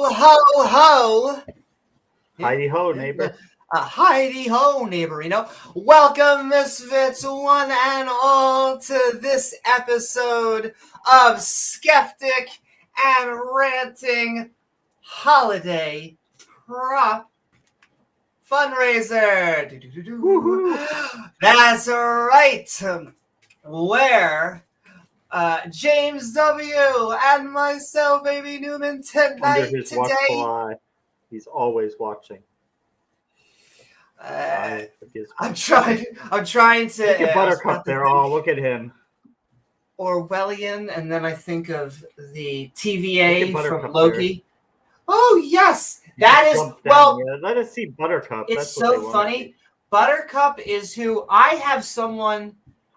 Ho, ho, ho. Heidi ho, neighbor. Heidi ho, neighbor. Welcome, misfits, one and all, to this episode of Skeptic and Ranting Holiday Prop Fundraiser. That's right. Where James W. and myself, Amy Newman, Under his watchful eye. He's always watching. I'm trying to. Look at Buttercup there. Oh, look at him. Orwellian, and then I think of the TVA from Loki. There. Oh yes, that is well. Yeah, let us see Buttercup. It's so funny. Buttercup is who I have. Someone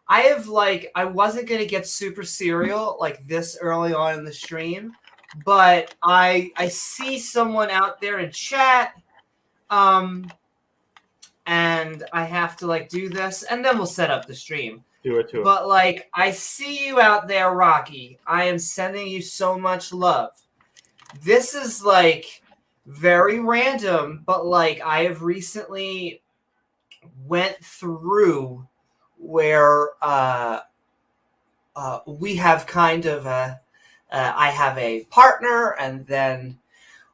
I have I wasn't gonna get super serial like this early on in the stream, but I see someone out there in chat, and I have to do this, and then we'll set up the stream. Do it to him. But I see you out there, Rocky. I am sending you so much love. This is very random, but I have recently went through where we have kind of I have a partner, and then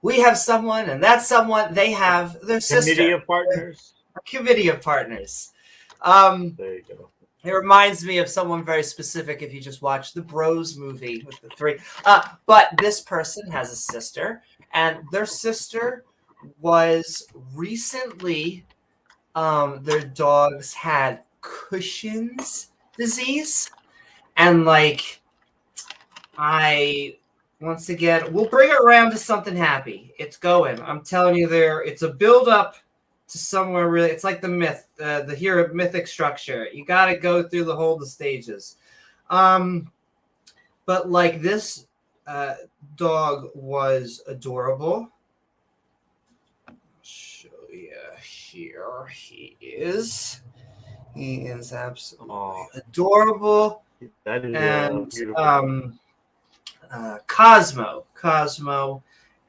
we have someone, and that someone, they have their sister. Committee of partners. A committee of partners. There you go. It reminds me of someone very specific if you just watch the Bros movie with the three. But this person has a sister, and their sister was recently, their dogs had Cushing's disease. And once again, we'll bring it around to something happy. It's going. I'm telling you it's a build up to somewhere really. It's like the myth, the hero mythic structure. You got to go through the stages. But this dog was adorable. I'll show you here. He is absolutely adorable. That is beautiful. Cosmo.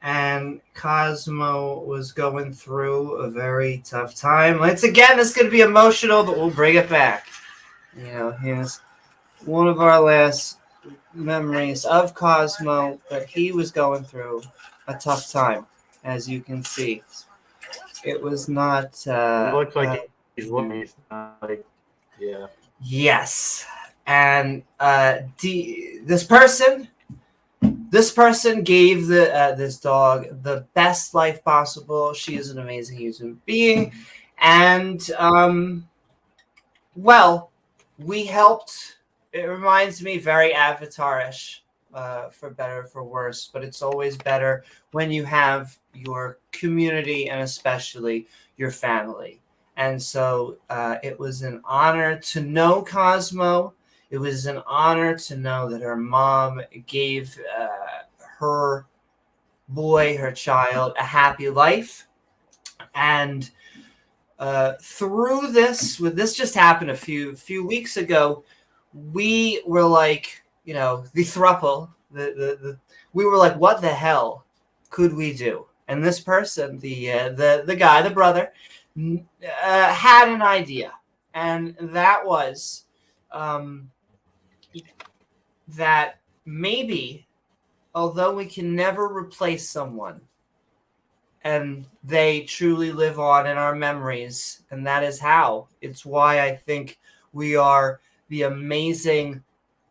And Cosmo was going through a very tough time. This is going to be emotional, but we'll bring it back. Here's one of our last memories of Cosmo, but he was going through a tough time, as you can see. It was not... it looks like he's looking. Yeah. Yes. And this person gave this dog the best life possible. She is an amazing human being. And, we helped. It reminds me very Avatar-ish, for better or for worse. But it's always better when you have your community and especially your family. And so it was an honor to know Cosmo. It was an honor to know that her mom gave her boy, her child, a happy life. And through this, this just happened a few weeks ago, we were the throuple, we were what the hell could we do? And this person, the guy, the brother, had an idea, and that was that maybe, although we can never replace someone, and they truly live on in our memories, and that is how. It's why I think we are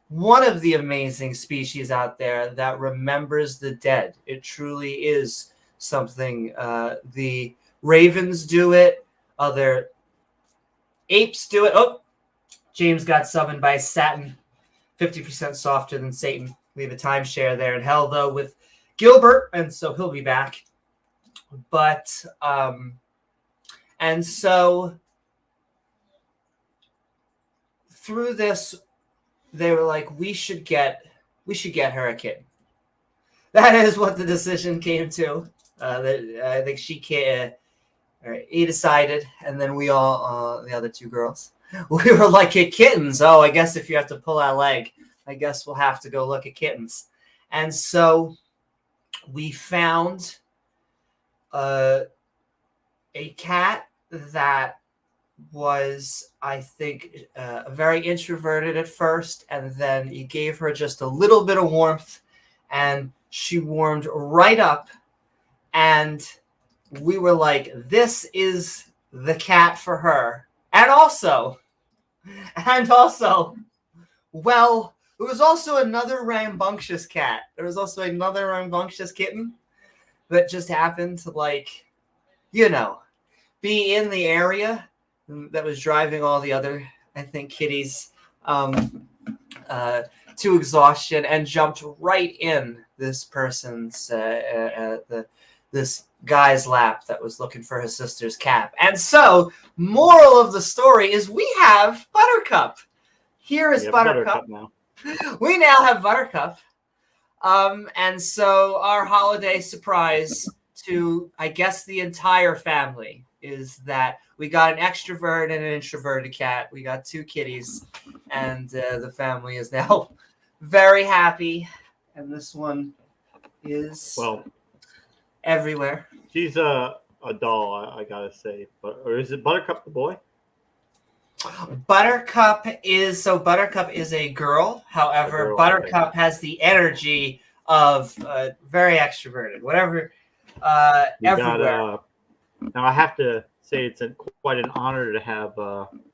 one of the amazing species out there that remembers the dead. It truly is something. The ravens do it. Other apes do it. Oh, James got summoned by Satin. 50% softer than Satan. We have a timeshare there in hell, though, with Gilbert, and so he'll be back. But, and so through this, they were we should get her a kitten. That is what the decision came to. I think he decided, and then we all, the other two girls, we were kittens. Oh, I guess if you have to pull our leg, I guess we'll have to go look at kittens. And so we found a cat that was, I think, very introverted at first, and then you gave her just a little bit of warmth, and she warmed right up, and we were like, this is the cat for her. And also, well, there was also another rambunctious cat. There was also another rambunctious kitten that just happened to, like, you know, be in the area that was driving all the other, I think, kitties to exhaustion, and jumped right in this person's this guy's lap that was looking for his sister's cap. And so, moral of the story is we have Buttercup. Here is Buttercup. Now. We now have Buttercup. And so our holiday surprise to, I guess, the entire family is that we got an extrovert and an introverted cat. We got 2 kitties, and the family is now very happy. And this one is everywhere. She's a doll, I gotta say. Or is it Buttercup the boy? Buttercup is a girl. However, Buttercup has the energy of very extroverted. Whatever. Everywhere. Now I have to say it's quite an honor to have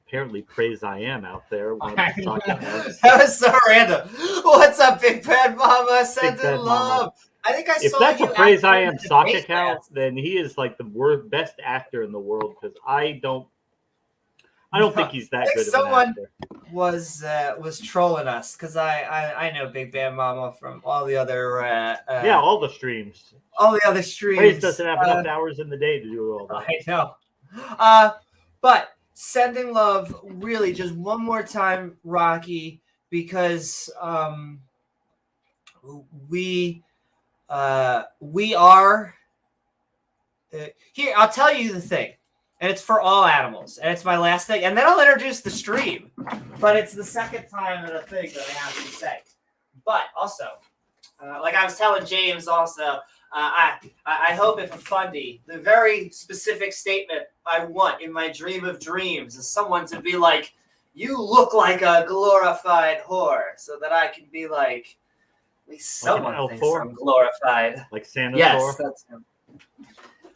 apparently Praise I Am out there. That was so random. What's up, Big Bad Mama? Sending love. I think I saw you. If that's a Praise I Am sock account, then he is like the best actor in the world, because I don't think he's that good of an actor. Someone was trolling us because I know Big Bad Mama from all the other all the streams. All the other streams. Praise doesn't have enough hours in the day to do all that. I know. But sending love, really, just one more time, Rocky, because we are here. I'll tell you the thing, and it's for all animals, and it's my last thing, and then I'll introduce the stream. But it's the second time in a thing that I have to say. But also, like I was telling James, also. I hope if a fundy, the very specific statement I want in my dream of dreams is someone to be like, you look like a glorified whore, so that I can be like, at least someone thinks I'm glorified. Like Santa. Yes, that's him.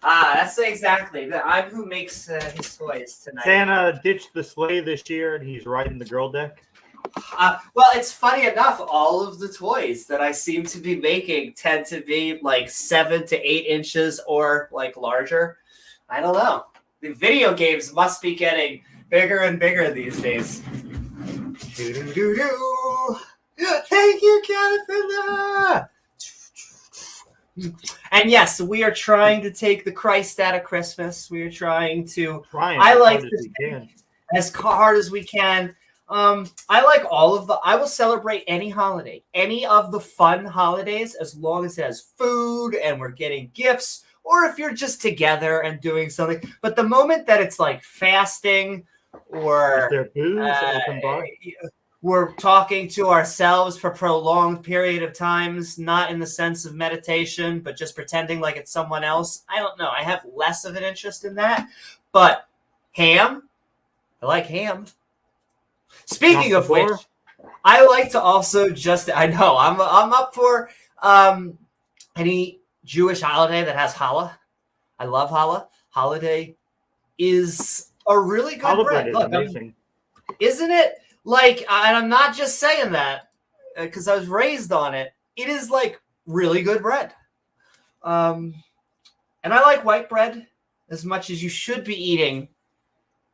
That's exactly. I'm who makes his toys tonight. Santa ditched the sleigh this year, and he's riding the girl deck. Well, it's funny enough, all of the toys that I seem to be making tend to be like 7 to 8 inches or like larger. I don't know. The video games must be getting bigger and bigger these days. Do-do-do-do. Thank you, Caterpillar. And yes, we are trying to take the Christ out of Christmas. We are trying to. I like this as hard as we can. I like all of I will celebrate any holiday, any of the fun holidays, as long as it has food and we're getting gifts, or if you're just together and doing something. But the moment that it's like fasting or is there booze open bar? We're talking to ourselves for a prolonged period of times, not in the sense of meditation, but just pretending like it's someone else. I don't know. I have less of an interest in that. But ham, I like ham. Speaking of which, I like to also I know I'm up for any Jewish holiday that has challah. I love challah. Holiday is a really good bread. Look, isn't it? Like, and I'm not just saying that because I was raised on it. It is like really good bread. And I like white bread as much as you should be eating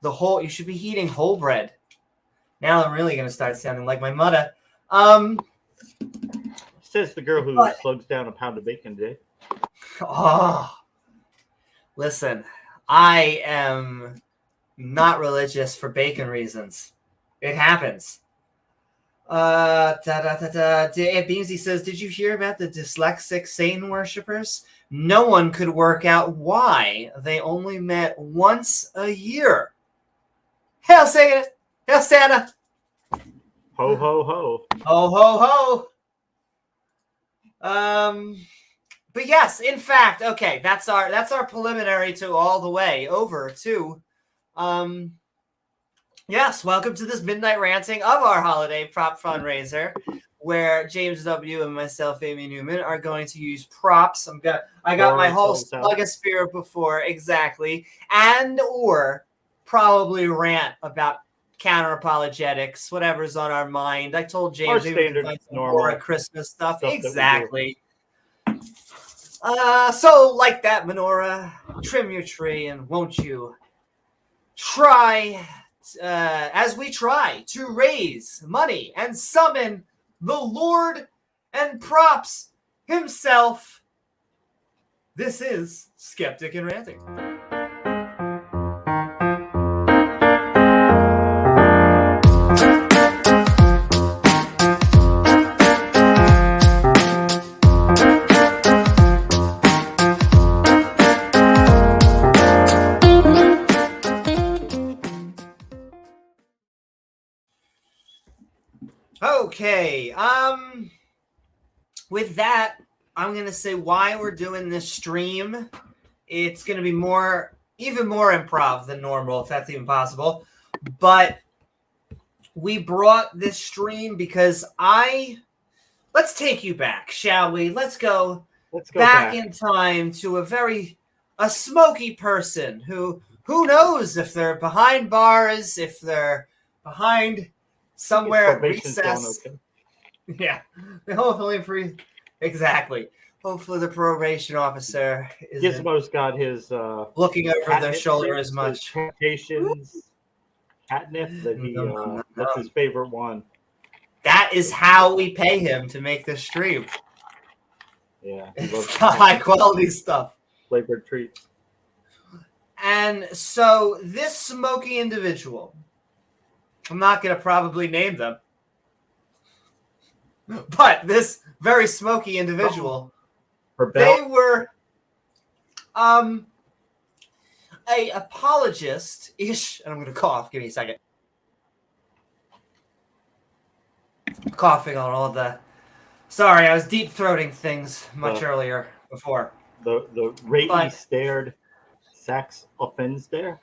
you should be eating whole bread. Now I'm really going to start sounding like my mother. Says the girl who slugs down a pound of bacon a day. Oh, listen, I am not religious for bacon reasons. It happens. Beamsy says, did you hear about the dyslexic Satan worshippers? No one could work out why they only met once a year. Hail Satan! Hail Santa! Ho, ho, ho. Ho, ho, ho. But yes, in fact, okay, that's our preliminary to all the way over to yes, welcome to this midnight ranting of our holiday prop fundraiser, where James W. and myself, Amy Newman, are going to use props. I got my whole slugosphere before, exactly, and or probably rant about counter apologetics, whatever's on our mind. I told James we could find some more Christmas stuff. Exactly. So like that menorah, trim your tree, and won't you try, as we try to raise money and summon the Lord and props himself. This is Skeptic and Ranting. Okay, with that, I'm going to say why we're doing this stream. It's going to be even more improv than normal, if that's even possible. But we brought this stream because let's take you back, shall we? Let's go back in time to a smoky person who knows if they're behind bars, if they're behind somewhere at recess. Okay. Yeah, hopefully exactly. Hopefully the probation officer Gizmo's got his looking over their shoulder as much. Catnip that that's his favorite one. That is how we pay him to make this stream. Yeah, it's high quality stuff. Flavored treats. And so this smoky individual, I'm not going to probably name them, but this very smoky individual, they were a apologist-ish, and I'm going to cough. Give me a second. Coughing on all the... Sorry, I was deep-throating things much earlier before. The Reid stared sex offends there.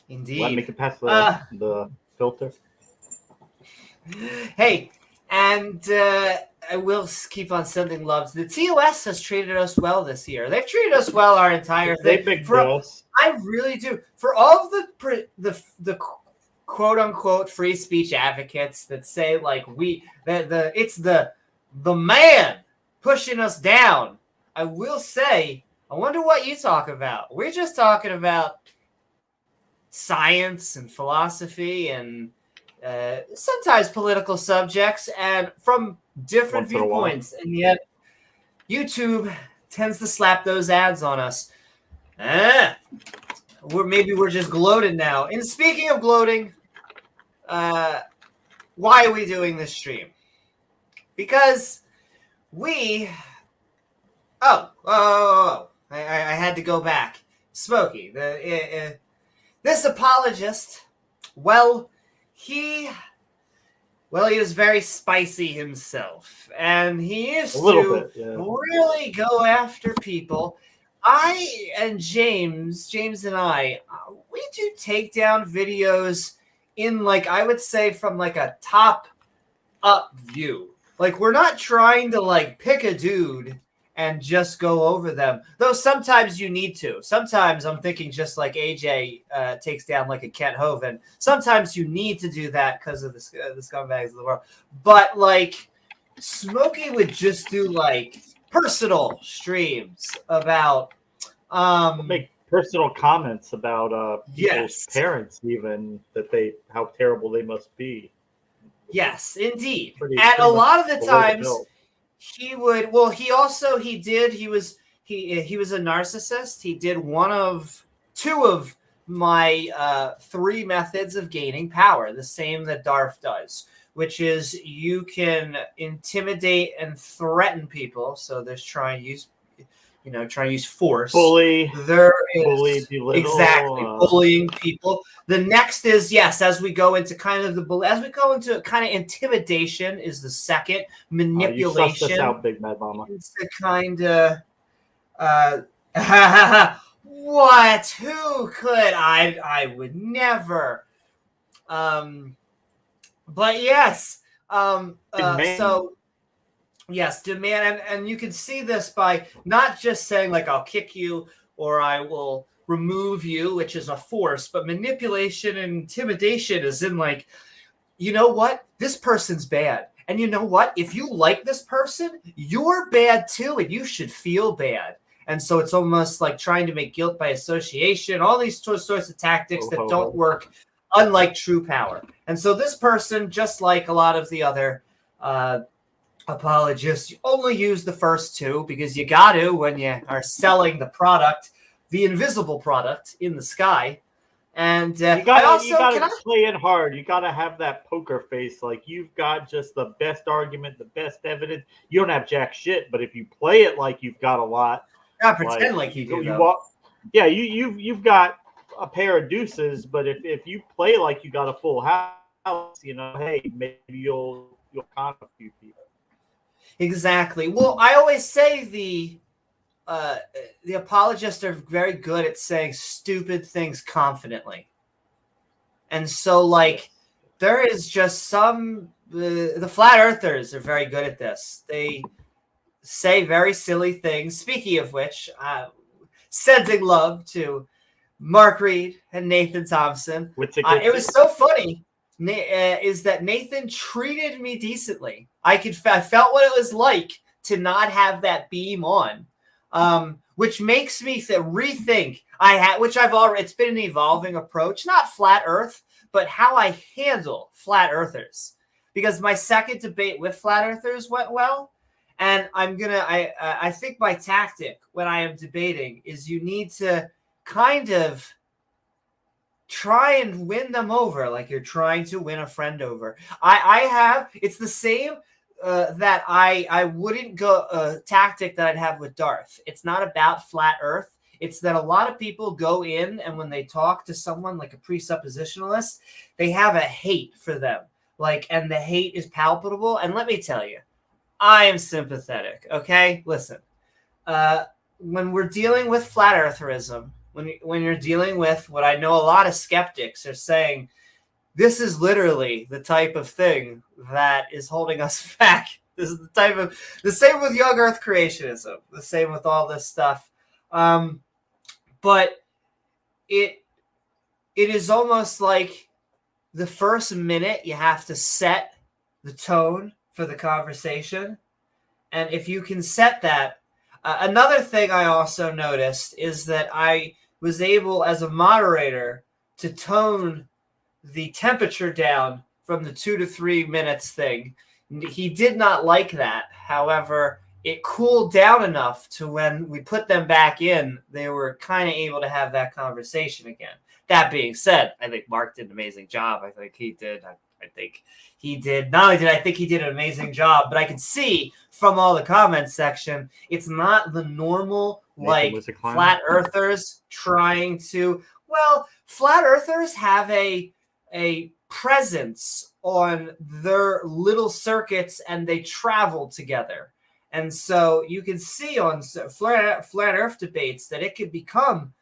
Indeed. Let me pass the filter. Hey, and I will keep on sending loves. The TOS has treated us well this year. They've treated us well our entire thing. I really do. For all of the quote unquote free speech advocates that say like it's the man pushing us down, I will say, I wonder what you talk about. We're just talking about science and philosophy and sometimes political subjects, and from different viewpoints, and yet YouTube tends to slap those ads on us. Maybe we're just gloated now. And speaking of gloating, why are we doing this stream? Because I had to go back. Smokey, this apologist, he was very spicy himself, and he used to really go after people. James and I, we do takedown videos in, like, I would say from like a top up view. Like, we're not trying to like pick a dude and just go over them. Though sometimes you need to. Sometimes I'm thinking just like AJ takes down like a Kent Hovind. Sometimes you need to do that because of the scumbags of the world. But like Smokey would just do like personal streams about make personal comments about people's parents, even how terrible they must be. Yes, indeed. And a lot of the times he was a narcissist. He did two of my 3 methods of gaining power, the same that Darth does, which is you can intimidate and threaten people. So there's trying to use trying to use force. Bully. There is Bully, belittle, exactly bullying people. The next is as we go into intimidation is the second. Manipulation. You sussed us out, Big Mad Mama. It's the kind of what? Who could? I would never. But yes. So yes, demand, and you can see this by not just saying like I'll kick you or I will remove you, which is a force, but manipulation and intimidation is in like, you know what? This person's bad. And you know what? If you like this person, you're bad too, and you should feel bad. And so it's almost like trying to make guilt by association, all these sorts of tactics that don't work, unlike true power. And so this person, just like a lot of the other apologists, you only use the first two because you got to when you are selling the product, the invisible product in the sky. And you gotta play it hard. You gotta have that poker face, like you've got just the best argument, the best evidence. You don't have jack shit, but if you play it like you've got a lot, pretend like you do. You've got a pair of deuces, but if you play like you got a full house, hey, maybe you'll con a few people. Exactly. Well, I always say the apologists are very good at saying stupid things confidently. And so, like, there is just the flat earthers are very good at this. They say very silly things. Speaking of which, sending love to Mark Reid and Nathan Thompson. It was so funny. Is that Nathan treated me decently. I felt what it was like to not have that beam on. Which makes me rethink it's been an evolving approach, not flat earth, but how I handle flat earthers, because my second debate with flat earthers went well. And I think my tactic when I am debating is you need to kind of try and win them over like you're trying to win a friend over. It's the same that I wouldn't go tactic that I'd have with Darth. It's not about flat earth. It's that a lot of people go in and when they talk to someone like a presuppositionalist, they have a hate for them. And the hate is palpable. And let me tell you, I am sympathetic. Okay, listen. When we're dealing with flat eartherism, when you're dealing with what I know a lot of skeptics are saying, this is literally the type of thing that is holding us back. This is the same with young earth creationism, the same with all this stuff. But it is almost like the first minute you have to set the tone for the conversation. And if you can set that, another thing I also noticed is that I was able as a moderator to tone the temperature down from the 2 to 3 minutes thing. He did not like that. However, it cooled down enough to when we put them back in, they were kind of able to have that conversation again. That being said, I think Mark did an amazing job. I think he did. I think he did. Not only did I think he did an amazing job, but I could see from all the comments section, it's not the normal flat earthers trying to. Well, flat earthers have a presence on their little circuits and they travel together. And so you can see on flat earth debates that it could become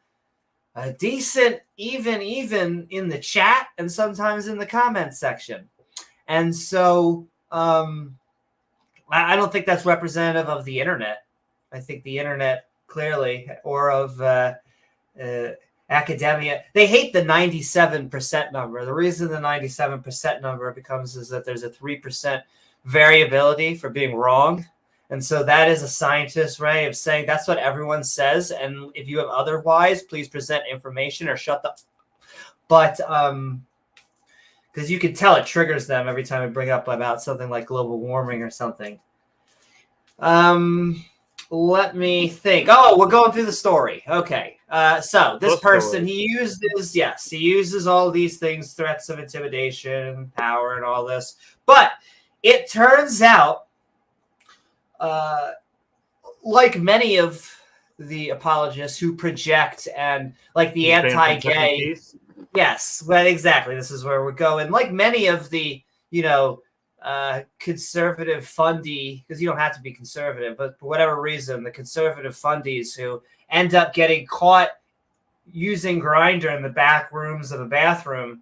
a decent, even in the chat and sometimes in the comments section. And so I don't think that's representative of the internet. I think the internet clearly, or of academia, they hate the 97% number. The reason the 97% number becomes is that there's a 3% variability for being wrong. And so that is a scientist's way of saying that's what everyone says. And if you have otherwise, please present information or shut the. But because you can tell it triggers them every time I bring up about something like global warming or something. Let me think. Oh, we're going through the story. Okay. So this person, he uses all these things, threats of intimidation, power, and all this. But it turns out, like many of the apologists who project and like the anti-gay. Yes, well, exactly. This is where we're going. Like many of the, conservative fundie, because you don't have to be conservative, but for whatever reason, the conservative fundies who end up getting caught using Grindr in the back rooms of a bathroom,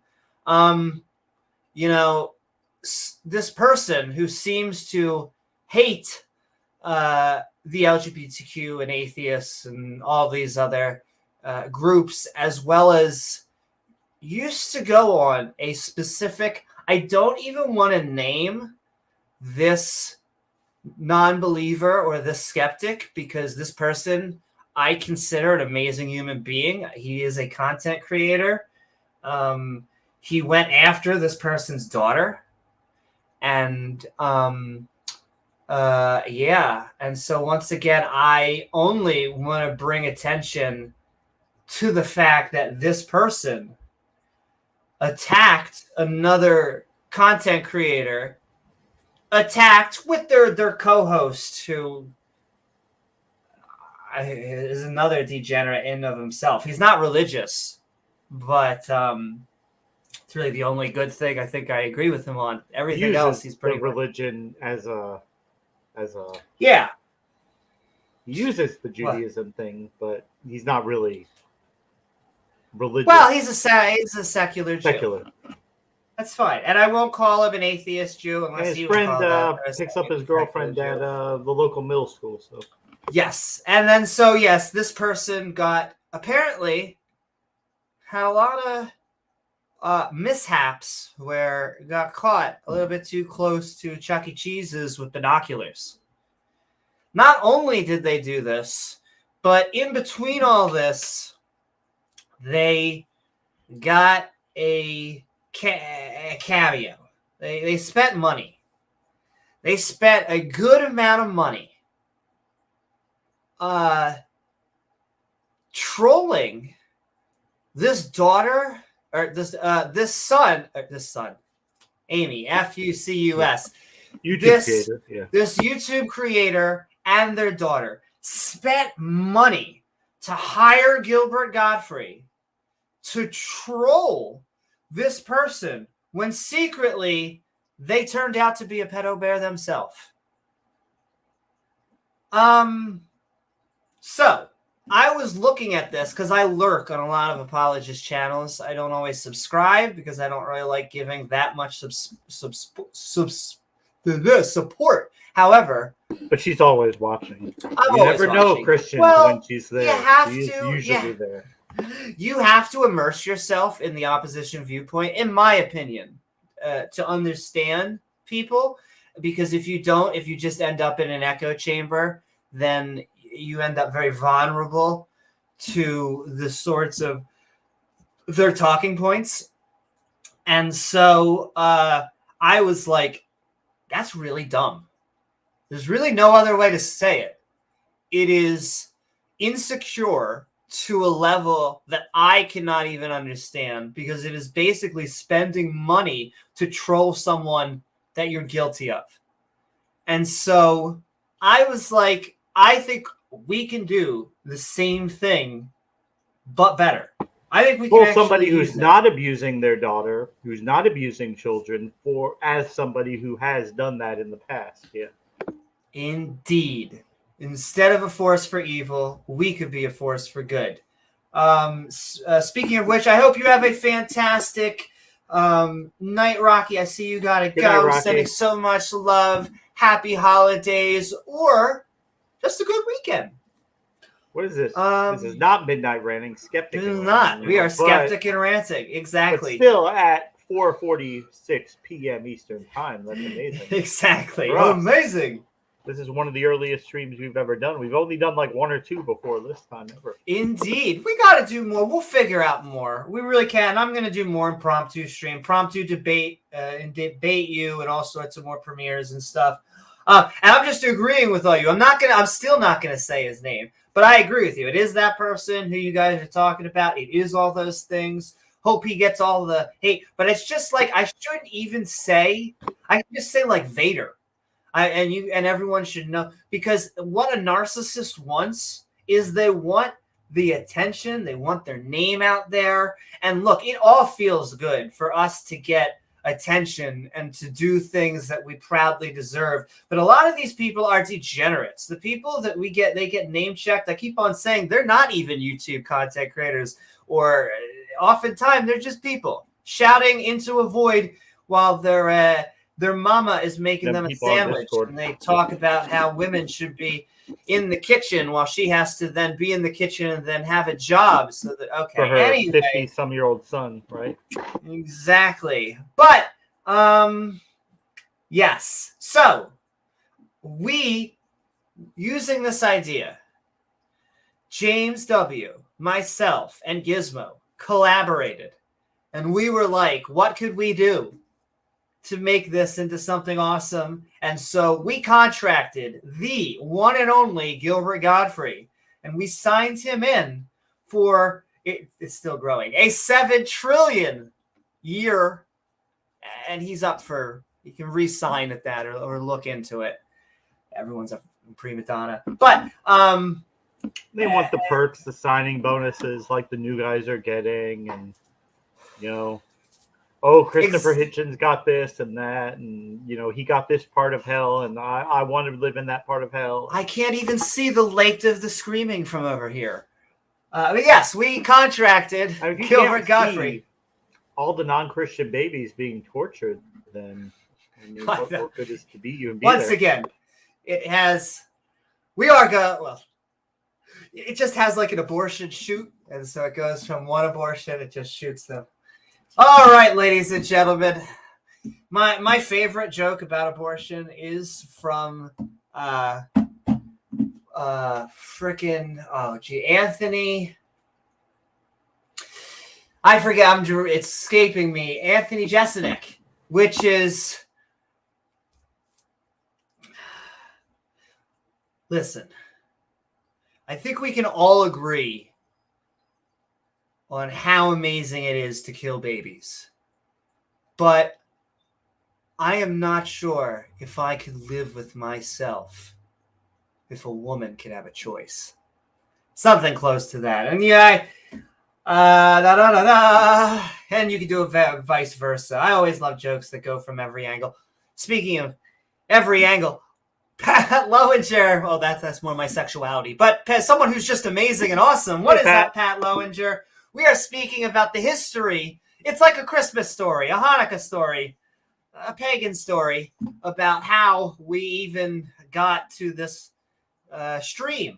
this person who seems to hate the LGBTQ and atheists and all these other groups, as well as used to go on a specific, I don't even want to name this non-believer or this skeptic, because this person I consider an amazing human being. He is a content creator. He went after this person's daughter. And and so once again, I only want to bring attention to the fact that this person attacked another content creator, attacked with their co-host, who is another degenerate in of himself. He's not religious, but it's really the only good thing I think I agree with him on. Everything else, he's pretty religion as a yeah. He uses the Judaism thing, but he's not really religious. Well, he's a secular Jew. Secular. That's fine, and I won't call him an atheist Jew unless his he friend picks up his girlfriend at the local middle school. So yes, and then this person got apparently had a lot of mishaps where got caught a little bit too close to Chuck E. Cheese's with binoculars. Not only did they do this, but in between all this, they got a cameo. They spent money. They spent a good amount of money trolling this daughter or this son, Amy, Fucus. This YouTube creator and their daughter spent money to hire Gilbert Gottfried to troll this person when secretly they turned out to be a pedo bear themselves. So I was looking at this because I lurk on a lot of apologist channels. I don't always subscribe because I don't really like giving that much support. However, but she's always watching. You never know Christian when she's there. You have she's to. Usually there. You have to immerse yourself in the opposition viewpoint, in my opinion, to understand people. Because if you don't, if you just end up in an echo chamber, then you end up very vulnerable to the sorts of their talking points. And so I was like, that's really dumb. There's really no other way to say it. It is insecure to a level that I cannot even understand, because it is basically spending money to troll someone that you're guilty of. And so I was like, I think we can do the same thing, but better. I think we can somebody who's not abusing their daughter, who's not abusing children, as somebody who has done that in the past. Yeah. Indeed. Instead of a force for evil, we could be a force for good. Speaking of which, I hope you have a fantastic night, Rocky. I see you gotta go. Sending so much love. Happy holidays, or just a good weekend. What is this? This is not Midnight Ranting. Skeptic. This is not. We are Skeptic and Ranting. Exactly. But still at 4:46 p.m. Eastern Time. That's amazing. Exactly. Amazing. This is one of the earliest streams we've ever done. We've only done like one or two before this time ever. Indeed. We got to do more. We'll figure out more. We really can. I'm going to do more impromptu stream. Impromptu debate and debate you and all sorts of more premieres and stuff. And I'm just agreeing with all you. I'm still not going to say his name. But I agree with you. It is that person who you guys are talking about. It is all those things. Hope he gets all the hate. But it's just like, I shouldn't even say, I can just say like Vader. And everyone should know, because what a narcissist wants is they want the attention. They want their name out there. And look, it all feels good for us to get attention and to do things that we proudly deserve. But a lot of these people are degenerates. The people that they get name checked. I keep on saying they're not even YouTube content creators, or oftentimes they're just people shouting into a void while their mama is making them a sandwich, and they talk about how women should be in the kitchen while she has to then be in the kitchen and then have a job. So that, okay, for her anyway, 50-some-year-old son, right? Exactly. But yes. So we, using this idea, James W., myself, and Gizmo collaborated, and we were like, what could we do to make this into something awesome? And so we contracted the one and only Gilbert Godfrey, and we signed him in for, it's still growing, a 7 trillion year, and he's up for, you can re-sign at that or look into it. Everyone's a prima donna. But they want the perks, the signing bonuses like the new guys are getting, and Christopher Hitchens got this and that, and he got this part of hell, and I want to live in that part of hell. I can't even see the lake of the screaming from over here. But yes, we contracted Gilbert Godfrey. All the non-Christian babies being tortured, then what good is to be you and be Once there? Again, it has. It just has like an abortion chute, and so it goes from one abortion, it just shoots them. All right, ladies and gentlemen, my favorite joke about abortion is from Anthony. I forget. It's escaping me. Anthony Jeselnik, which is, listen, I think we can all agree on how amazing it is to kill babies. But I am not sure if I could live with myself if a woman could have a choice. Something close to that. And yeah, and you can do it vice versa. I always love jokes that go from every angle. Speaking of every angle, Pat Lowinger. Oh, that's more my sexuality. But someone who's just amazing and awesome. What is that, Pat Lowinger? We are speaking about the history. It's like a Christmas story, a Hanukkah story, a pagan story about how we even got to this stream.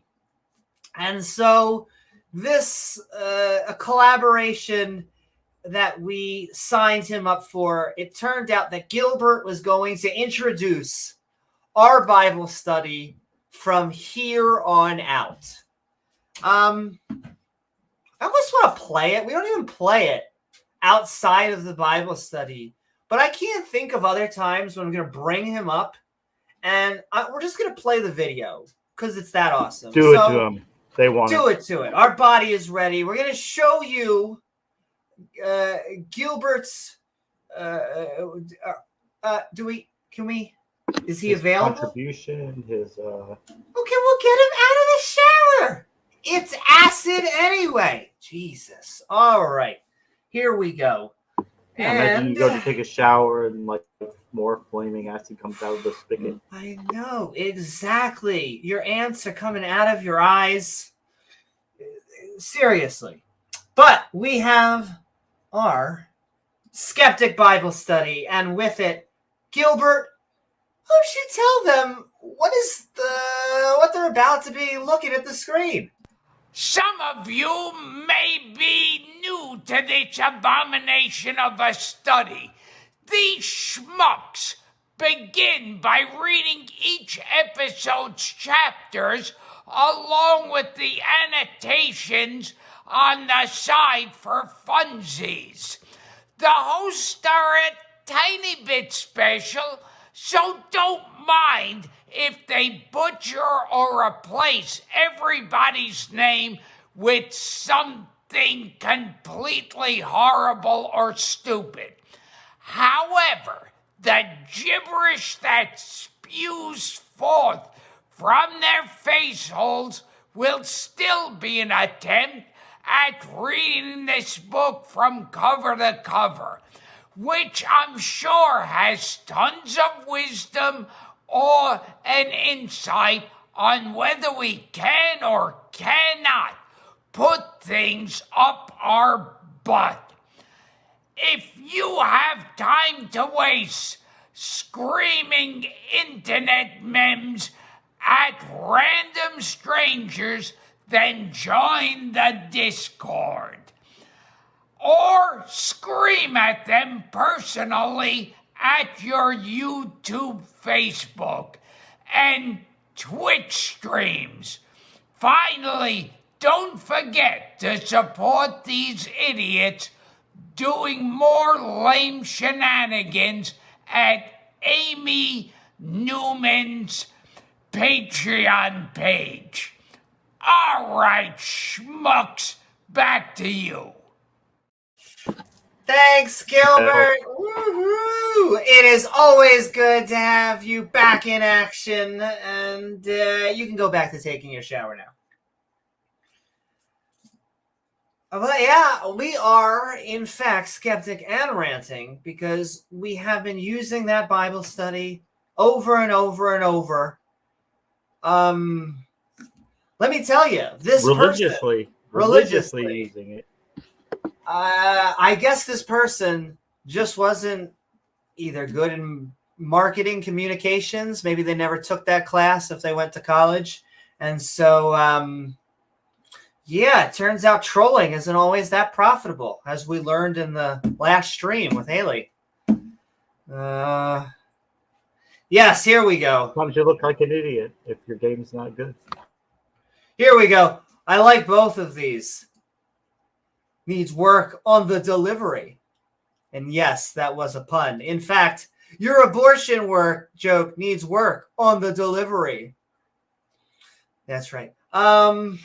And so this, a collaboration that we signed him up for, it turned out that Gilbert was going to introduce our Bible study from here on out. I almost want to play it. We don't even play it outside of the Bible study. But I can't think of other times when I'm going to bring him up. And we're just going to play the video because it's that awesome. Do it to them. They want do it to it. Our body is ready. We're going to show you Gilbert's. Is he available? Contribution, his. Okay, we'll get him out of the shower. It's acid anyway. Jesus. All right. Here we go. Yeah, imagine you go to take a shower and like more flaming acid comes out of the spigot. I know. Exactly. Your ants are coming out of your eyes. Seriously. But we have our Skeptic Bible study, and with it, Gilbert, who should tell them what they're about to be looking at the screen. Some of you may be new to this abomination of a study. These schmucks begin by reading each episode's chapters along with the annotations on the side for funsies. The hosts are a tiny bit special, so don't mind if they butcher or replace everybody's name with something completely horrible or stupid. However, the gibberish that spews forth from their face holes will still be an attempt at reading this book from cover to cover, which I'm sure has tons of wisdom or an insight on whether we can or cannot put things up our butt. If you have time to waste screaming internet memes at random strangers, then join the Discord. Or scream at them personally at your YouTube, Facebook, and Twitch streams. Finally, don't forget to support these idiots doing more lame shenanigans at Amy Newman's Patreon page. All right, schmucks, back to you. Thanks, Gilbert. Woohoo! It is always good to have you back in action, and you can go back to taking your shower now. But yeah, we are, in fact, skeptic and ranting because we have been using that Bible study over and over and over. Let me tell you, this religiously using it. I guess this person just wasn't either good in marketing communications. Maybe they never took that class if they went to college. And so, yeah, it turns out trolling isn't always that profitable, as we learned in the last stream with Haley. Yes, here we go. Sometimes you look like an idiot if your game's not good. Here we go. I like both of these. Needs work on the delivery. And yes, that was a pun. In fact, your abortion work joke needs work on the delivery. That's right. But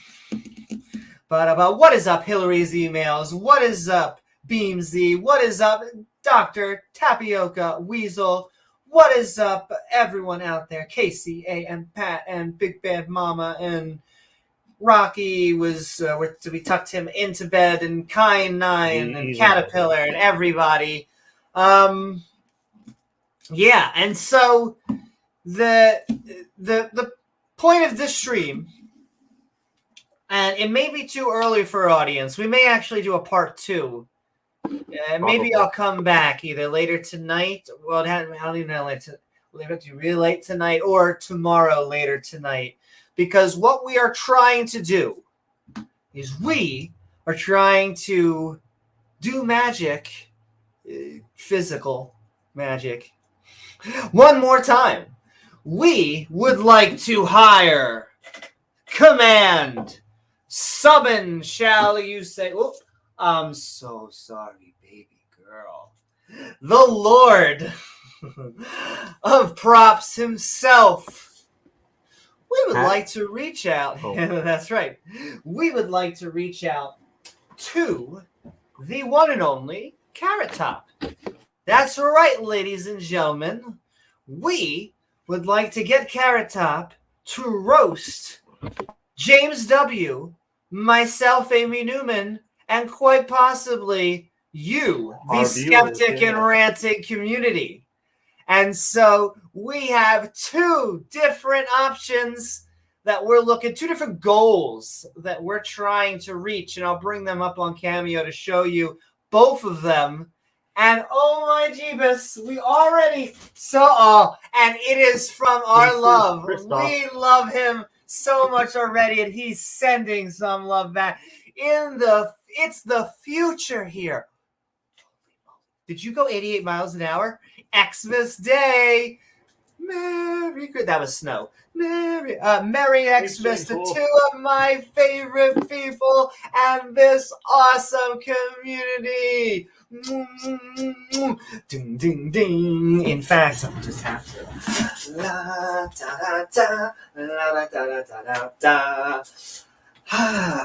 about what is up, Hillary's emails? What is up, Beamsy? What is up, Dr. Tapiocaweasel? What is up, everyone out there? KCA and Pat and Big Bad Mama and Rocky was we tucked him into bed, and Kine9 and Caterpillar and everybody. Yeah, and so the point of this stream, and it may be too early for our audience. We may actually do a part 2. Maybe I'll come back either later tonight. Well, I don't even know. Will it be really late tonight or tomorrow later tonight? Because what we are trying to do is we are trying to do magic, physical magic, one more time. We would like to hire, command, summon, shall you say? Oh, I'm so sorry, baby girl. The Lord of props himself. We would like to reach out. Oh. That's right. We would like to reach out to the one and only Carrot Top. That's right, ladies and gentlemen. We would like to get Carrot Top to roast James W., myself, Amy Newman, and quite possibly you, the skeptic and ranting community. And so we have 2 different options that we're looking, 2 different goals that we're trying to reach. And I'll bring them up on Cameo to show you both of them. And oh my Jeebus, we already saw, and it is from our love. We love him so much already, and he's sending some love back. It's the future here. Did you go 88 miles an hour? Xmas Day. That was snow. Merry Xmas to 2 of my favorite people and this awesome community. Ding, ding, ding. In fact, I just have to. La, da, da, la, da, da, da, da, da.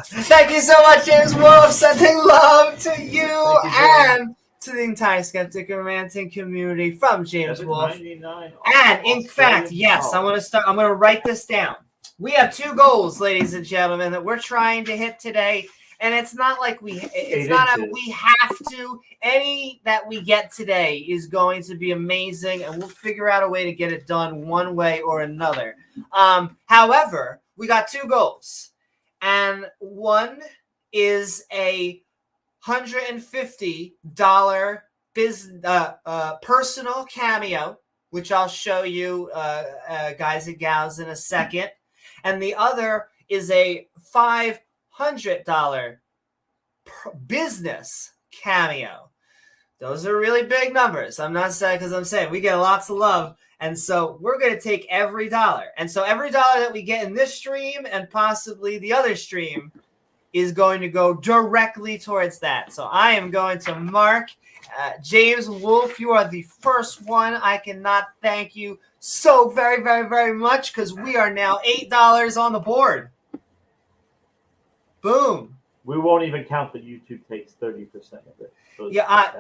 Thank you so much, James Wolfe. Sending love to you and to the entire skeptic and ranting community from James Wolfe. And in fact, yes, I'm going to write this down. we have 2 goals, ladies and gentlemen, that we're trying to hit today. And it's not like we have to. Any that we get today is going to be amazing, and we'll figure out a way to get it done one way or another. However, we got 2 goals, and one is a $150 personal cameo, which I'll show you, guys and gals, in a second, and the other is a $500 business cameo. Those are really big numbers. I'm not saying, because I'm saying we get lots of love, and so we're going to take every dollar. And so every dollar that we get in this stream and possibly the other stream is going to go directly towards that. So I am going to mark James Wolfe. You are the first one. I cannot thank you so very, very, very much, because we are now $8 on the board. Boom. We won't even count that YouTube takes 30% of it. So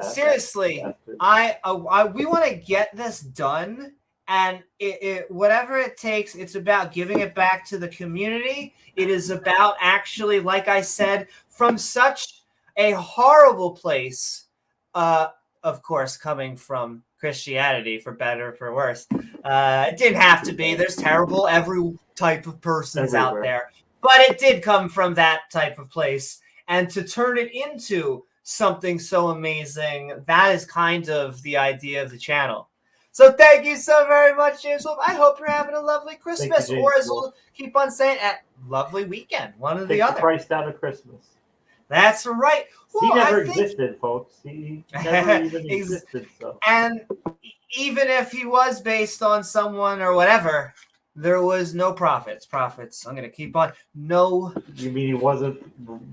Seriously, we want to get this done, and it whatever it takes. It's about giving it back to the community. It is about actually, like I said, from such a horrible place, of course, coming from Christianity, for better or for worse. It didn't have to be. There's terrible every type of persons out there. But it did come from that type of place. And to turn it into something so amazing, that is kind of the idea of the channel. So thank you so very much, James Wolfe. I hope you're having a lovely Christmas, or as we'll keep on saying, a lovely weekend, one or the other. Christ out of Christmas. That's right. Well, he never existed, folks. He never even existed. So. And even if he was based on someone or whatever, there was no prophets. I'm going to keep on. No. You mean he wasn't?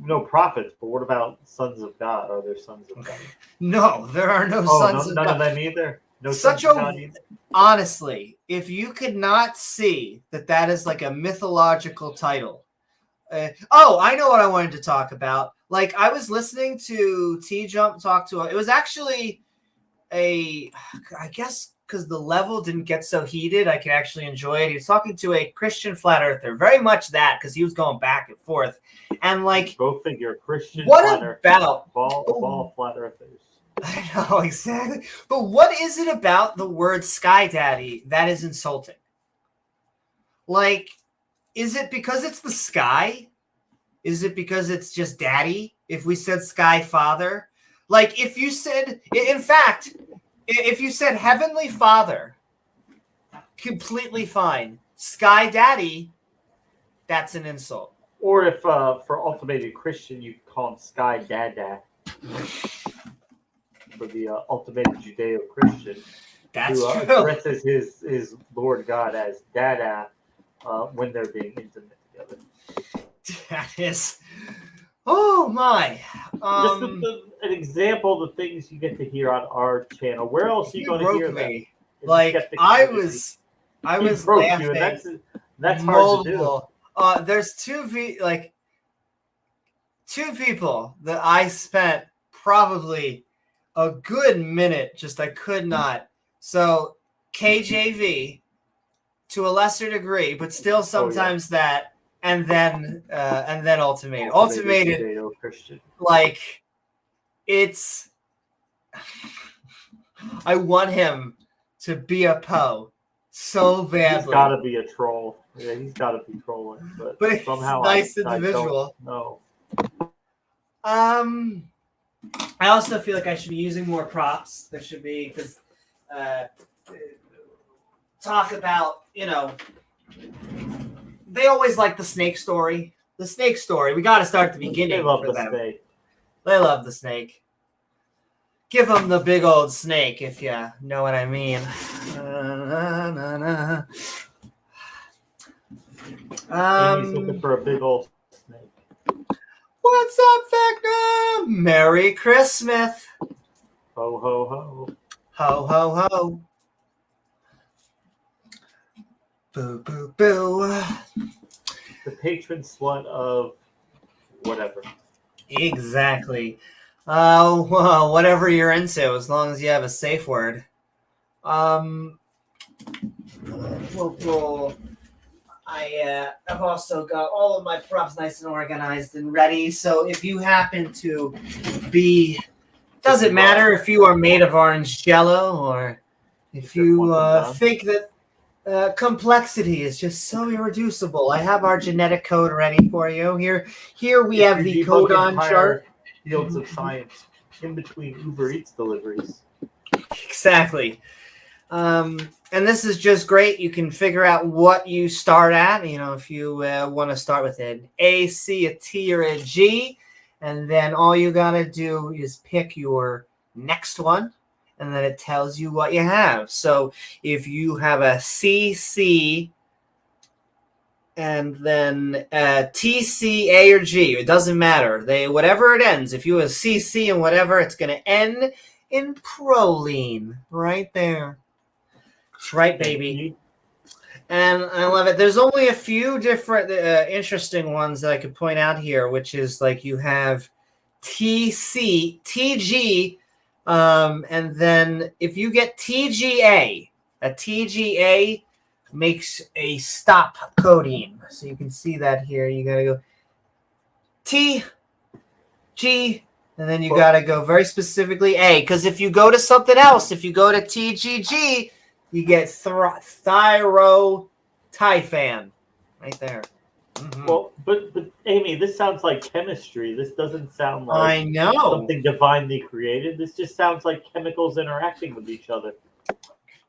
No prophets, but what about sons of God? Are there sons of God? No, there are no sons of God. None of them either? No Such sons of God either? Honestly, if you could not see that is like a mythological title. I know what I wanted to talk about. Like, I was listening to T-Jump talk to it was actually I guess, because the level didn't get so heated, I could actually enjoy it. He was talking to a Christian flat earther, very much that, because he was going back and forth. And like, go figure, Christian what flat earthers, about ball flat earthers? I know, exactly. But what is it about the word Sky Daddy that is insulting? Like, is it because it's the sky? Is it because it's just daddy? If we said Sky Father? Like, if you said, in fact, if you said Heavenly Father, completely fine. Sky Daddy, that's an insult. Or if for Ultimated Christian, you call him Sky Dada. For the Ultimated Judeo-Christian, who addresses his Lord God as Dada when they're being intimate together. That is... Oh, my. Just an example of the things you get to hear on our channel. Where else are you going to hear that? Like, I was laughing. You, and that's hard to do. There's two people that I spent probably a good minute, just I could not. So KJV to a lesser degree, but still sometimes that. And then Ultimated Christian. Like, it's I want him to be a Poe so badly. He's got to be a troll. Yeah, he's got to be trolling. But somehow nice individual. No. I also feel like I should be using more props. There should be, because talk about, they always like the snake story. The snake story. We got to start at the beginning. They love the snake. They love the snake. Give them the big old snake, if you know what I mean. He's looking for a big old snake. What's up, Vecna? Merry Christmas. Ho, ho, ho. Ho, ho, ho. Boo, boo, boo. The patron slut of whatever. Exactly. Well, whatever you're into, as long as you have a safe word. I've also got all of my props nice and organized and ready. So if you happen to be, doesn't matter if you are made of orange jello or if you think that complexity is just so irreducible, I have our genetic code ready for you. Here we have the codon chart. Fields of science in between Uber Eats deliveries. Exactly. And this is just great. You can figure out what you start at. You know, if you want to start with an A, C, a T, or a G, and then all you got to do is pick your next one, and then it tells you what you have. So if you have a C, C, and then T, C, A, or G, it doesn't matter. Whatever it ends, if you have C, C, and whatever, it's going to end in proline right there. That's right, baby. And I love it. There's only a few different interesting ones that I could point out here, which is like you have TC, TG, and then if you get TGA, a TGA makes a stop coding. So you can see that here. You got to go T, G, and then you got to go very specifically A. Because if you go to something else, if you go to TGG, you get thyrotyphan right there. Mm-hmm. Well, but Amy, this sounds like chemistry. This doesn't sound like I know something divinely created. This just sounds like chemicals interacting with each other.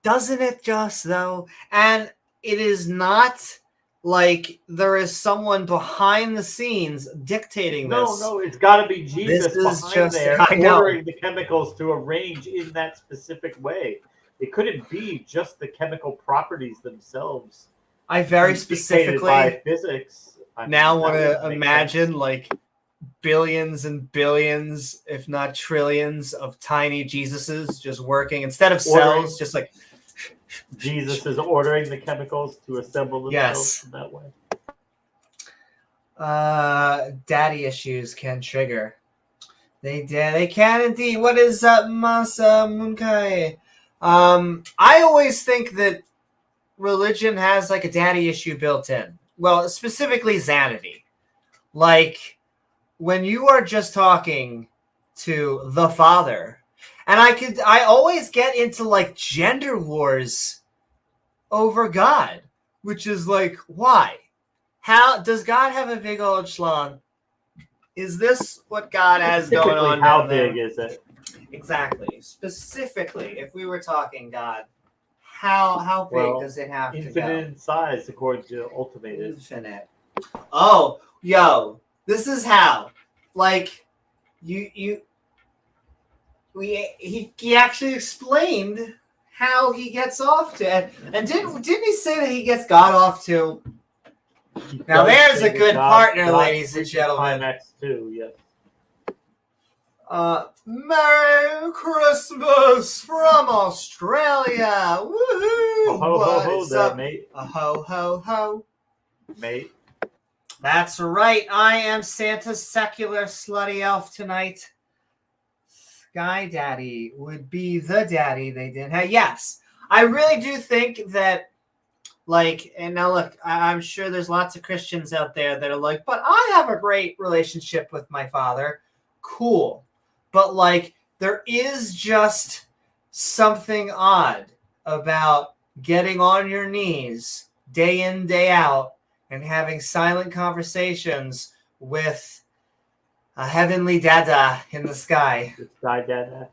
Doesn't it just, though? And it is not like there is someone behind the scenes dictating this. No, it's got to be Jesus behind there ordering the chemicals to arrange in that specific way. It couldn't be just the chemical properties themselves. I very specifically by physics. Now want to imagine like billions and billions, if not trillions, of tiny Jesuses just working instead of cells, just like Jesus is ordering the chemicals to assemble themselves in that way. Daddy issues can trigger. They can indeed. What is Masa Munkai? I always think that religion has like a daddy issue built in. Well, specifically Xanity. Like when you are just talking to the Father, and I always get into like gender wars over God, which is like, why? How does God have a big old schlong? Is this what God has going on? How big is it? Exactly. Specifically, if we were talking God, how big does it have to go? Infinite in size, according to Ultimate. Infinite. Oh, yo, this is how. Like, he actually explained how he gets off to, and didn't he say that he gets God off to? Now there's a good partner, ladies and gentlemen. Climax too, yes. Merry Christmas from Australia! Woohoo! Ho ho ho there, mate. Ho ho ho, mate. That's right. I am Santa's secular slutty elf tonight. Sky Daddy would be the daddy they didn't have. Yes, I really do think that. Like, and now look, I'm sure there's lots of Christians out there that are like, but I have a great relationship with my father. Cool. But like, there is just something odd about getting on your knees day in, day out and having silent conversations with a heavenly dada in the sky. The sky dada.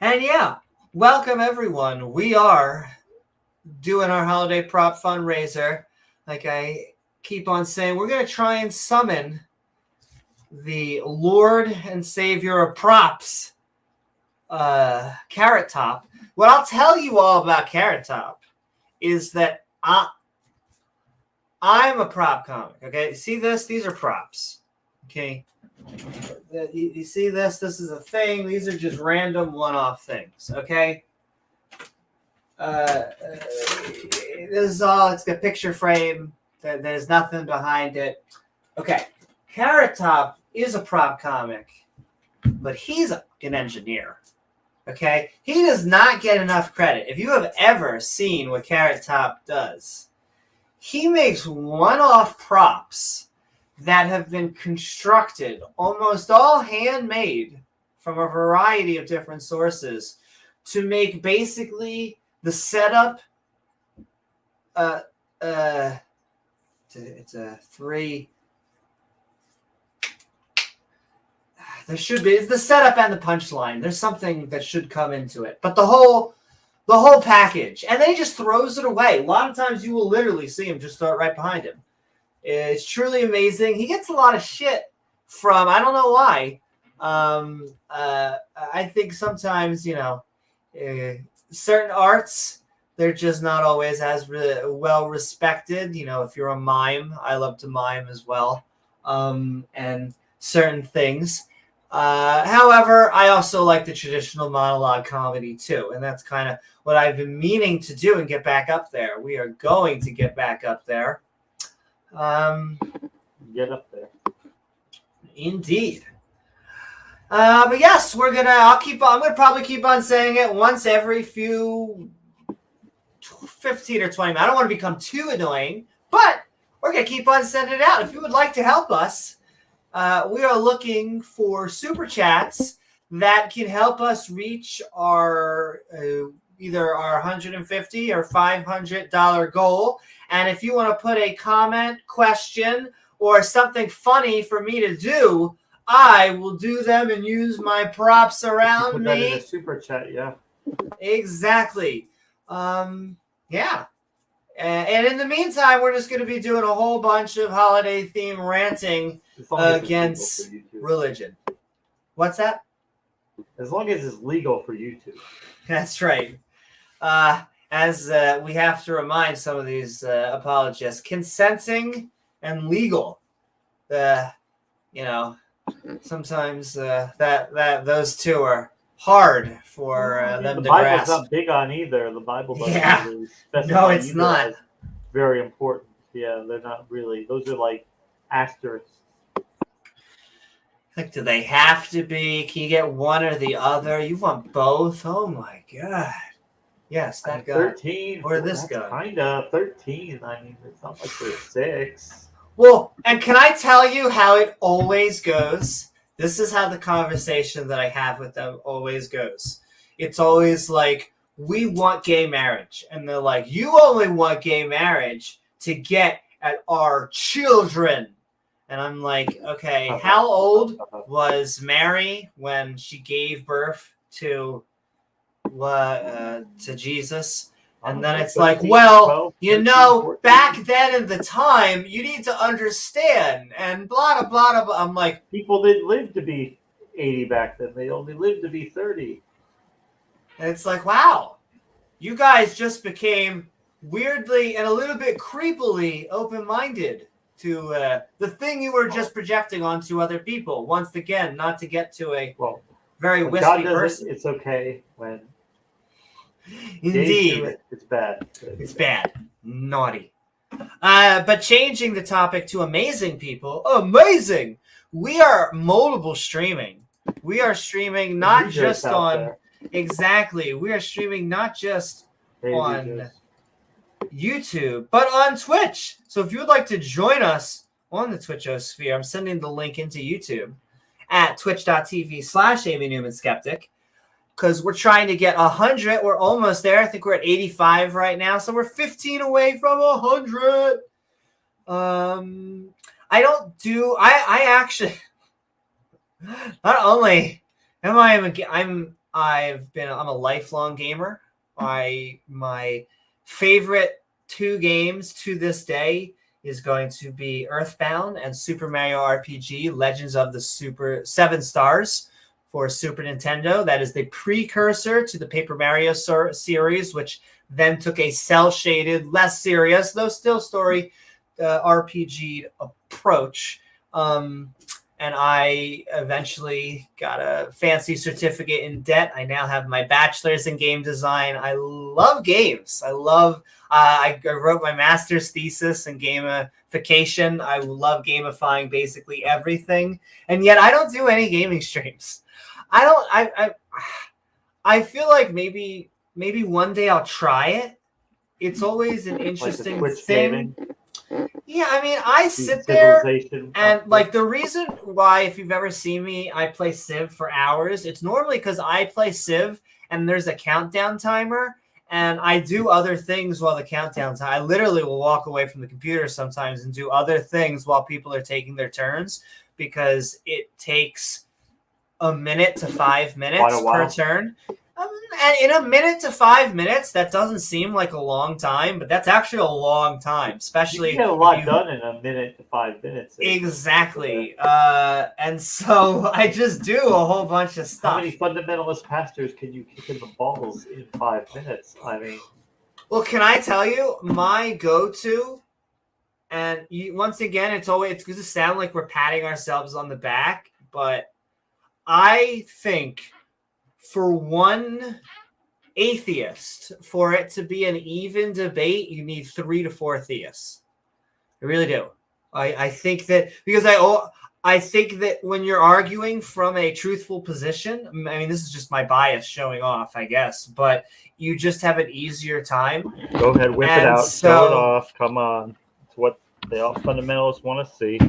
And yeah, welcome everyone. We are doing our holiday prop fundraiser. Like I keep on saying, we're going to try and summon the Lord and Savior of props, Carrot Top. What I'll tell you all about Carrot Top is that I'm a prop comic. Okay, see this? These are props. Okay. You see this? This is a thing. These are just random one-off things, okay? This is all, it's a picture frame. There's nothing behind it. Okay, Carrot Top is a prop comic, but he's an engineer. Okay? He does not get enough credit. If you have ever seen what Carrot Top does, he makes one-off props that have been constructed, almost all handmade from a variety of different sources, to make basically the setup. It's a 3. There should be. It's the setup and the punchline. There's something that should come into it, but the whole package, and then he just throws it away. A lot of times, you will literally see him just throw it right behind him. It's truly amazing. He gets a lot of shit from, I don't know why. I think sometimes, certain arts, they're just not always as well respected. If you're a mime, I love to mime as well, and certain things. However, I also like the traditional monologue comedy too, and that's kind of what I've been meaning to do and get back up there. We are going to get back up there. Get up there. Indeed. But yes, I'm gonna probably keep on saying it once every few 15 or 20 minutes. I don't want to become too annoying, but we're gonna keep on sending it out. If you would like to help us, we are looking for super chats that can help us reach our either our $150 or $500 goal. And if you want to put a comment, question, or something funny for me to do, I will do them and use my props around put me. That in a super chat, yeah. Exactly. Yeah. And in the meantime, we're just going to be doing a whole bunch of holiday theme ranting against religion. What's that? As long as it's legal for YouTube. That's right. As we have to remind some of these apologists, consenting and legal. Sometimes that those two are hard for them to grasp. The Bible's not big on either. The Bible doesn't really specify. No, it's not. Very important. Yeah, they're not really. Those are like asterisks. Like, do they have to be? Can you get one or the other? You want both? Oh my God. Yes, that guy. 13. Or this guy. Kind of 13. I mean, it's not like they're 6. Well, and can I tell you how it always goes? This is how the conversation that I have with them always goes. It's always like, we want gay marriage. And they're like, you only want gay marriage to get at our children. And I'm like, okay, how old was Mary when she gave birth to Jesus? And then it's like, well, 12, back then in the time, you need to understand, and blah, blah, blah, blah. I'm like, people didn't live to be 80 back then. They only lived to be 30. And it's like, wow, you guys just became weirdly and a little bit creepily open-minded to the thing you were just projecting onto other people. Once again, not to get to a very wispy person. It's okay when... Indeed. It's bad. It's bad. Naughty. But changing the topic to amazing people. Amazing! We are moldable streaming. We are streaming not just on... There. Exactly. We are streaming not just on YouTube, but on Twitch. So if you would like to join us on the Twitchosphere, I'm sending the link into YouTube at twitch.tv/Amy Newman Skeptic. Because we're trying to get 100. We're almost there. I think we're at 85 right now. So we're 15 away from 100. I actually, not only am I'm a lifelong gamer. My favorite 2 games to this day is going to be Earthbound and Super Mario RPG Legends of the 7 Stars. For Super Nintendo. That is the precursor to the Paper Mario series, which then took a cel-shaded, less serious, though still story RPG approach. And I eventually got a fancy certificate in debt. I now have my bachelor's in game design. I love games. I wrote my master's thesis in gamification. I love gamifying basically everything. And yet I don't do any gaming streams. I feel like maybe one day I'll try it. It's always an interesting Twitch thing. gaming, Yeah, I mean, I sit there civilization, and like the reason why, if you've ever seen me, I play Civ for hours. It's normally because I play Civ and there's a countdown timer, and I do other things while the countdown time. I literally will walk away from the computer sometimes and do other things while people are taking their turns, because it takes a minute to 5 minutes per turn. And in a minute to 5 minutes, that doesn't seem like a long time, but that's actually a long time, especially you get a lot done in a minute to 5 minutes. Exactly. And so I just do a whole bunch of stuff. How many fundamentalist pastors can you kick in the balls in 5 minutes? I mean, well, can I tell you my go-to? And once again, it's going to sound like we're patting ourselves on the back, but I think for one atheist, for it to be an even debate, you need 3 to 4 theists. I really do. I think that because I think that when you're arguing from a truthful position, I mean, this is just my bias showing off, I guess, but you just have an easier time. Go ahead, whip it out, show it off. Come on. It's what they all fundamentalists want to see.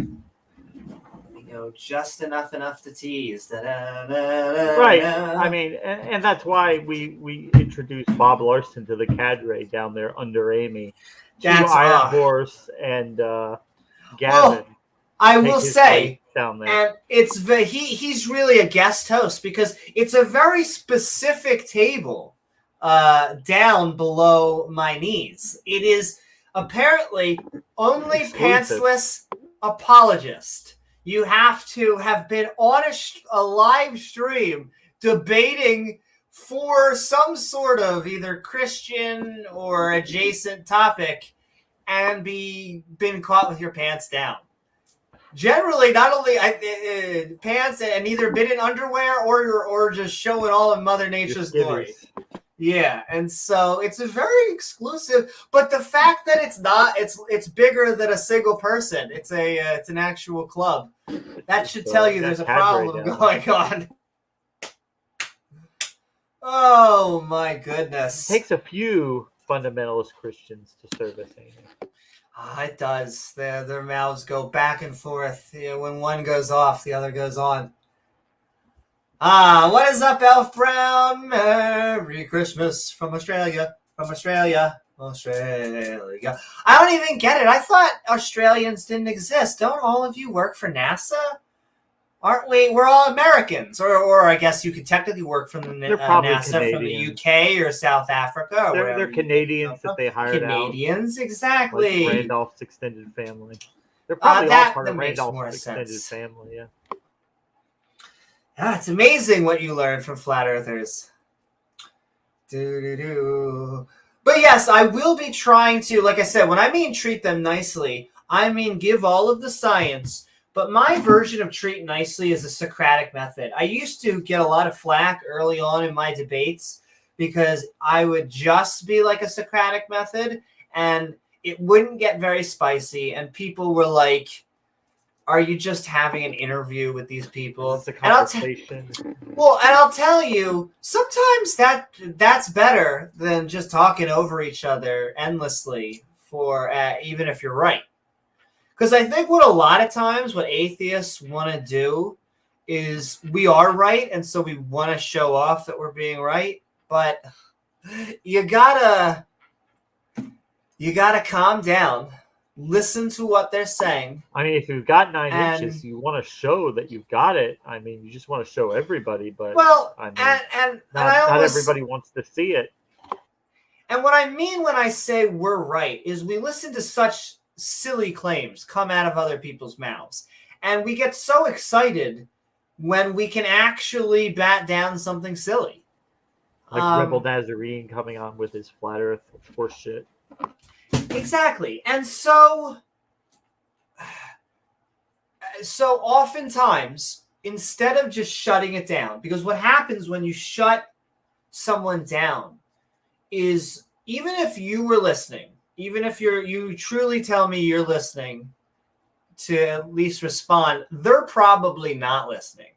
Just enough to tease. Right. I mean, and that's why we introduced Bob Larson to the cadre down there under Amy. That's Iron Horse and Gavin. Well, I will say, down there. and it's he's really a guest host because it's a very specific table down below my knees. It is apparently only pantsless apologist. You have to have been on a live stream debating for some sort of either Christian or adjacent topic and been caught with your pants down. Generally, not only pants and either been in underwear or just showing all of Mother Nature's glory. Yeah, and so it's a very exclusive. But the fact that it's bigger than a single person. It's an actual club. That should tell you there's a problem going on. Oh my goodness! It takes a few fundamentalist Christians to service Amy. It does. Their mouths go back and forth. When one goes off, the other goes on. What is up, Elf Brown? Merry Christmas from Australia. Australia. I don't even get it. I thought Australians didn't exist. Don't all of you work for NASA? Aren't we? We're all Americans. Or I guess you could technically work from NASA Canadian. From the UK or South Africa. Or they're Canadians that they hired Canadians, exactly. Like Randolph's extended family. They're probably all part of Randolph's extended family, yeah. It's amazing what you learn from flat earthers. But yes, I will be trying to, like I said, when I mean treat them nicely, I mean give all of the science. But my version of treat nicely is a Socratic method. I used to get a lot of flack early on in my debates because I would just be like a Socratic method and it wouldn't get very spicy. And people were like, are you just having an interview with these people? It's a conversation. And I'll tell you, sometimes that's better than just talking over each other endlessly for even if you're right. Because I think what a lot of times what atheists want to do is we are right, and so we want to show off that we're being right. But you gotta calm down. Listen to what they're saying. I mean, if you've got 9 inches, you want to show that you've got it. I mean, you just want to show everybody, but not everybody wants to see it. And what I mean when I say we're right is we listen to such silly claims come out of other people's mouths, and we get so excited when we can actually bat down something silly. Like Rebel Nazarene coming on with his flat earth horse shit. Exactly. And so oftentimes, instead of just shutting it down, because what happens when you shut someone down is, even if you were listening, even if you truly tell me you're listening to at least respond, they're probably not listening.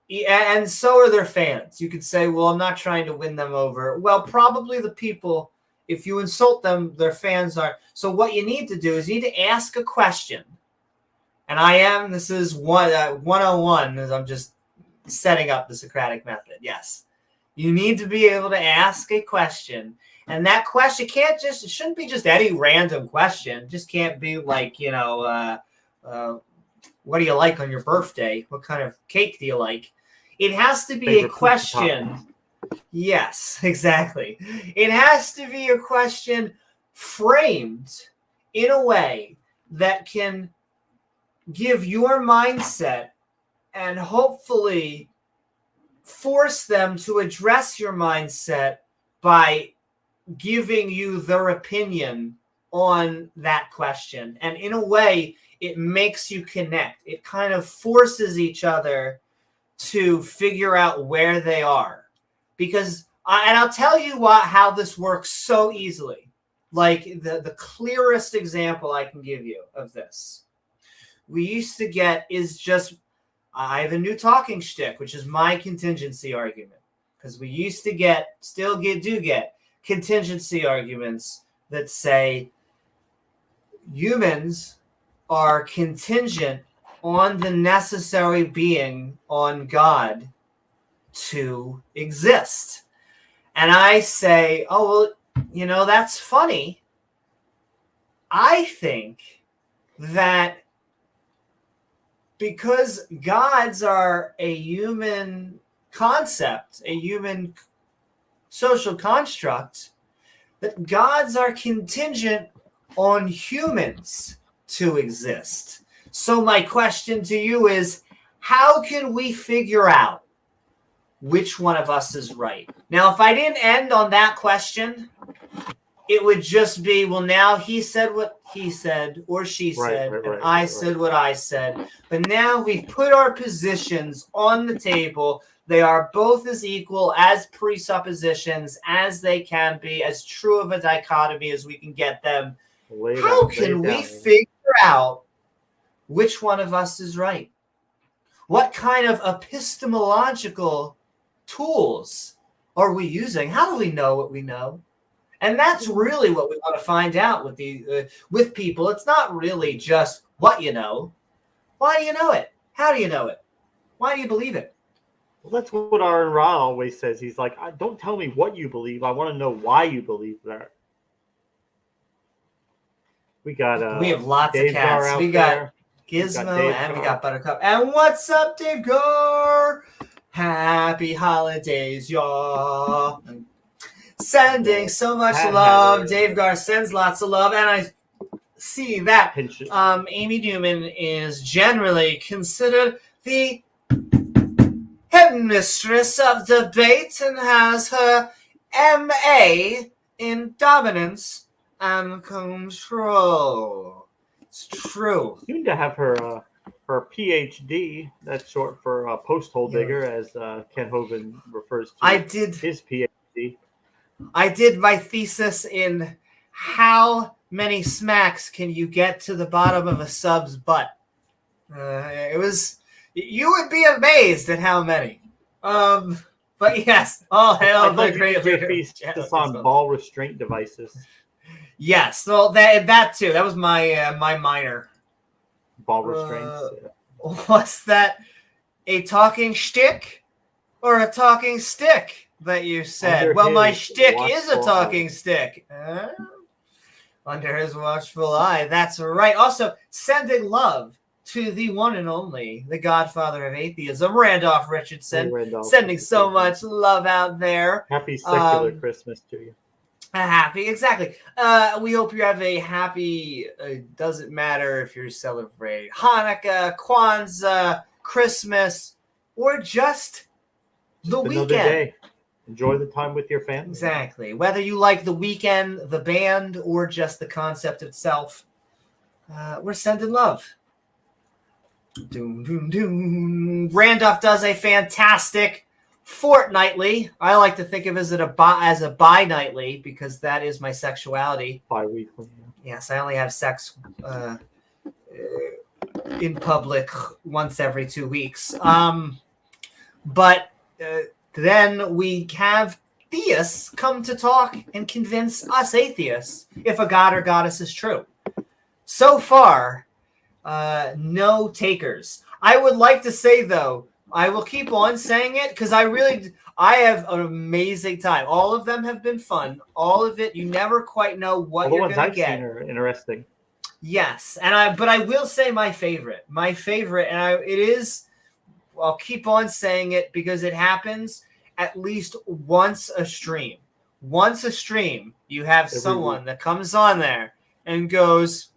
And so are their fans. You could say, well, I'm not trying to win them over. Well, probably the people, if you insult them, their fans are. So what you need to do is you need to ask a question. And this is 101, as I'm just setting up the Socratic method. Yes. You need to be able to ask a question. And that question it shouldn't be just any random question. It just can't be like, what do you like on your birthday? What kind of cake do you like? It has to be a question. Yes, exactly. It has to be a question framed in a way that can give your mindset and hopefully force them to address your mindset by giving you their opinion on that question. And in a way, it makes you connect. It kind of forces each other to figure out where they are. Because, and I'll tell you how this works so easily. Like the clearest example I can give you of this. We used to get is just, I have a new talking shtick, which is my contingency argument. Because we used to still get contingency arguments that say humans are contingent on the necessary being on God to exist. And I say, oh, well, that's funny. I think that because gods are a human concept, a human social construct, that gods are contingent on humans to exist. So my question to you is, how can we figure out which one of us is right? Now, if I didn't end on that question, it would just be, well, now he said what he said or she said, and I said what I said. But now we've put our positions on the table. They are both as equal as presuppositions as they can be, as true of a dichotomy as we can get them. How can we figure out which one of us is right? What kind of epistemological tools are we using? How do we know what we know? And that's really what we want to find out with people. It's not really just what you know. Why do you know it? How do you know it? Why do you believe it? Well, that's what Aaron Ra always says. He's like, don't tell me what you believe. I want to know why you believe that. We have lots Dave of cats. We got Gizmo and we got Buttercup. And what's up, Dave Gar? Happy holidays, y'all. Sending so much love. Dave Gar sends lots of love. And I see that Amy Newman is generally considered the headmistress of debate and has her M.A. in dominance and control. It's true. Soon to have her PhD. That's short for post-hole digger, as Ken Hovind refers to. His PhD. I did my thesis in how many smacks can you get to the bottom of a sub's butt. You would be amazed at how many. But yes, all hail the great leader. Just on ball restraint devices. Yes, well, that too. That was my minor. Ball restraints. Was that a talking shtick or a talking stick that you said? Well, my shtick is a talking stick. Under his watchful eye. That's right. Also, sending love to the one and only, the godfather of atheism, Randolph Richardson. Sending so much love out there. Happy secular Christmas to you. Exactly. We hope you have a happy, doesn't matter if you're celebrating Hanukkah, Kwanzaa, Christmas, or just the weekend. Day. Enjoy the time with your family. Exactly. Whether you like the weekend, the band, or just the concept itself, we're sending love. Doom, doom, doom. Randolph does a fantastic fortnightly. I like to think of it as a bi-nightly because that is my sexuality. Bi-weekly. Yeah. Yes, I only have sex in public once every 2 weeks. But then we have theists come to talk and convince us atheists if a god or goddess is true. So far, no takers. I would like to say, though, I will keep on saying it because I have an amazing time. All of them have been fun. All of it, you never quite know what you're going to get. Seen are interesting. Yes, but I will say my favorite, it is. I'll keep on saying it because it happens at least once a stream. Once a stream, you have someone that comes on there and goes,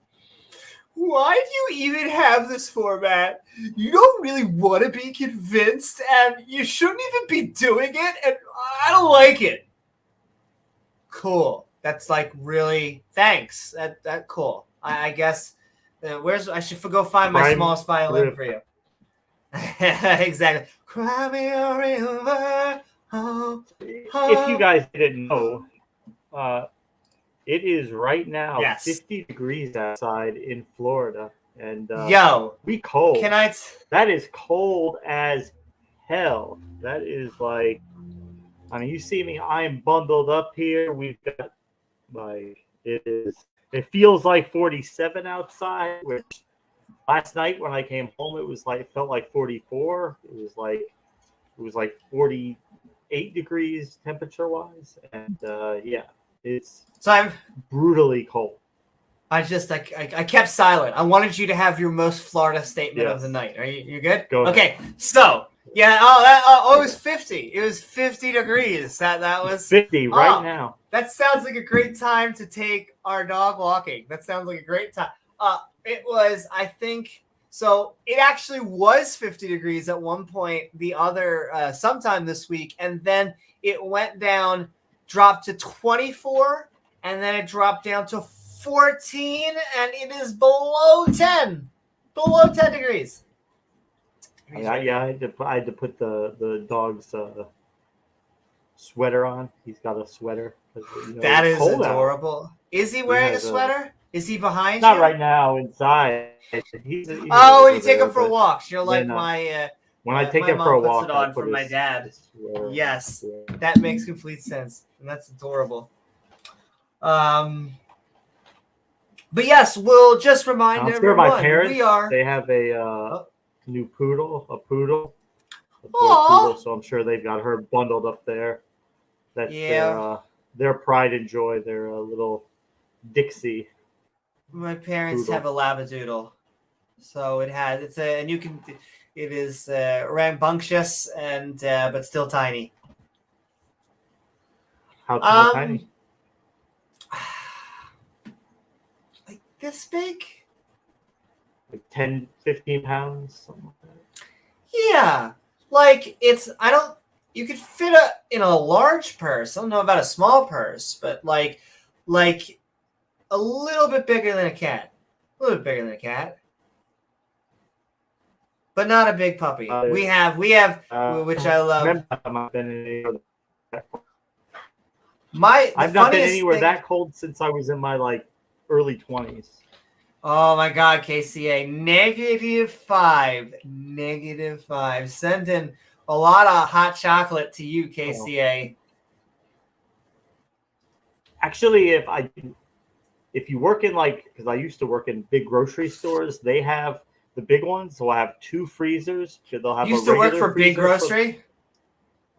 "Why do you even have this format? You don't really want to be convinced, and you shouldn't even be doing it, and I don't like it." Cool. That's like really thanks. That cool. I guess I should go find my smallest violin for you. Exactly. Cry me a river. Oh, oh. If you guys didn't know, it is right now 50 degrees outside in Florida, and we cold. That is cold as hell. That is like, I mean, you see me. I am bundled up here. We've got it feels like 47 outside, which last night when I came home, it felt like 44. It was like 48 degrees temperature wise. And it's brutally cold. I kept silent. I wanted you to have your most Florida statement of the night. Are you good? Go ahead. Okay. So yeah, it was 50. It was 50 degrees. That was 50 right now. That sounds like a great time to take our dog walking. That sounds like a great time. It was, I think, so it actually was 50 degrees at one point sometime this week, and then it went down, dropped to 24, and then it dropped down to 14, and it is below 10 degrees. I had to put the dog's sweater on. He's got a sweater. That is adorable. Out. Is he wearing a sweater? Is he behind you? Not right now, inside. He's when you take him for walks, you're like my. When I take him for a walk, puts it on for my dad. Yes, that makes complete sense, and that's adorable. But yes, we'll just remind everyone. My parents, they have a new poodle, a poodle, so I'm sure they've got her bundled up there. That's their pride and joy. Their little Dixie. My parents have a labradoodle, so it is rambunctious and but still tiny. How tiny? Like this big? Like 10, 15 pounds, something like that. Yeah, like you could fit in a large purse. I don't know about a small purse, but like a little bit bigger than a cat. But not a big puppy. We have, which I love. I've not been anywhere that cold since I was in my early 20s. Oh my God, KCA, -5. Sending a lot of hot chocolate to you, KCA. Actually, if you work in because I used to work in big grocery stores, they have the big ones. So I have 2 freezers. They'll have. You used to work for big grocery?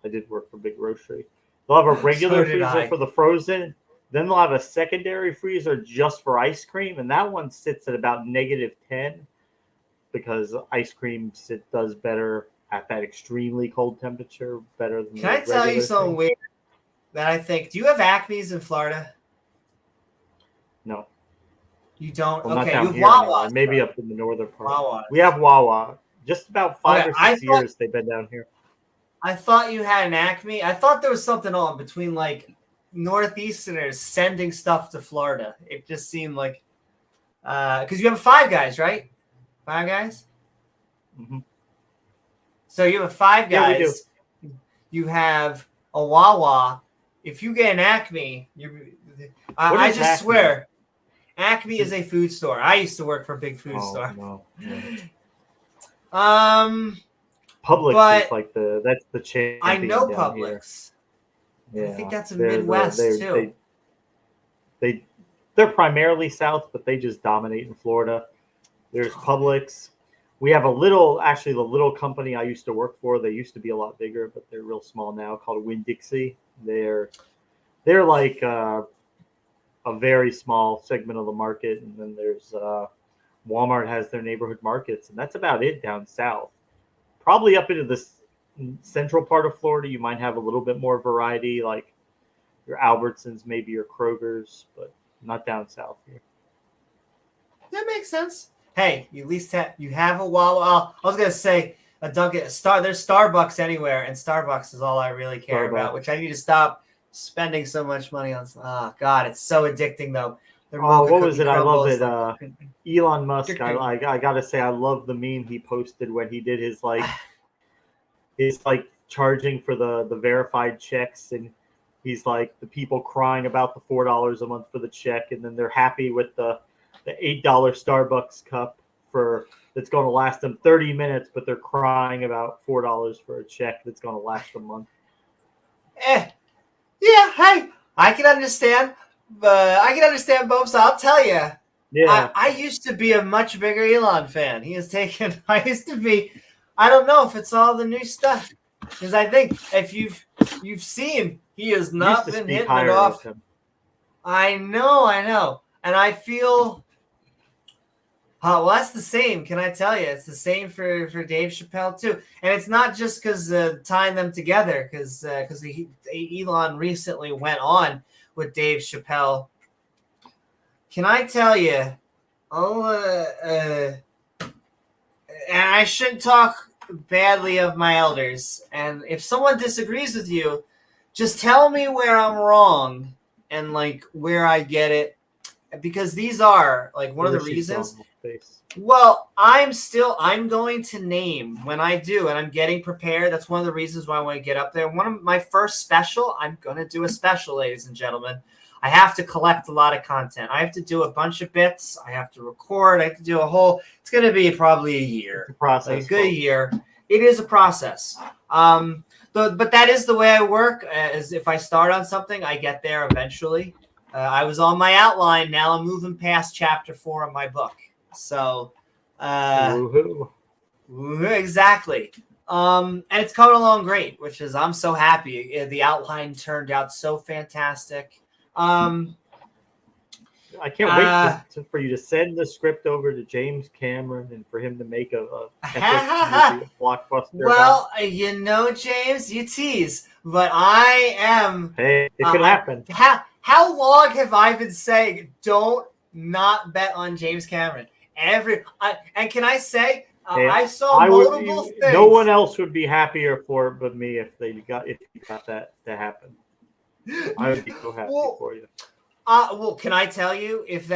I did work for big grocery. They'll have a regular freezer for the frozen. Then they'll have a secondary freezer just for ice cream, and that one sits at about -10 because ice cream does better at that extremely cold temperature, better than. Can I tell you something weird that I think? Do you have Acme's in Florida? No. You don't? Well, okay, you have Wawa. Maybe up in the northern part. Wawa. We have Wawa. Just about 5 or 6 years they've been down here. I thought you had an Acme. I thought there was something on between Northeasterners sending stuff to Florida. It just seemed like because you have 5 Guys, right? 5 Guys. Mm-hmm. So you have 5 Guys. Yeah, we do. You have a Wawa. If you get an Acme, I just Acme? swear, Acme is a food store. I used to work for a big food store. No. Publix is like that's the champion. I know Publix. Yeah, I think that's a Midwest too. They're primarily South, but they just dominate in Florida. There's Publix. We have the little company I used to work for. They used to be a lot bigger, but they're real small now. Called Winn-Dixie. They're like a very small segment of the market, and then there's Walmart has their neighborhood markets, and that's about it down south. Probably up into the central part of Florida, you might have a little bit more variety, like your Albertsons, maybe your Kroger's, but not down south here. That makes sense. Hey, you at least have a Wawa. I was gonna say a Dunkin', there's Starbucks anywhere, and Starbucks is all I really care about, which I need to stop spending so much money on. Oh God, it's so addicting though. What was it? I love it. Elon Musk. I gotta say, I love the meme he posted when he did his charging for the verified checks, and he's like the people crying about the $4 a month for the check, and then they're happy with the $8 Starbucks cup that's going to last them 30 minutes, but they're crying about $4 for a check that's going to last a month. Yeah, hey, I can understand. I can understand both. So I'll tell you. Yeah, I used to be a much bigger Elon fan. He has taken. I used to be. I don't know if it's all the new stuff, because I think if you've seen, he has not been hitting it off. I know, and I feel. Well, that's the same. Can I tell you? It's the same for Dave Chappelle too, and it's not just because tying them together. Because Elon recently went on with Dave Chappelle. Can I tell you? And I shouldn't talk badly of my elders. And if someone disagrees with you, just tell me where I'm wrong and like where I get it. Because these are like one of the reasons. Well, I'm going to name when I do, and I'm getting prepared. That's one of the reasons why I want to get up there. One of my first special, I'm going to do a special, ladies and gentlemen. I have to collect a lot of content. I have to do a bunch of bits. I have to record. I have to do it's going to be probably a year. It's a process. Like a good year. It is a process. But that is the way I work. As if I start on something, I get there eventually. I was on my outline. Now I'm moving past chapter 4 of my book. So, exactly. And it's coming along great, which is I'm so happy. The outline turned out so fantastic. I can't wait for you to send the script over to James Cameron and for him to make a blockbuster. Well, James, you tease, but I am. Hey, it could happen. How long have I been saying don't not bet on James Cameron? And can I say I saw multiple things. No one else would be happier for it but me if you got that to happen. I would be so happy for you. Well, can I tell you if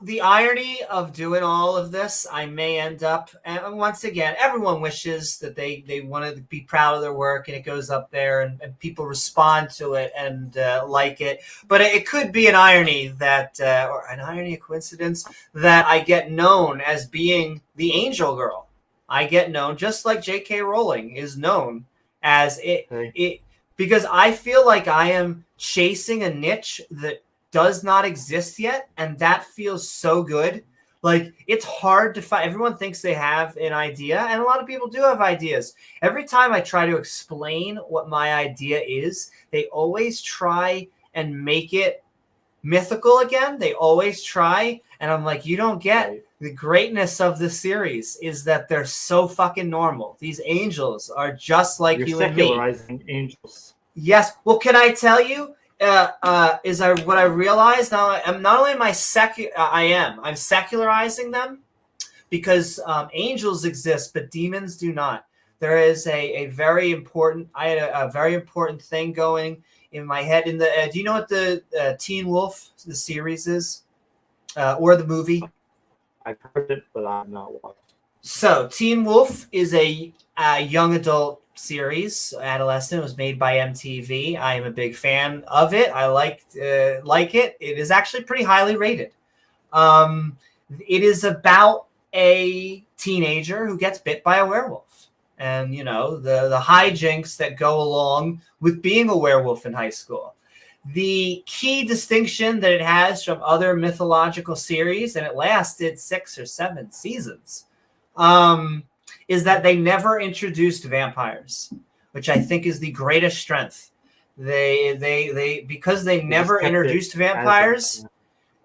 the irony of doing all of this, I may end up, and once again, everyone wishes that they want to be proud of their work and it goes up there and people respond to it and like it. But it could be an irony or a coincidence that I get known as being the angel girl. I get known just like J.K. Rowling is known as it because I feel like I am chasing a niche that does not exist yet, and that feels so good. Like, it's hard to find. Everyone thinks they have an idea, and a lot of people do have ideas. Every time I try to explain what my idea is, they always try and make it mythical again. They always try, and I'm like, you don't get the greatness of the series is that they're so fucking normal. These angels are just like you and me. You're secularizing angels. Yes. Well, can I tell you? What I realized now, I'm not only I'm secularizing them because angels exist, but demons do not. There is a very important. I had a very important thing going in my head. In the do you know what the Teen Wolf the series is, or the movie? I've heard it, but I'm not watching. So Teen Wolf is a young adult series, adolescent. It was made by MTV. I am a big fan of it. I like it. It is actually pretty highly rated. It is about a teenager who gets bit by a werewolf, and the hijinks that go along with being a werewolf in high school. The key distinction that it has from other mythological series, and it lasted 6 or 7 seasons, is that they never introduced vampires, which I think is the greatest strength. Because they never introduced vampires.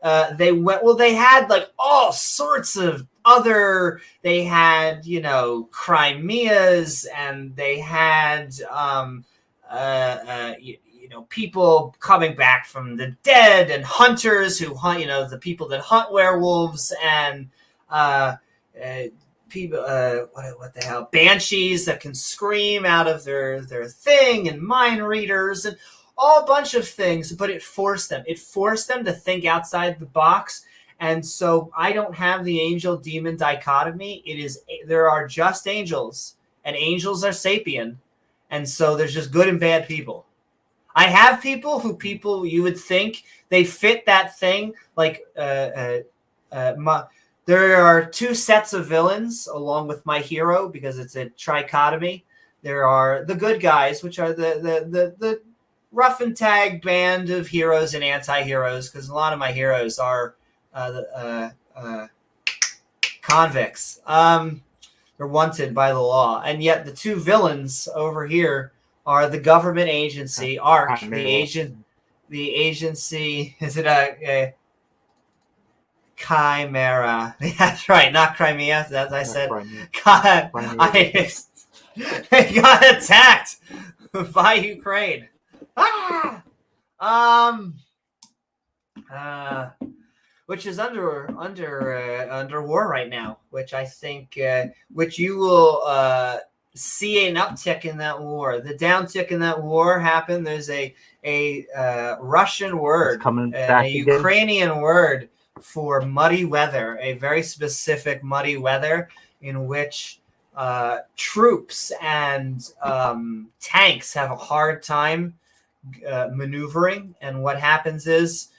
They had like all sorts of other. They had Crimeas, and they had people coming back from the dead, and hunters who hunt. The people that hunt werewolves, and people, what the hell, banshees that can scream out of their thing, and mind readers, and all a bunch of things. But it forced them to think outside the box. And so I don't have the angel demon dichotomy. There are just angels, and angels are sapient, and so there's just good and bad people. I have people you would think they fit that thing, like there are 2 sets of villains along with my hero, because it's a trichotomy. There are the good guys, which are the rough and tag band of heroes and anti-heroes, because a lot of my heroes are convicts. They're wanted by the law. And yet the 2 villains over here are the government agency, ARC, the agency, is it a Chimera? That's right, not Crimea, as I said. They got attacked by Ukraine. Which is under war right now. Which I think, which you will see an uptick in that war. The downtick in that war happened. There's a Russian word, a Ukrainian word for muddy weather, a very specific muddy weather in which troops and tanks have a hard time maneuvering. And what happens is,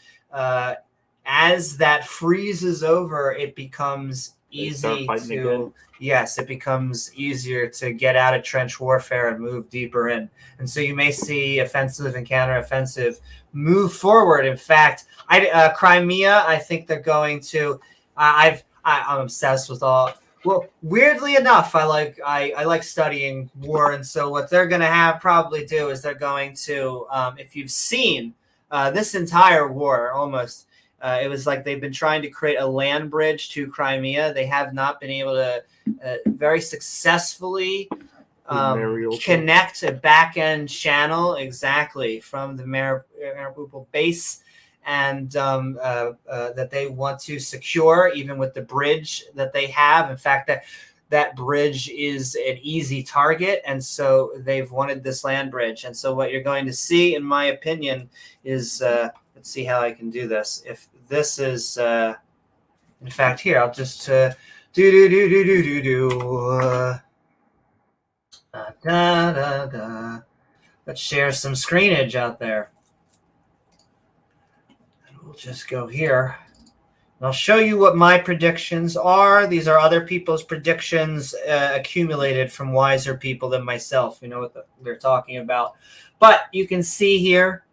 as that freezes over, it becomes easy to... Yes, it becomes easier to get out of trench warfare and move deeper in. And so you may see offensive and counteroffensive move forward. In fact, Crimea, I think they're going to... I'm obsessed with all... Well, weirdly enough, I like studying war. And so what they're going to probably do is they're going to, if you've seen this entire war almost... it was like they've been trying to create a land bridge to Crimea. They have not been able to very successfully connect a back-end channel exactly from the Mariupol base, and that they want to secure, even with the bridge that they have. In fact, that bridge is an easy target, and so they've wanted this land bridge. And so what you're going to see, in my opinion, is... let's see how I can do this. If this is, in fact, here, I'll just let's share some screenage out there. And we'll just go here. And I'll show you what my predictions are. These are other people's predictions accumulated from wiser people than myself. You know what they're talking about. But you can see here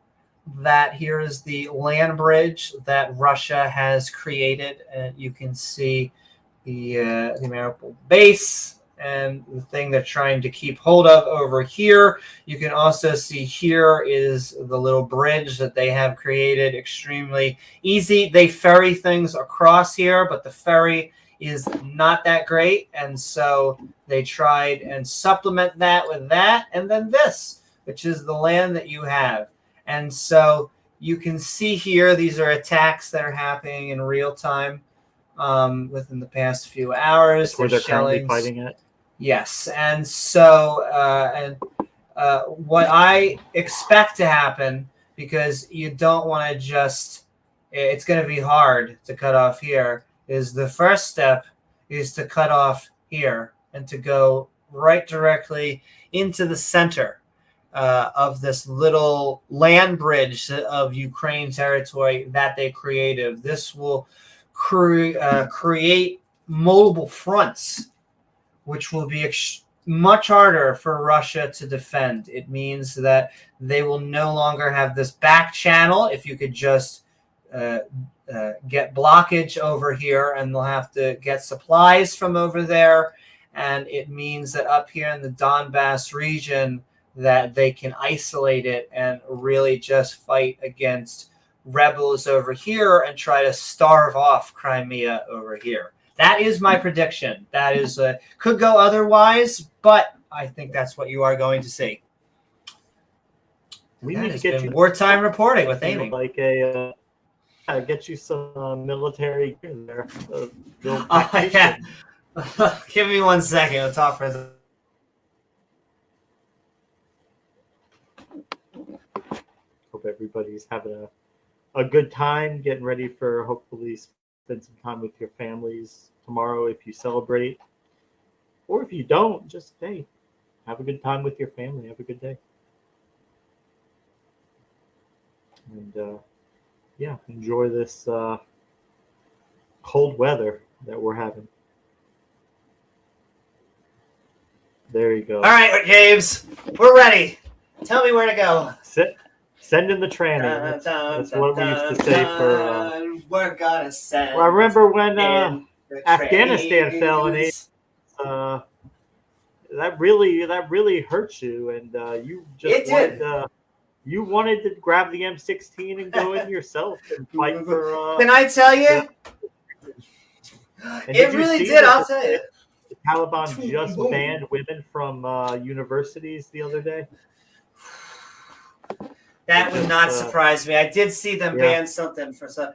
that here is the land bridge that Russia has created, and you can see the Mariupol base and the thing they're trying to keep hold of over here. You can also see here is the little bridge that they have created, extremely easy. They ferry things across here, but the ferry is not that great, and so they tried and supplement that with that, and then this, which is the land that you have. And so you can see here, these are attacks that are happening in real time within the past few hours. Where they're currently fighting it? Yes. And so what I expect to happen, because you don't want to just, it's going to be hard to cut off here, is the first step is to cut off here and to go right directly into the center of this little land bridge of Ukraine territory that they created. This will create multiple fronts, which will be much harder for Russia to defend. It means that they will no longer have this back channel. If you could just get blockage over here, and they'll have to get supplies from over there. And it means that up here in the Donbass region, that they can isolate it and really just fight against rebels over here and try to starve off Crimea over here. That is my prediction. That is could go otherwise, but I think that's what you are going to see. We need to get you wartime reporting with Amy. Like get you some military gear there. Yeah. Give me 1 second. I'll talk for a Hope everybody's having a good time, getting ready for hopefully spend some time with your families tomorrow if you celebrate. Or if you don't, just hey, have a good time with your family. Have a good day. And yeah, enjoy this cold weather that we're having. There you go. All right, James, we're ready. Tell me where to go. Send in the tranny. That's what we used to say for. We're gonna send. Well, I remember when Afghanistan fell in 8. That really hurt you, and you just you wanted to grab the M16 and go in yourself and fight for. Can I tell you? It really did. I'll tell you. The Taliban just banned women from universities the other day. That would not surprise me. I did see them ban something for some,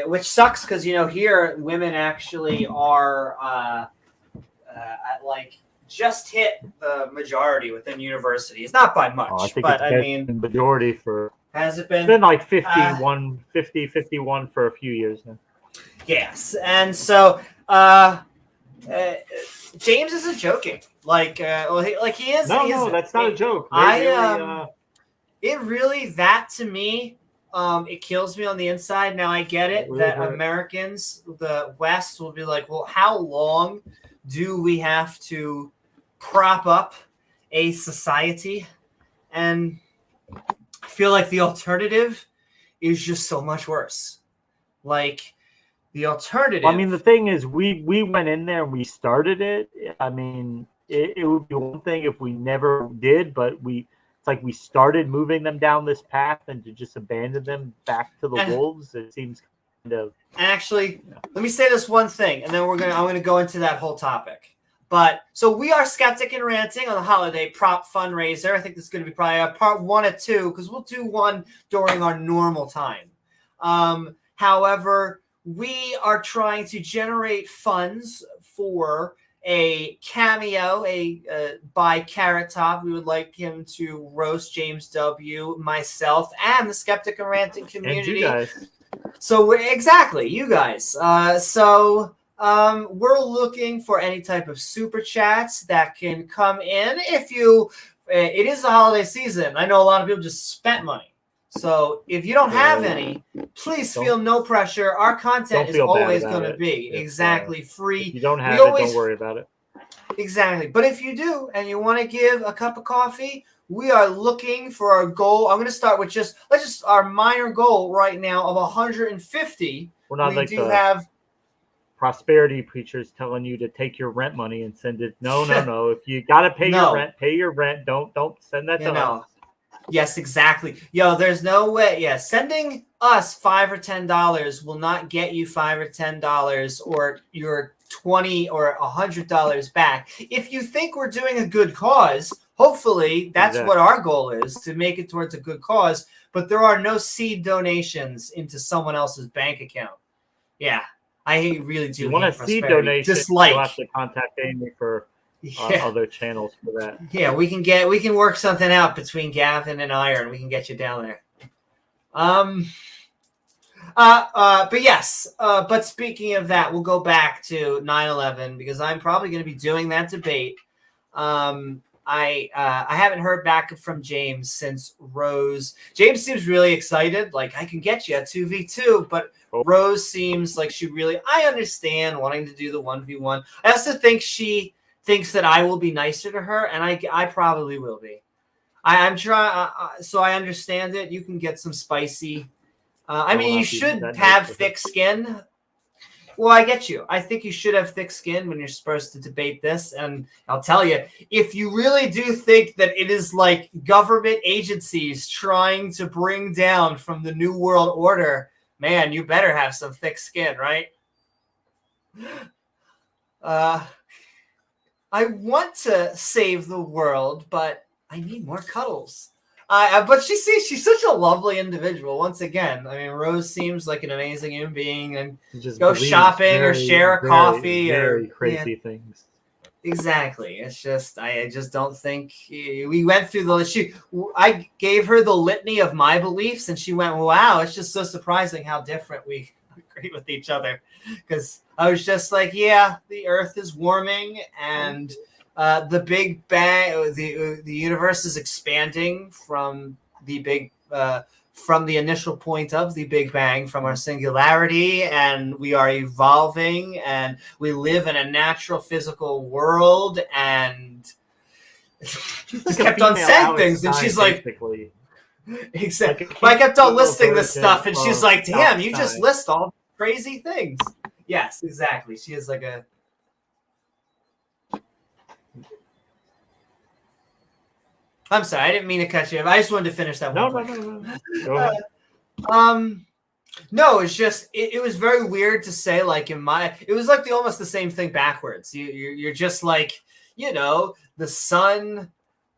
which sucks because here women actually are at just hit the majority within universities, not by much, but I mean majority for. Has it been? It's been like 51 for a few years now. Yes, and so James isn't joking. He is. No, that's not a joke. It really, that to me, it kills me on the inside. Now I get it really that hurt. Americans, the West, will be like, well, how long do we have to prop up a society? And I feel like the alternative is just so much worse. Like the alternative. I mean, the thing is, we went in there and we started it. I mean, it would be one thing if we never did, but it's like we started moving them down this path, and to just abandon them back to the wolves, it seems kind of. And actually, let me say this one thing, and then I'm gonna go into that whole topic. But so we are Skeptic and Ranting on the Holiday Prop Fundraiser. I think this is going to be probably a part 1 or 2 because we'll do one during our normal time. However, we are trying to generate funds for a cameo, by Carrot Top. We would like him to roast James W., myself, and the Skeptic and Ranting community. And you guys. So exactly, you guys. We're looking for any type of super chats that can come in. It is the holiday season. I know a lot of people just spent money. So if you don't have any, please feel no pressure. Our content is always going to be exactly free. If you don't have it, don't worry about it. Exactly. But if you do and you want to give a cup of coffee, we are looking for a goal. I'm going to start with our minor goal right now of 150. We're not have prosperity preachers telling you to take your rent money and send it. No. If you got to pay your rent, pay your rent. Don't send that to us. Yes, exactly. There's no way. Yeah, sending us $5 or $10 will not get you $5 or $10 or your $20 or $100 back. If you think we're doing a good cause, hopefully that's what our goal is, to make it towards a good cause. But there are no seed donations into someone else's bank account. Yeah, I really do. You want a seed donation? You'll have to contact Amy for. Other channels for that. Yeah, we can work something out between Gavin and Iron. We can get you down there. But yes. But speaking of that, we'll go back to 9/11 because I'm probably going to be doing that debate. I haven't heard back from James since Rose. James seems really excited, like I can get you a 2v2, but Rose seems like I understand wanting to do the 1v1. I also think she thinks that I will be nicer to her, and I probably will be. I'm trying, so I understand it. You can get some spicy. I mean, you should have thick skin. Well, I get you. I think you should have thick skin when you're supposed to debate this. And I'll tell you, if you really do think that it is like government agencies trying to bring down from the New World Order, man, you better have some thick skin, right? I want to save the world, but I need more cuddles. But she's such a lovely individual. Once again, I mean, Rose seems like an amazing human being, and just go shopping or share a coffee or crazy things. Exactly. It's just I just don't think we went through I gave her the litany of my beliefs, and she went, "Wow, it's just so surprising how different we agree with each other." Because I was just like, "Yeah, the Earth is warming, and." The Big Bang, the universe is expanding from the initial point of the Big Bang, from our singularity, and we are evolving, and we live in a natural physical world, and just kept on saying things, and she's like, exactly. I kept on listing this stuff, and she's like, damn, you just list all crazy things. Yes, exactly. She is like a. I'm sorry, I didn't mean to cut you off. I just wanted to finish that one. No. Go ahead. No, it's just it was very weird to say, like, it was like almost the same thing backwards. You're just like, the sun,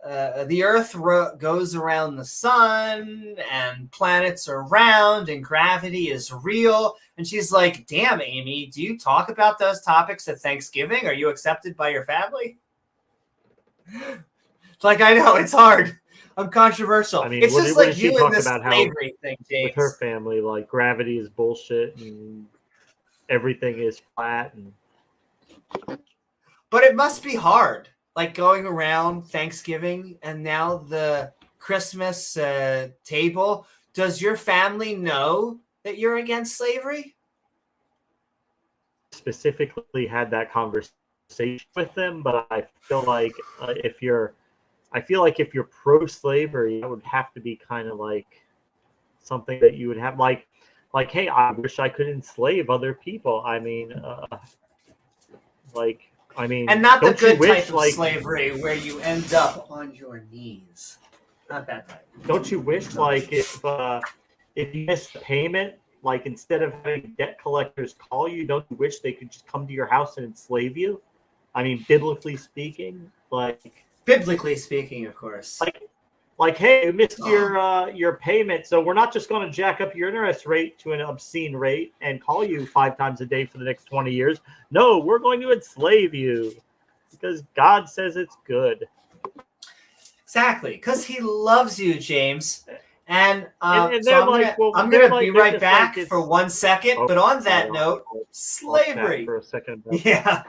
the Earth goes around the sun, and planets are round, and gravity is real. And she's like, damn, Amy, do you talk about those topics at Thanksgiving? Are you accepted by your family? Like, I know, it's hard. I'm controversial. I mean, it's just like you and this slavery thing, James. With her family, like, gravity is bullshit and everything is flat. But it must be hard, like, going around Thanksgiving and now the Christmas table. Does your family know that you're against slavery? Specifically had that conversation with them, but I feel like if you're pro-slavery, it would have to be kind of like something that you would have like, hey, I wish I could enslave other people. I mean, and not the good type of slavery where you end up on your knees. Not that type. Don't you wish, like, if you miss the payment, like, instead of having debt collectors call you, don't you wish they could just come to your house and enslave you? I mean, biblically speaking, like. Biblically speaking, of course. Like, hey, you missed your payment, so we're not just going to jack up your interest rate to an obscene rate and call you 5 times a day for the next 20 years. No, we're going to enslave you because God says it's good. Exactly, because He loves you, James. And so I'm going to be right back for 1 second. But on that note, slavery. For a second. Yeah.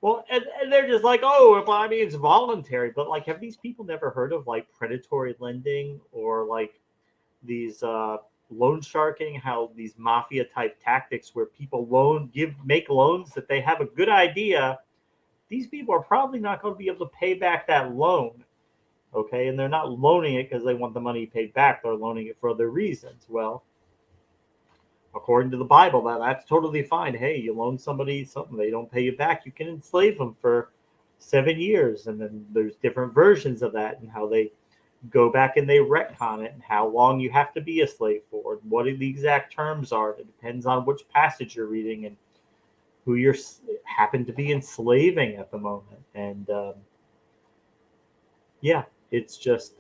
Well, and they're just like, oh, I mean, it's voluntary. But, like, have these people never heard of, like, predatory lending or, like, these loan sharking, how these mafia-type tactics where people make loans that they have a good idea. These people are probably not going to be able to pay back that loan, okay? And they're not loaning it because they want the money paid back. They're loaning it for other reasons. Well, according to the Bible, that's totally fine. Hey, you loan somebody something, they don't pay you back, you can enslave them for 7 years. And then there's different versions of that and how they go back and they retcon it and how long you have to be a slave for and what the exact terms are. It depends on which passage you're reading and who you happen to be enslaving at the moment. And it's just...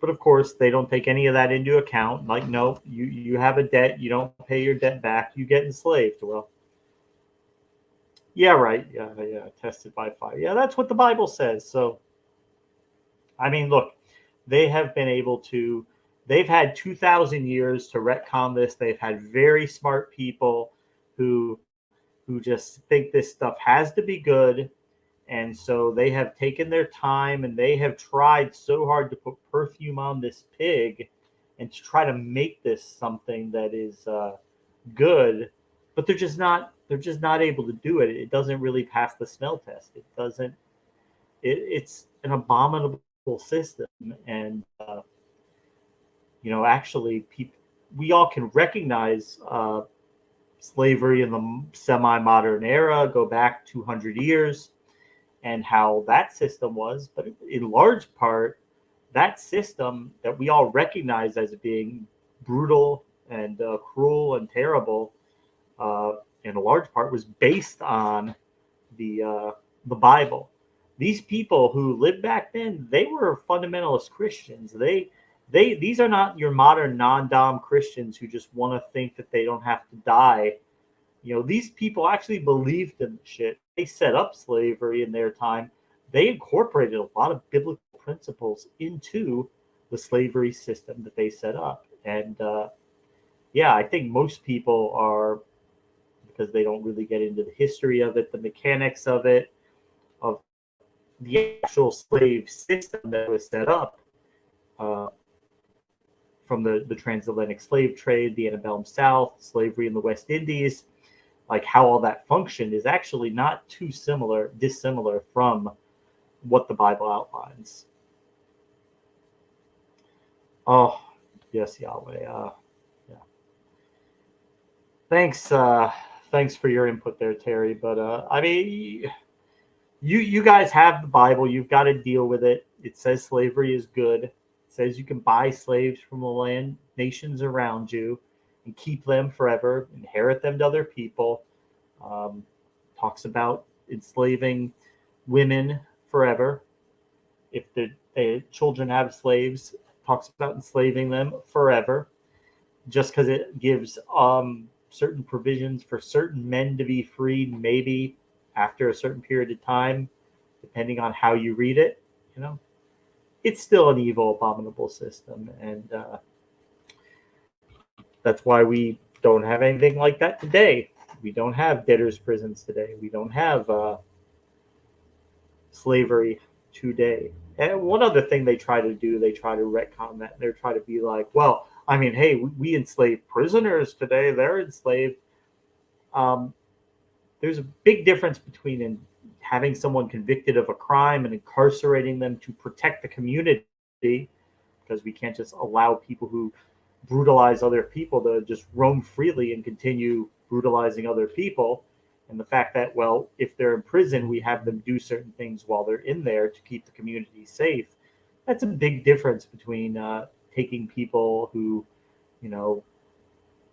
But of course, they don't take any of that into account. Like, no, you have a debt. You don't pay your debt back. You get enslaved. Well, yeah, right. Yeah, tested by fire. Yeah, that's what the Bible says. So, I mean, look, they have been able to. They've had 2,000 years to retcon this. They've had very smart people who just think this stuff has to be good, And so they have taken their time and they have tried so hard to put perfume on this pig and to try to make this something that is good, but they're just not able to do it. It doesn't really pass the smell test. It doesn't. It's an abominable system, and actually, we all can recognize slavery in the semi-modern era, go back 200 years, and how that system was. But in large part, that system that we all recognize as being brutal and cruel and terrible, in a large part, was based on the Bible. These people who lived back then, they were fundamentalist Christians. These are not your modern non-dom Christians who just want to think that they don't have to die. These people actually believed in the shit. They set up slavery in their time. They incorporated a lot of biblical principles into the slavery system that they set up. And I think most people are, because they don't really get into the history of it, the mechanics of it, of the actual slave system that was set up from the transatlantic slave trade, the antebellum South, slavery in the West Indies, like how all that functioned is actually not too dissimilar from what the Bible outlines. Oh, yes, Yahweh. Yeah. Thanks for your input there, Terry. But I mean, you guys have the Bible. You've got to deal with it. It says slavery is good. It says you can buy slaves from the nations around you and keep them forever, inherit them to other people. Talks about enslaving women forever. If the children have slaves, talks about enslaving them forever, just because it gives certain provisions for certain men to be freed, maybe after a certain period of time, depending on how you read it. It's still an evil, abominable system, and that's why we don't have anything like that today. We don't have debtors' prisons today. We don't have slavery today. And one other thing they try to do, they try to retcon that. They try to be like, well, I mean, hey, we enslave prisoners today. They're enslaved. There's a big difference between having someone convicted of a crime and incarcerating them to protect the community, because we can't just allow people who brutalize other people to just roam freely and continue brutalizing other people. And the fact that, well, if they're in prison, we have them do certain things while they're in there to keep the community safe. That's a big difference between taking people who,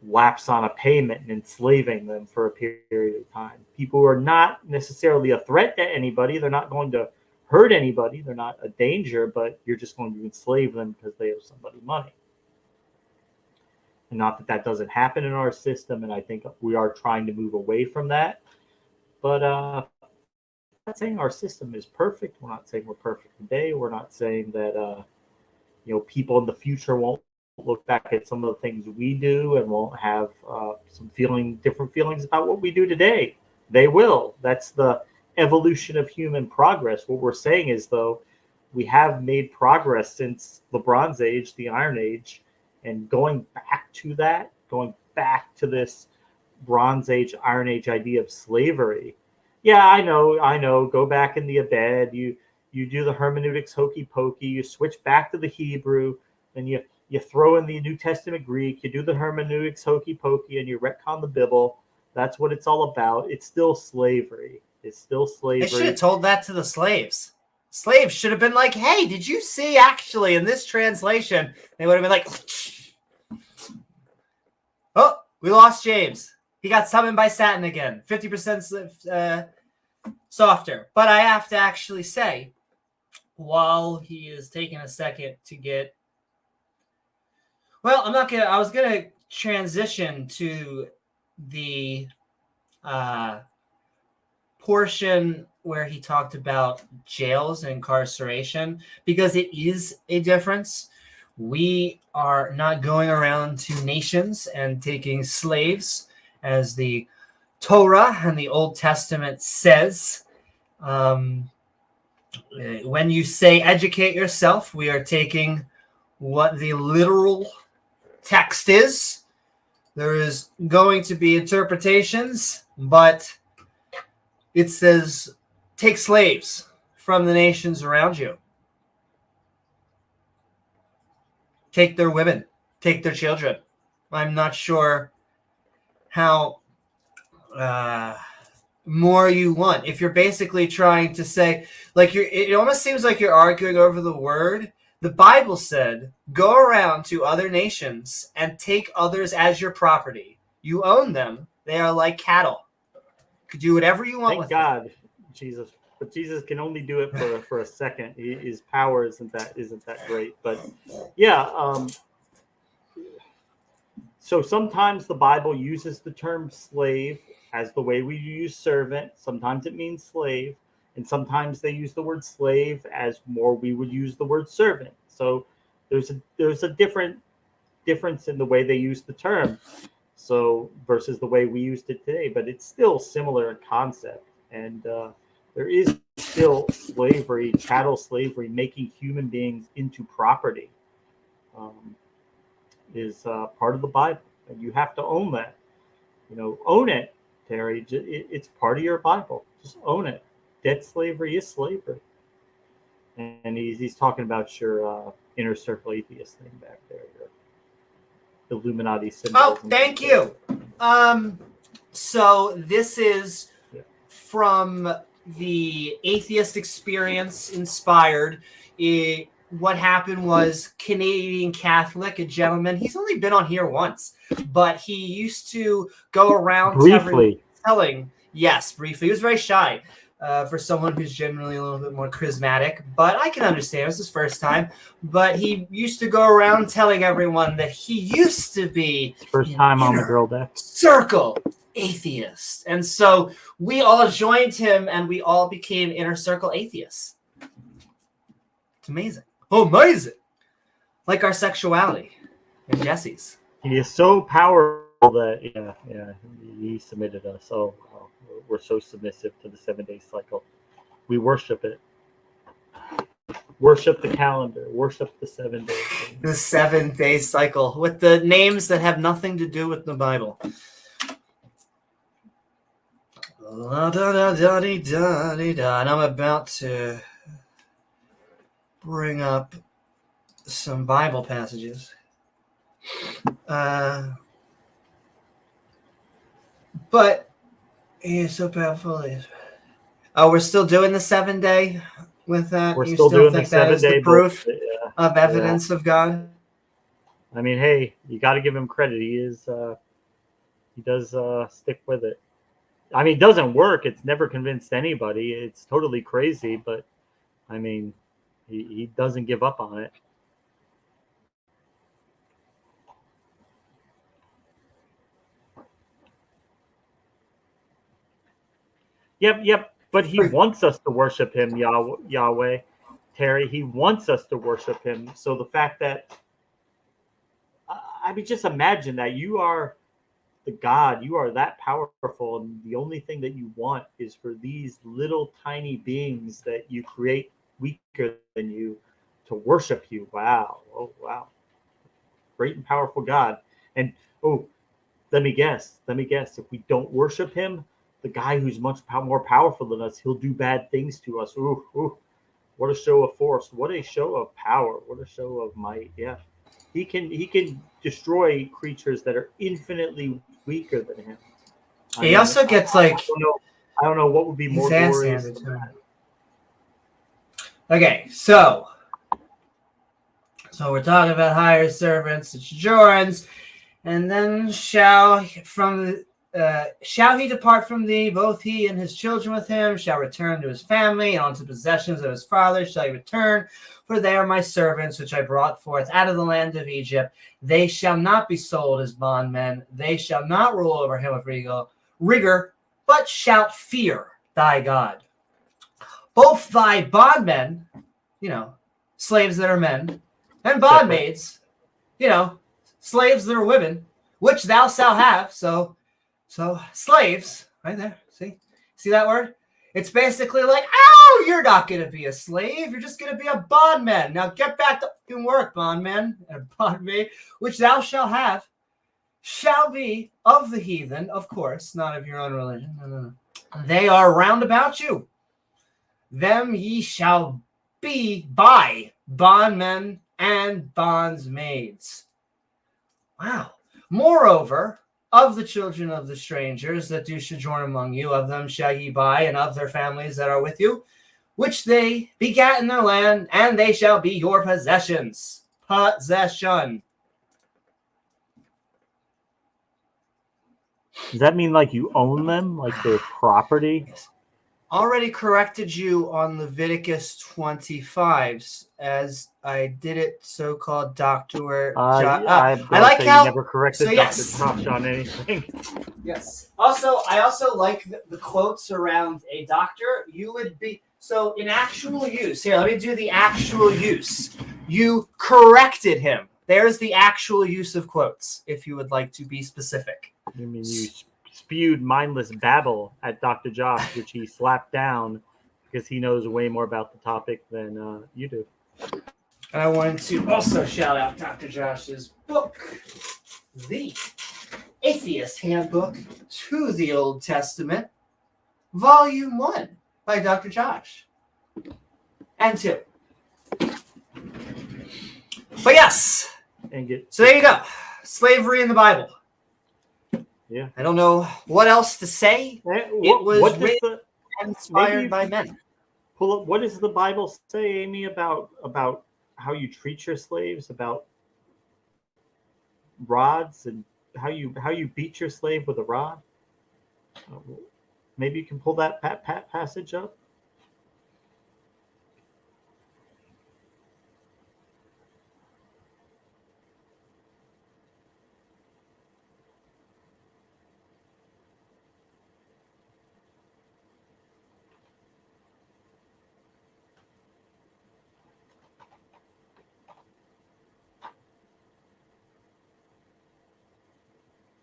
lapse on a payment and enslaving them for a period of time. People who are not necessarily a threat to anybody. They're not going to hurt anybody. They're not a danger, but you're just going to enslave them because they owe somebody money. And not that doesn't happen in our system, and I think we are trying to move away from that. But I'm not saying our system is perfect. We're not saying we're perfect today. We're not saying that people in the future won't look back at some of the things we do and won't have different feelings about what we do today. They will. That's the evolution of human progress. What we're saying is, though, we have made progress since the Bronze Age, the Iron Age, and going back to this Bronze Age, Iron Age idea of slavery. Yeah, I know. Go back in the Abed. You do the hermeneutics hokey pokey. You switch back to the Hebrew, and you throw in the New Testament Greek. You do the hermeneutics hokey pokey, and you retcon the Bible. That's what it's all about. It's still slavery. They should have told that to the slaves. Slaves should have been like, hey, did you see actually in this translation? They would have been like, oh, we lost James. He got summoned by Satan again. 50% softer. But I have to actually say, while he is taking a second to get... Well, I was going to transition to the portion where he talked about jails and incarceration, because it is a difference. We are not going around to nations and taking slaves, as the Torah and the Old Testament says. When you say educate yourself, we are taking what the literal text is. There is going to be interpretations, but it says take slaves from the nations around you. Take their women, take their children. I'm not sure how more you want. If you're basically trying to say, like, it almost seems like you're arguing over the word. The Bible said, go around to other nations and take others as your property. You own them. They are like cattle. You can do whatever you want with them. Thank God, Jesus. But Jesus can only do it for a second. His power isn't that great. But yeah, so sometimes the Bible uses the term slave as the way we use servant. Sometimes it means slave, and sometimes they use the word slave as more we would use the word servant. So there's a difference in the way they use the term, so versus the way we used it today. But it's still similar in concept, and there is still slavery, chattel slavery, making human beings into property. Is part of the Bible, and you have to own that. Own it, Terry. It's part of your Bible. Just own it. Debt slavery is slavery. And he's talking about your inner circle atheist thing back there, your Illuminati symbol. Oh, thank you. So this is from the Atheist Experience Inspired. What happened was Canadian Catholic, a gentleman, he's only been on here once, but he used to go around briefly telling, yes, briefly. He was very shy for someone who's generally a little bit more charismatic, but I can understand. It was his first time. But he used to go around telling everyone that he used to be first time on the girl deck circle atheist. And so we all joined him and we all became inner circle atheists. It's amazing. Amazing. Like our sexuality and Jesse's. He is so powerful that he submitted us. So we're so submissive to the 7-day cycle. We worship it. Worship the calendar. Worship the 7 days. The 7-day cycle with the names that have nothing to do with the Bible. And I'm about to bring up some Bible passages. But he is so powerful. Oh, we're still doing the 7-day with that? We're still doing the 7-day proof of evidence of God? I mean, hey, you got to give him credit. He does stick with it. I mean, it doesn't work. It's never convinced anybody. It's totally crazy, but I mean, he doesn't give up on it. Yep. But he wants us to worship him, Yahweh, Terry. He wants us to worship him. So the fact that, I mean, just imagine that you are the God, you are that powerful, and the only thing that you want is for these little tiny beings that you create weaker than you to worship you. Wow. Oh, wow. Great and powerful God. And, let me guess. If we don't worship him, the guy who's much more powerful than us, he'll do bad things to us. Ooh, what a show of force. What a show of power. What a show of might. Yeah. He can destroy creatures that are infinitely weaker than him. He also gets I don't know what would be more glorious than that. Okay, so we're talking about higher servants, it's Jorans, and then shall he depart from thee, both he and his children with him shall return to his family, and unto possessions of his father shall he return, for they are my servants, which I brought forth out of the land of Egypt. They shall not be sold as bondmen, they shall not rule over him with rigor, but shalt fear thy God. Both thy bondmen, slaves that are men, and bondmaids, slaves that are women, which thou shalt have. So slaves, right there. See that word? It's basically like, oh, you're not going to be a slave. You're just going to be a bondman. Now get back to fucking work, bondman and bondmaid, which thou shalt have, shall be of the heathen, of course, not of your own religion. No. They are round about you. Them ye shall be by bondmen and bondsmaids. Wow. Moreover, of the children of the strangers that do sojourn among you, of them shall ye buy, and of their families that are with you, which they begat in their land, and they shall be your possessions. Possession. Does that mean like you own them, like they're property? Already corrected you on Leviticus 25, as I did it, so-called Dr. I like how you never corrected Dr. Josh on anything. Yes. I also like the quotes around a doctor. You would be so in actual use. Here, let me do the actual use. You corrected him. There's the actual use of quotes. If you would like to be specific. You mean you spewed mindless babble at Dr. Josh, which he slapped down because he knows way more about the topic than you do. I wanted to also shout out Dr. Josh's book, The Atheist Handbook to the Old Testament, Volume 1 by Dr. Josh. And 2. But yes. So there you go. Slavery in the Bible. Yeah. I don't know what else to say. It was written and inspired by men. Pull up. What does the Bible say, Amy, about how you treat your slaves, about rods, and how you beat your slave with a rod? Maybe you can pull that passage up.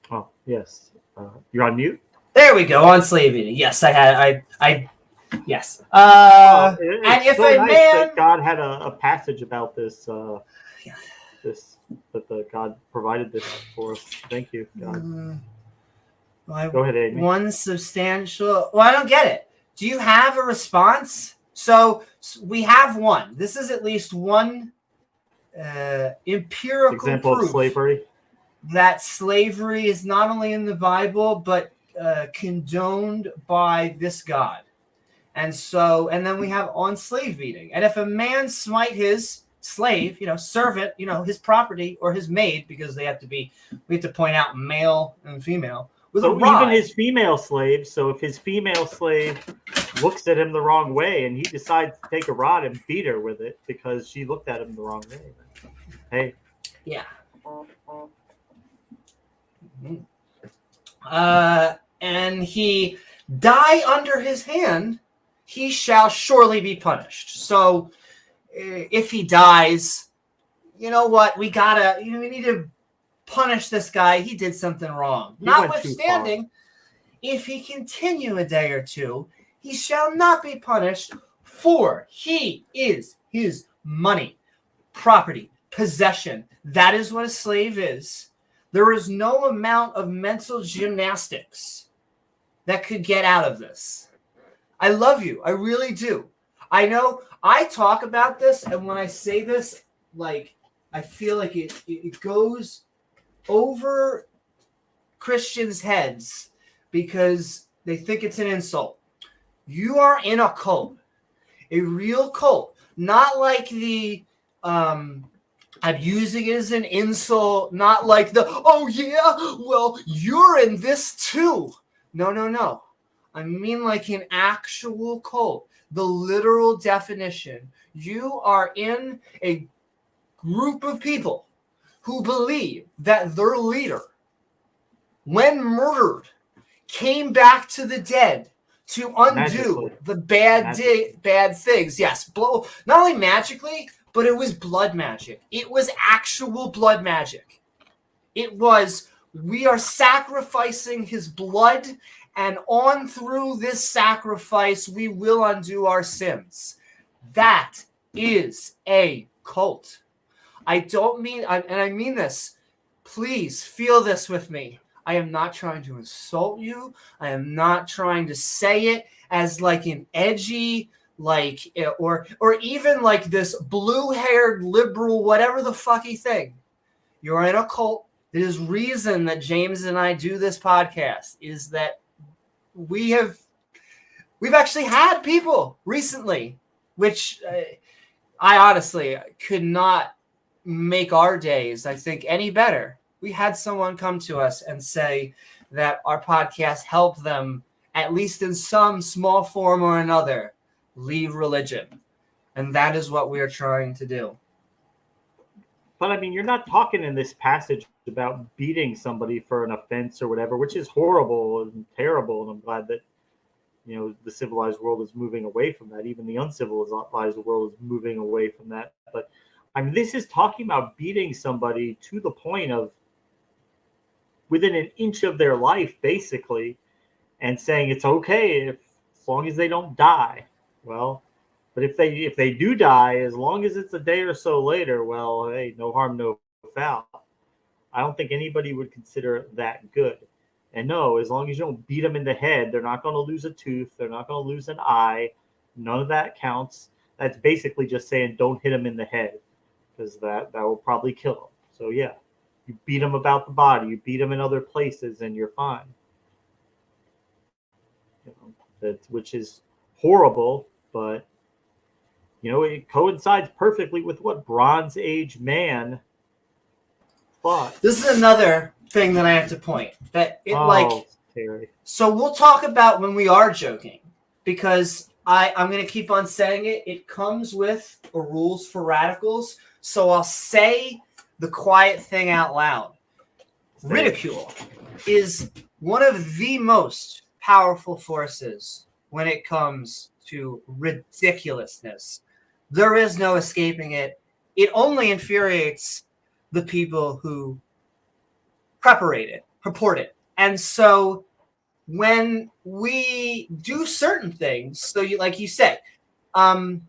Oh, yes. You're on mute? There we go, on slave eating. Yes, yes. And if so a nice man... that God had a passage about this, that God provided this for us. Thank you, God. Go ahead, Amy. One substantial... Well, I don't get it. Do you have a response? So we have one. This is at least one empirical example proof of slavery. That slavery is not only in the Bible, but condoned by this God. And then we have on slave beating. And if a man smite his slave, servant, his property or his maid, because we have to point out male and female, with a rod. Even his female slave. So if his female slave looks at him the wrong way and he decides to take a rod and beat her with it because she looked at him the wrong way, hey. Yeah. And he die under his hand, he shall surely be punished. So if he dies, you know what? We need to punish this guy. He did something wrong. Notwithstanding, if he continue a day or two, he shall not be punished, for he is his money, property, possession. That is what a slave is. There is no amount of mental gymnastics that could get out of this. I love you. I really do. I know I talk about this, and when I say this, I feel like it goes over Christians' heads because they think it's an insult. You are in a cult, a real cult, not like the I'm using it as an insult, not like oh yeah, well, you're in this too. No. I mean like an actual cult, the literal definition. You are in a group of people who believe that their leader, when murdered, came back to the dead to undo the bad things. Yes, not only magically, but it was blood magic. It was actual blood magic. It was, we are sacrificing his blood And on through this sacrifice, we will undo our sins. That is a cult. I don't mean, and I mean this, please feel this with me. I am not trying to insult you. I am not trying to say it as like an edgy, like, or even like this blue-haired liberal, whatever the fucky thing. You're in a cult. There's reason that James and I do this podcast is that we've actually had people recently, which I honestly could not make our days, I think, any better. We had someone come to us and say that our podcast helped them, at least in some small form or another, leave religion. And that is what we are trying to do. But I mean, you're not talking in this passage about beating somebody for an offense or whatever, which is horrible and terrible. And I'm glad that, you know, the civilized world is moving away from that. Even the uncivilized world is moving away from that. But I mean, this is talking about beating somebody to the point of within an inch of their life, basically, and saying it's okay as long as they don't die. Well, but if they do die, as long as it's a day or so later, well, hey, no harm, no foul. I don't think anybody would consider it that good. And no, as long as you don't beat them in the head, they're not going to lose a tooth. They're not going to lose an eye. None of that counts. That's basically just saying don't hit them in the head, because that will probably kill them. So yeah, you beat them about the body, you beat them in other places, and you're fine. You know, which is horrible, but you know, it coincides perfectly with what Bronze Age man thought. This is another thing that I have to point that it Terry. So we'll talk about when we are joking, because I'm going to keep on saying it. It comes with rules for radicals. So I'll say the quiet thing out loud. Ridicule is one of the most powerful forces when it comes to ridiculousness. There is no escaping it. It only infuriates the people who purport it. And so when we do certain things, so like you said, all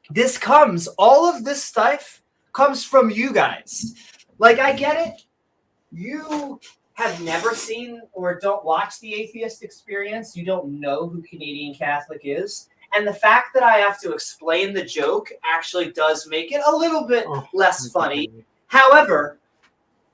of this stuff comes from you guys. Like, I get it. You have never seen or don't watch the Atheist Experience. You don't know who Canadian Catholic is. And the fact that I have to explain the joke actually does make it a little bit less funny. However,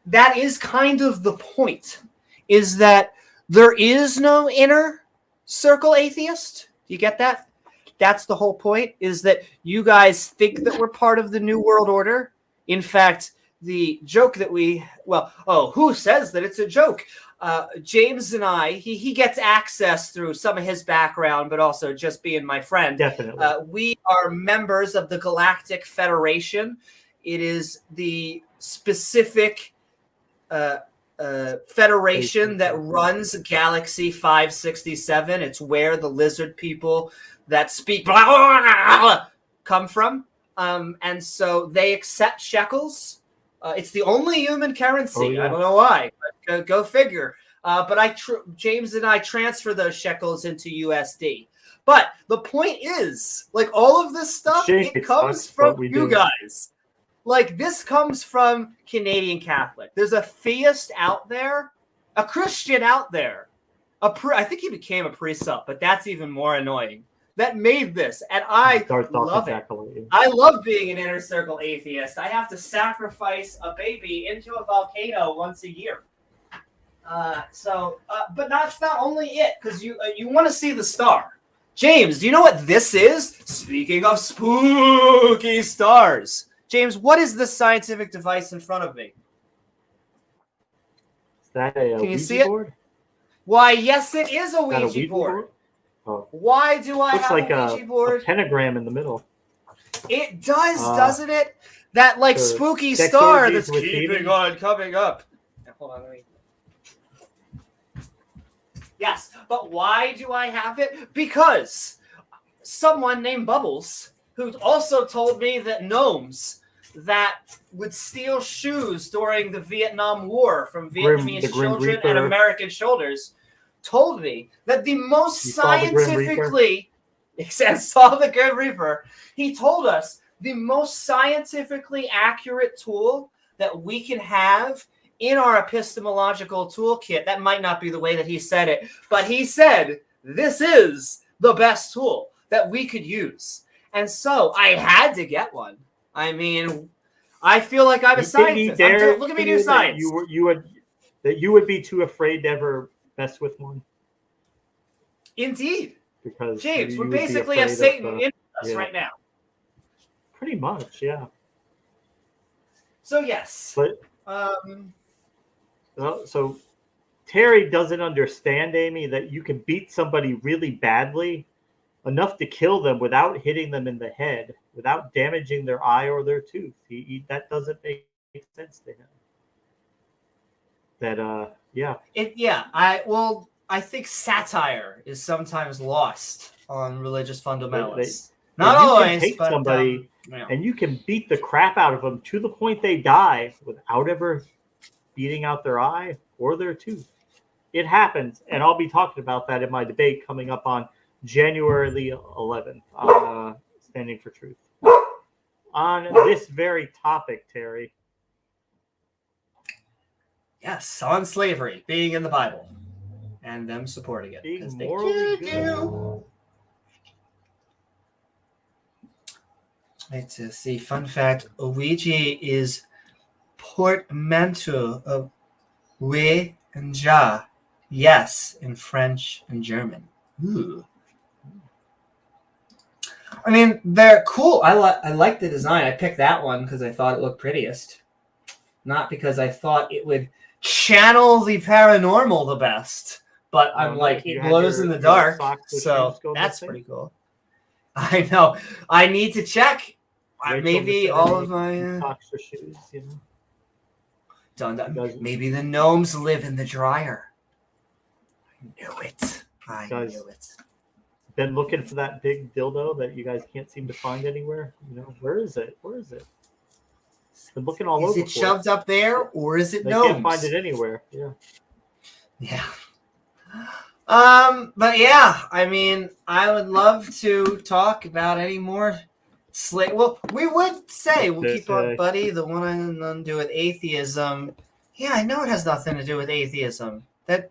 that is kind of the point, is that there is no inner circle atheist. Do you get that? That's the whole point, is that you guys think that we're part of the New World Order. In fact, the joke that who says that it's a joke? James and I, he gets access through some of his background, but also just being my friend. Definitely. We are members of the Galactic Federation. It is the specific federation that runs Galaxy 567. It's where the lizard people that speak blah, blah, blah, blah, come from. And so they accept shekels. It's the only human currency. Oh, yeah. I don't know why, but go figure. But James and I transfer those shekels into USD. But the point is, like, all of this stuff, it comes from you guys. Like, this comes from Canadian Catholic. There's a theist out there, a Christian out there. I think he became a priest-up, but that's even more annoying. That made this, and I love it. I love being an inner circle atheist. I have to sacrifice a baby into a volcano once a year. But that's not only it, because you want to see the star. James, do you know what this is? Speaking of spooky stars. James, what is this scientific device in front of me? Is that a Can you Ouija see board? It? Why, yes, it is a Ouija board. Oh. Why do I Looks have like a Ouija board? A pentagram in the middle. It does, doesn't it? That like spooky star that's keeping on coming up. Hold on, let me. Yes, but why do I have it? Because someone named Bubbles, who also told me that gnomes that would steal shoes during the Vietnam War from Vietnamese children and American shoulders, told me that the most scientifically, saw the Grim Reaper. He told us the most scientifically accurate tool that we can have in our epistemological toolkit. That might not be the way that he said it, but he said this is the best tool that we could use. And so I had to get one. I mean, I feel like I'm a scientist. Look at me do science. You would be too afraid to ever mess with one. Indeed. Because James, we basically have Satan in us right now. Pretty much, yeah. So yes. But so Terry doesn't understand, Amy, that you can beat somebody really badly enough to kill them without hitting them in the head, without damaging their eye or their tooth. That doesn't make sense to him. I think satire is sometimes lost on religious fundamentalists. Not always, take but somebody and you can beat the crap out of them to the point they die without ever beating out their eye or their tooth. It happens, and I'll be talking about that in my debate coming up on January the 11th on Standing for Truth. On this very topic, Terry. Yes, on slavery being in the Bible and them supporting it. Being morally good. Let's see. Fun fact: Ouija is portmanteau of oui and ja. Yes, in French and German. Ooh. I mean, they're cool. I like the design. I picked that one because I thought it looked prettiest, not because I thought it would channel the paranormal the best. But I'm like, it glows in the dark, so that's pretty cool. I know. I need to check. Maybe all of my socks or shoes, maybe the gnomes live in the dryer. I knew it. Been looking for that big dildo that you guys can't seem to find anywhere. Where is it? Been looking all over. Is it shoved up there, or is it they gnomes? Can't find it anywhere. Yeah. But yeah, I mean, I would love to talk about any more Well, we would say we'll keep our buddy, the one on do with atheism. Yeah, I know it has nothing to do with atheism. That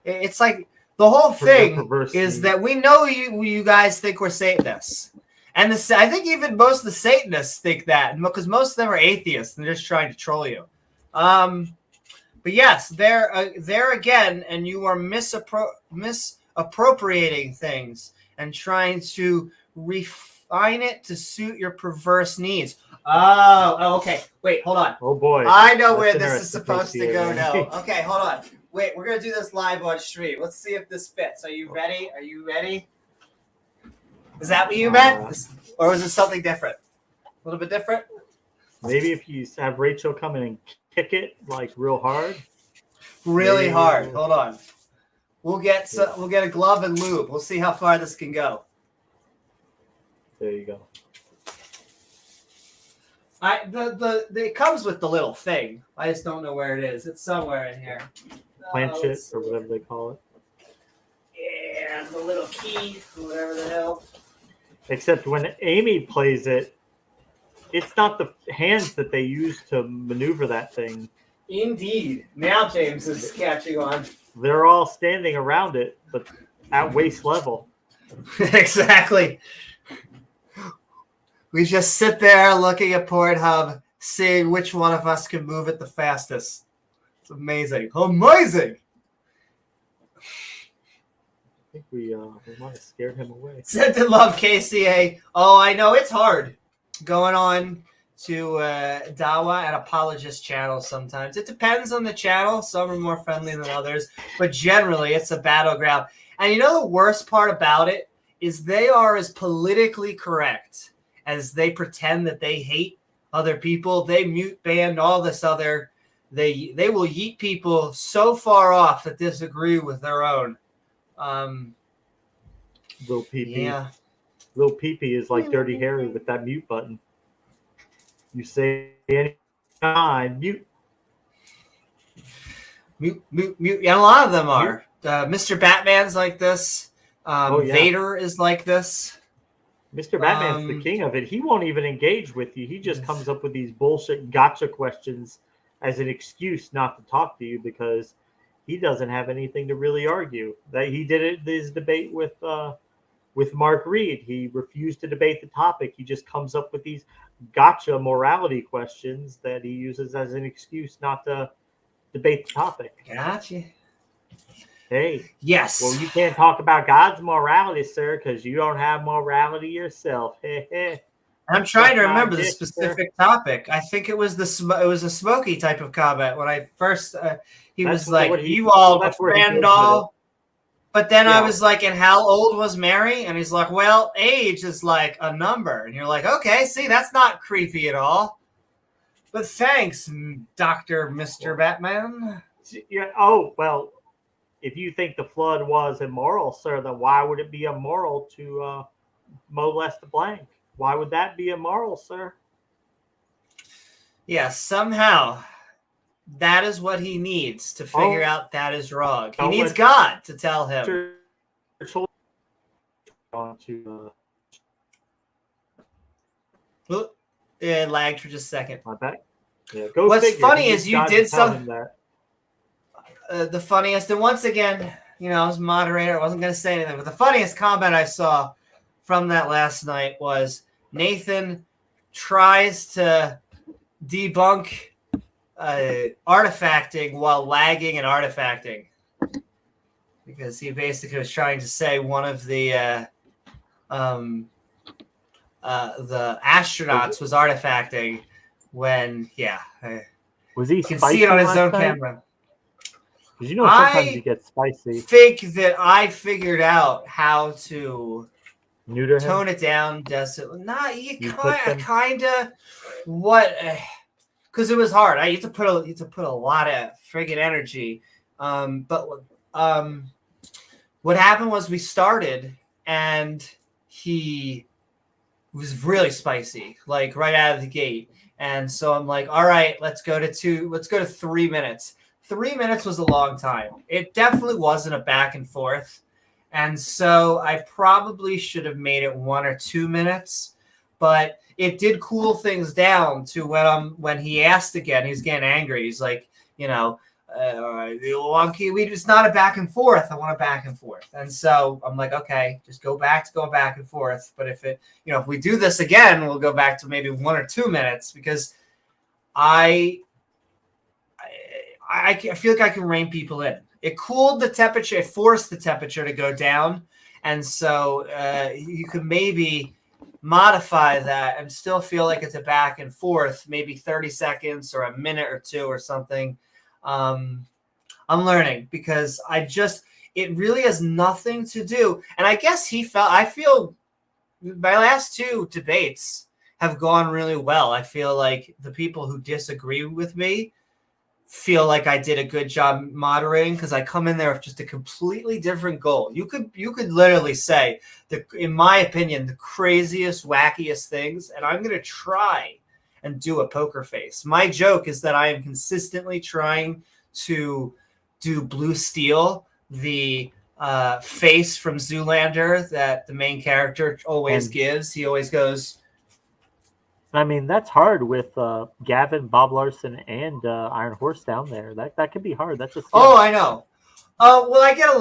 it's like the whole thing is that we know you guys think we're Satanists, and I think even most of the Satanists think that because most of them are atheists and they're just trying to troll you. But yes, there again, and you are misappropriating things and trying to refine it to suit your perverse needs. Oh, okay. Wait, hold on. Oh boy, I know where this is supposed to go now. Okay, hold on. Wait, we're gonna do this live on stream. Let's see if this fits. Are you ready? Is that what you meant, or was it something different? A little bit different. Maybe if you have Rachel come in and kick it like real hard. Really hard. Hold on. We'll get a glove and lube. We'll see how far this can go. There you go. It comes with the little thing. I just don't know where it is. It's somewhere in here. Planchet or whatever they call it. Yeah, the little key, whatever the hell. Except when Amy plays it, it's not the hands that they use to maneuver that thing. Indeed. Now James is catching on. They're all standing around it, but at waist level. Exactly. We just sit there looking at Pornhub, seeing which one of us can move it the fastest. It's amazing. Amazing! I think we might have scared him away. Sent in love, KCA. Oh, I know. It's hard going on to Dawa and Apologist channels sometimes. It depends on the channel. Some are more friendly than others. But generally, it's a battleground. And you know the worst part about it is they are as politically correct as they pretend that they hate other people. They mute ban all this other. They will yeet people so far off that disagree with their own. Lil Pee-Pee. Yeah. Lil Pee-Pee is like Dirty Harry with that mute button. You say any time, mute. Mute. And a lot of them are. Mr. Batman's like this. Vader is like this. Mr. Batman's the king of it. He won't even engage with you. He just comes up with these bullshit gotcha questions as an excuse not to talk to you because he doesn't have anything to really argue. That he did it his debate with Mark Reid. He refused to debate the topic. He just comes up with these gotcha morality questions that he uses as an excuse not to debate the topic. Gotcha. Hey. Yes. Well, you can't talk about God's morality, sir, because you don't have morality yourself. I'm trying to remember the specific topic. I think it was a smoky type of comment when I first. He was like, "You all friend all." But then I was like, "And how old was Mary?" And he's like, "Well, age is like a number." And you're like, "Okay, see, that's not creepy at all." But thanks, Mr. Batman. Yeah. Oh well. If you think the flood was immoral, sir, then why would it be immoral to molest the blank? Why would that be immoral, sir? Yeah, somehow that is what he needs to figure out that is wrong. He needs God to tell him. It lagged for just a second. I bet. Yeah, what's funny is you did something. The funniest, and once again, I was moderator. I wasn't going to say anything, but the funniest comment I saw from that last night was Nathan tries to debunk artifacting while lagging and artifacting, because he basically was trying to say one of the astronauts was artifacting when was he? You can see it on his own camera. Because sometimes you get spicy. I think that I figured out how to neuter tone it down. Kind of. What? Because it was hard. You have to put a lot of friggin' energy. But what happened was we started and he was really spicy, like right out of the gate. And so I'm like, all right, let's go to 3 minutes. 3 minutes was a long time. It definitely wasn't a back and forth. And so I probably should have made it 1 or 2 minutes, but it did cool things down to when he asked again, he's getting angry. He's like, it's not a back and forth. I want a back and forth. And so I'm like, okay, just go back and forth. But if we do this again, we'll go back to maybe 1 or 2 minutes, because I feel like I can rein people in. It cooled the temperature. It forced the temperature to go down. And so you could maybe modify that and still feel like it's a back and forth, maybe 30 seconds or a minute or two or something. I'm learning, because it really has nothing to do. And I guess I feel my last 2 debates have gone really well. I feel like the people who disagree with me feel like I did a good job moderating, because I come in there with just a completely different goal. You could literally say that, in my opinion, the craziest, wackiest things, and I'm going to try and do a poker face. My joke is that I am consistently trying to do Blue Steel, the face from Zoolander that the main character always gives. He always goes. I mean, that's hard with Gavin, Bob Larson, and Iron Horse down there. That could be hard. That's just. Oh, I know. Well, I get a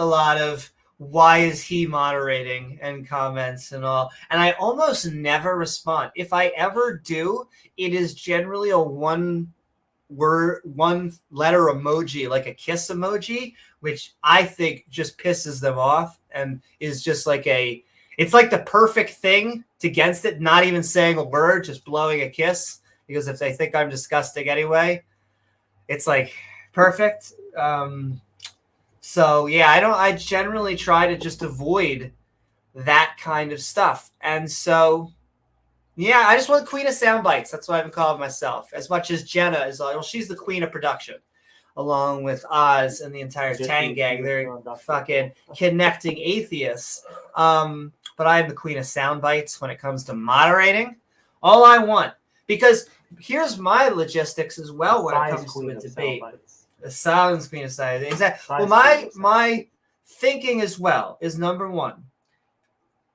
lot of why is he moderating and comments and all, and I almost never respond. If I ever do, it is generally a one letter emoji, like a kiss emoji, which I think just pisses them off and is just like it's like the perfect thing against it, not even saying a word, just blowing a kiss, because if they think I'm disgusting anyway, it's like perfect. So yeah, I generally try to just avoid that kind of stuff. And so yeah, I just want Queen of Sound Bites. That's what I've been calling myself. As much as Jena is, she's the queen of production, along with Oz and the entire Tang gang. They're fucking connecting atheists. But I am the queen of sound bites when it comes to moderating. All I want, because here's my logistics as well when it comes to a debate. The silence queen of society. Exactly. Well, my thinking as well is number one.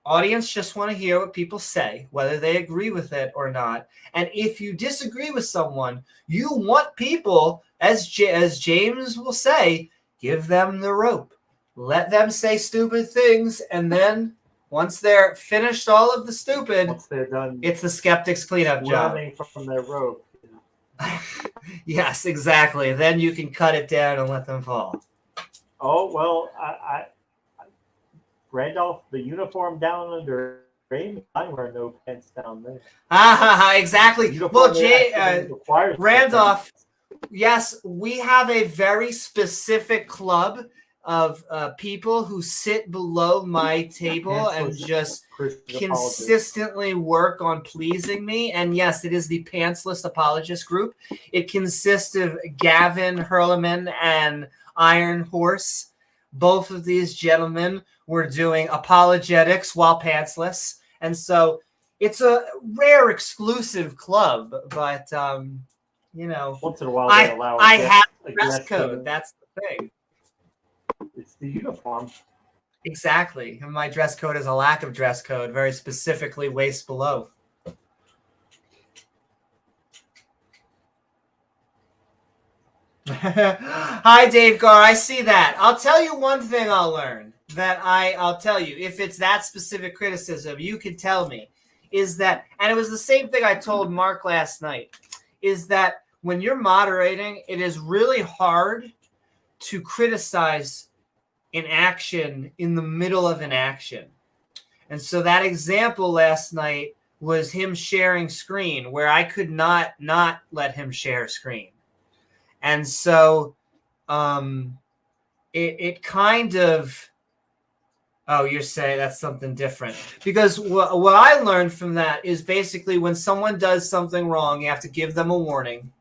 Audience just want to hear what people say, whether they agree with it or not. And if you disagree with someone, you want people, as James will say, give them the rope. Let them say stupid things, and then once they're finished all of the stupid, once they're done, it's the skeptic's cleanup job. From their rope. Yes, exactly. Then you can cut it down and let them fall. Oh, well, I Randolph, the uniform down under Amy, I wear no pants down there. Exactly. Well, Randolph, yes, we have a very specific club of people who sit below my table and just consistently work on pleasing me. And yes, it is the Pantsless Apologist group. It consists of Gavin Hurleman and Iron Horse. Both of these gentlemen were doing apologetics while pantsless. And so it's a rare exclusive club, but, you know, once in a while they allow I have a dress code. That's the thing. It's the uniform. Exactly. And my dress code is a lack of dress code, very specifically waist below. Hi, Dave Gar. I see that. I'll tell you one thing I'll learn that I'll tell you. If it's that specific criticism, you can tell me. Is that, and it was the same thing I told Mark last night, is that when you're moderating, it is really hard to criticize an action in the middle of an action. And so that example last night was him sharing screen where I could not let him share screen. And so it kind of, oh, you're saying that's something different. Because what I learned from that is basically when someone does something wrong, you have to give them a warning.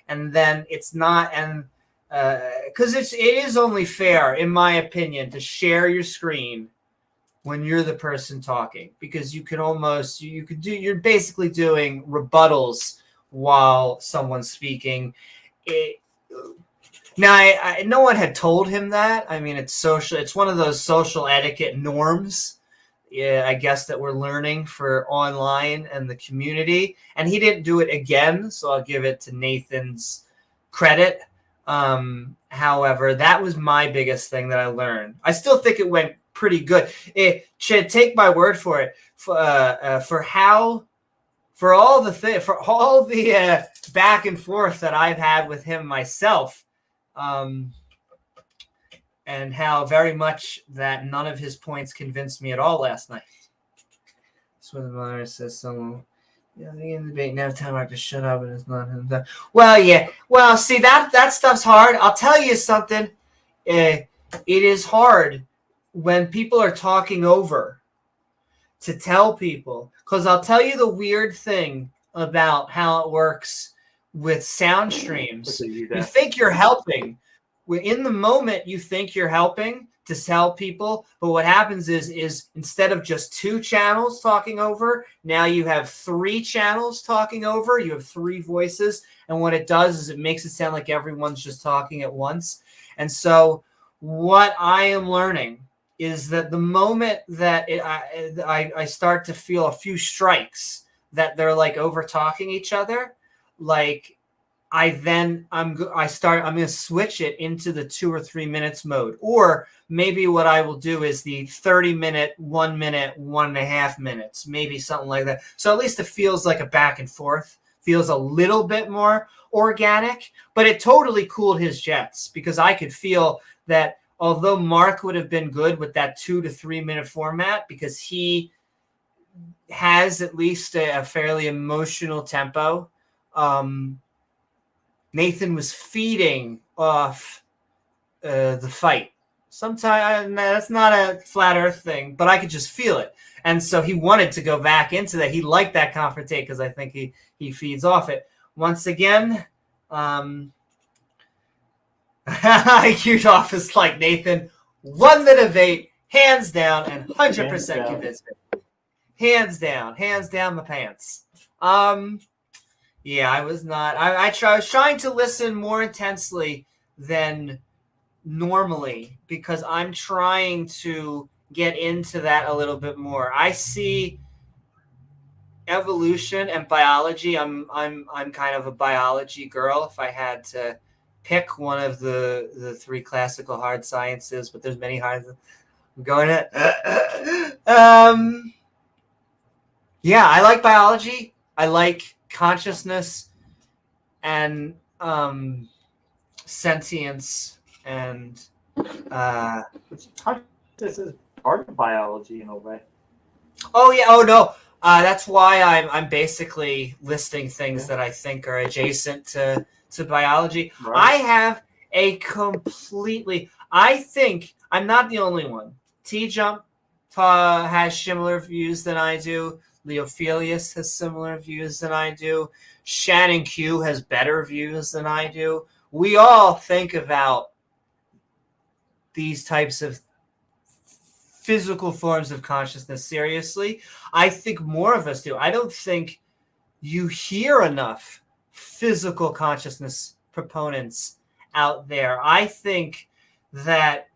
And then it's not, and because it is only fair, in my opinion, to share your screen when you're the person talking, because you can almost, you're basically doing rebuttals while someone's speaking. Now, no one had told him that. I mean, it's one of those social etiquette norms, yeah, I guess, that we're learning for online and the community. And he didn't do it again, so I'll give it to Nathan's credit. However, that was my biggest thing that I learned. I still think it went pretty good. Take my word for it. For all the back and forth that I've had with him myself, and how very much that none of his points convinced me at all last night. So the mother says someone. Yeah, the end of the debate now time I have to shut up and it's not him. Well, yeah. Well, see, that stuff's hard. I'll tell you something. It is hard when people are talking over to tell people. Because I'll tell you the weird thing about how it works with sound streams. You think you're helping. In the moment, you think you're helping to tell people, but what happens is instead of just 2 channels talking over, now you have 3 channels talking over. You have 3 voices, and what it does is it makes it sound like everyone's just talking at once. And so what I am learning is that the moment that I start to feel a few strikes that they're like over talking each other, like I'm going to switch it into the 2 or 3 minutes mode. Or maybe what I will do is the 30-minute, 1 minute, 1.5 minutes, maybe something like that. So at least it feels like a back and forth, feels a little bit more organic, but it totally cooled his jets because I could feel that although Mark would have been good with that 2 to 3 minute format because he has at least a fairly emotional tempo, Nathan was feeding off the fight. Sometimes that's not a flat earth thing, but I could just feel it. And so he wanted to go back into that. He liked that confrontation because I think he feeds off it. Once again, IQ'd off is like Nathan won the debate, hands down, and 100% convinced me. Hands down my pants. Yeah, I was not. I was trying to listen more intensely than normally because I'm trying to get into that a little bit more. I see evolution and biology. I'm kind of a biology girl if I had to pick one of the three classical hard sciences, but there's many hard. I'm going to yeah, I like biology. I like consciousness and sentience and this is part of biology in a way. Oh yeah. Oh no. That's why I'm basically listing things that I think are adjacent to biology. Right. I have a completely. I think I'm not the only one. T-Jump has similar views than I do. Leophilius has similar views than I do. Shannon Q has better views than I do. We all think about these types of physical forms of consciousness seriously. I think more of us do. I don't think you hear enough physical consciousness proponents out there. I think that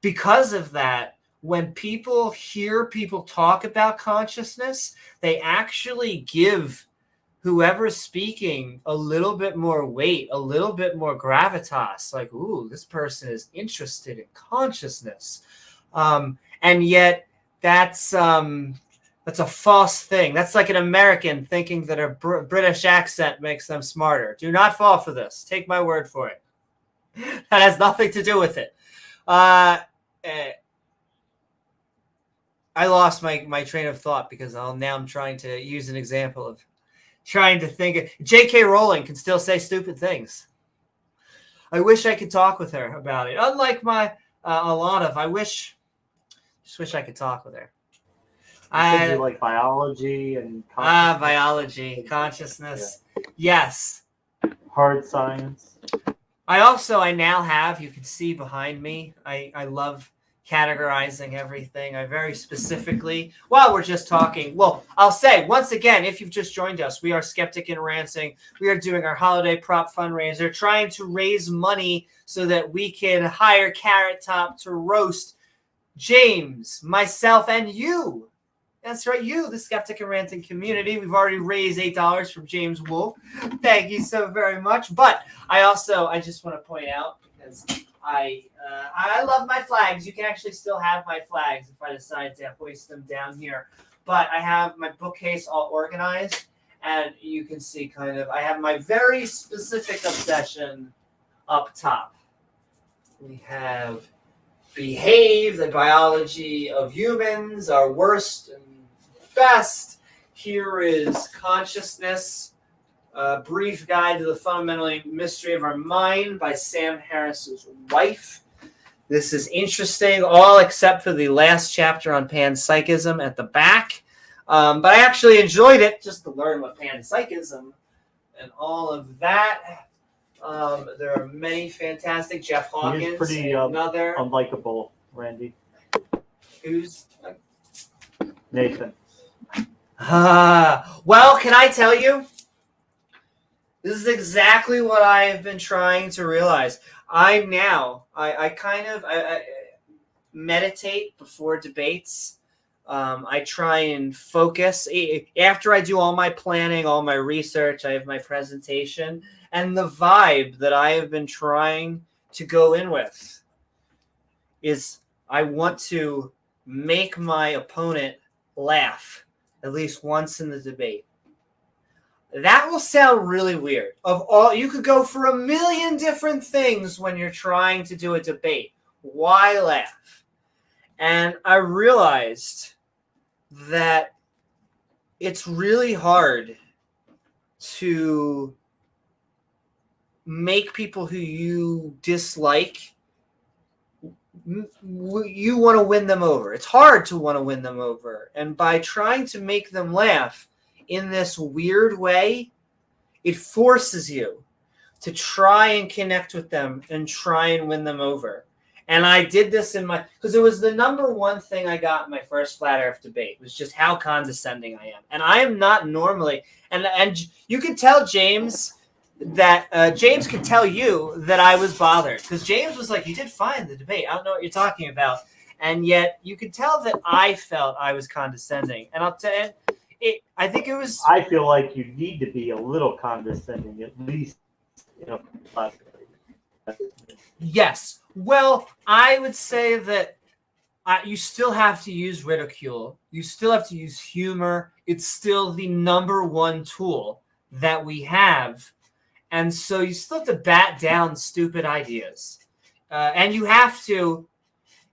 because of that, when people hear people talk about consciousness, they actually give whoever's speaking a little bit more weight, a little bit more gravitas. Like, ooh, this person is interested in consciousness. And yet that's a false thing. That's like an American thinking that a British accent makes them smarter. Do not fall for this. Take my word for it. That has nothing to do with it. I lost my train of thought because now I'm trying to use an example of trying to think. J.K. Rowling can still say stupid things. I wish I could talk with her about it. Unlike a lot of, just wish I could talk with her. You like biology and consciousness. Biology, consciousness. Yeah. Yes. Hard science. I now have, you can see behind me, I love categorizing everything. I very specifically, while we're just talking, well, I'll say once again, if you've just joined us, we are Skeptic and Ranting. We are doing our Holiday Prop Fundraiser, trying to raise money so that we can hire Carrot Top to roast James, myself, and you. That's right, you, the Skeptic and Ranting community. We've already raised $8 from James Wolfe. Thank you so very much. But I just want to point out, because I love my flags. You can actually still have my flags if I decide to hoist them down here. But I have my bookcase all organized, and you can see I have my very specific obsession up top. We have Behave, the biology of humans, our worst and best. Here is Consciousness, a brief guide to the fundamental mystery of our mind by Sam Harris's wife. This is interesting, all except for the last chapter on panpsychism at the back. But I actually enjoyed it just to learn what panpsychism and all of that. There are many fantastic. Jeff Hawkins, he's pretty another unlikable, Randy. Who's Nathan? Well, can I tell you? This is exactly what I have been trying to realize. I meditate before debates. I try and focus. After I do all my planning, all my research, I have my presentation. And the vibe that I have been trying to go in with is I want to make my opponent laugh at least once in the debate. That will sound really weird. You could go for a million different things when you're trying to do a debate. Why laugh? And I realized that it's really hard to make people who you dislike, you want to win them over. It's hard to want to win them over. And by trying to make them laugh in this weird way, it forces you to try and connect with them and try and win them over. And I did this because it was the number one thing I got in my first Flat Earth debate, was just how condescending I am. And I am not normally, and you can tell James that James could tell you that I was bothered, because James was like, "You did fine in the debate. I don't know what you're talking about," and yet you could tell that I felt I was condescending. And I'll tell you, I think it was. I feel like you need to be a little condescending, at least in a class. Yes. Well, I would say that you still have to use ridicule. You still have to use humor. It's still the number one tool that we have. And so you still have to bat down stupid ideas. And you have to,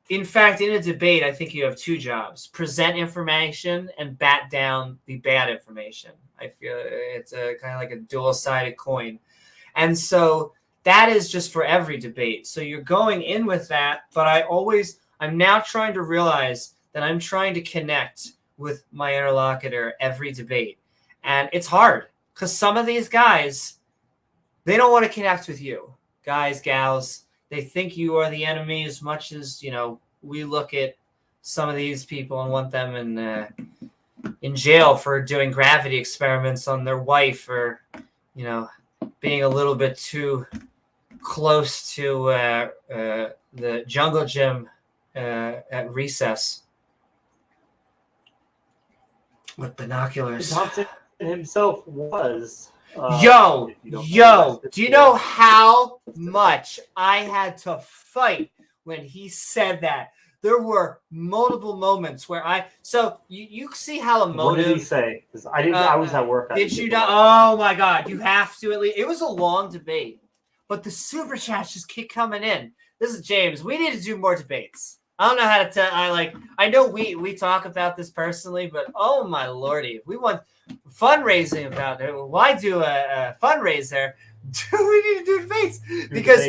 in fact, in a debate, I think you have two jobs: present information and bat down the bad information. I feel it's a kind of like a dual-sided coin. And so that is just for every debate. So you're going in with that, but I'm now trying to realize that I'm trying to connect with my interlocutor every debate. And it's hard because some of these guys, they don't want to connect with you. Guys, gals, they think you are the enemy as much as, we look at some of these people and want them in jail for doing gravity experiments on their wife, or, being a little bit too close to the jungle gym at recess with binoculars. Thompson himself was. Do you know how much I had to fight when he said that? There were multiple moments where you see how emotive. What did he say? Because I was at work. Did you not? Oh my God! You have to at least. It was a long debate, but the super chats just keep coming in. This is James. We need to do more debates. I don't know how to tell. I know we talk about this personally, but oh my lordy, if we want fundraising about it, why do a fundraiser? We need to do debates because.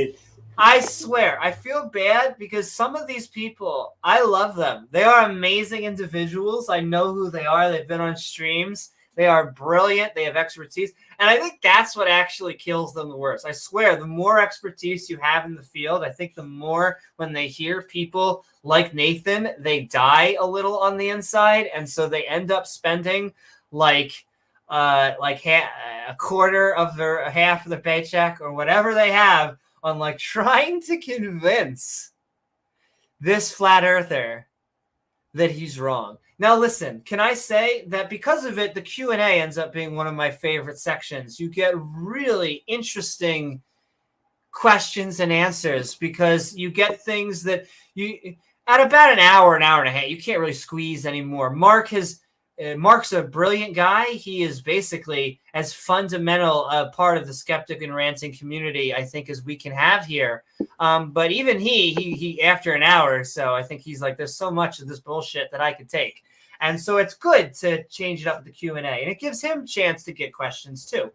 I swear, I feel bad because some of these people, I love them. They are amazing individuals. I know who they are. They've been on streams. They are brilliant. They have expertise. And I think that's what actually kills them the worst. I swear, the more expertise you have in the field, I think the more when they hear people like Nathan, they die a little on the inside. And so they end up spending a quarter of half of their paycheck or whatever they have on trying to convince this flat earther that he's wrong. Now, listen, can I say that because of it, the Q&A ends up being one of my favorite sections. You get really interesting questions and answers because you get things that at about an hour and a half, you can't really squeeze anymore. Mark's a brilliant guy. He is basically as fundamental a part of the Skeptic and Ranting community, I think, as we can have here. But even he after an hour or so, I think he's like, there's so much of this bullshit that I could take. And so it's good to change it up with the Q&A. And it gives him a chance to get questions too.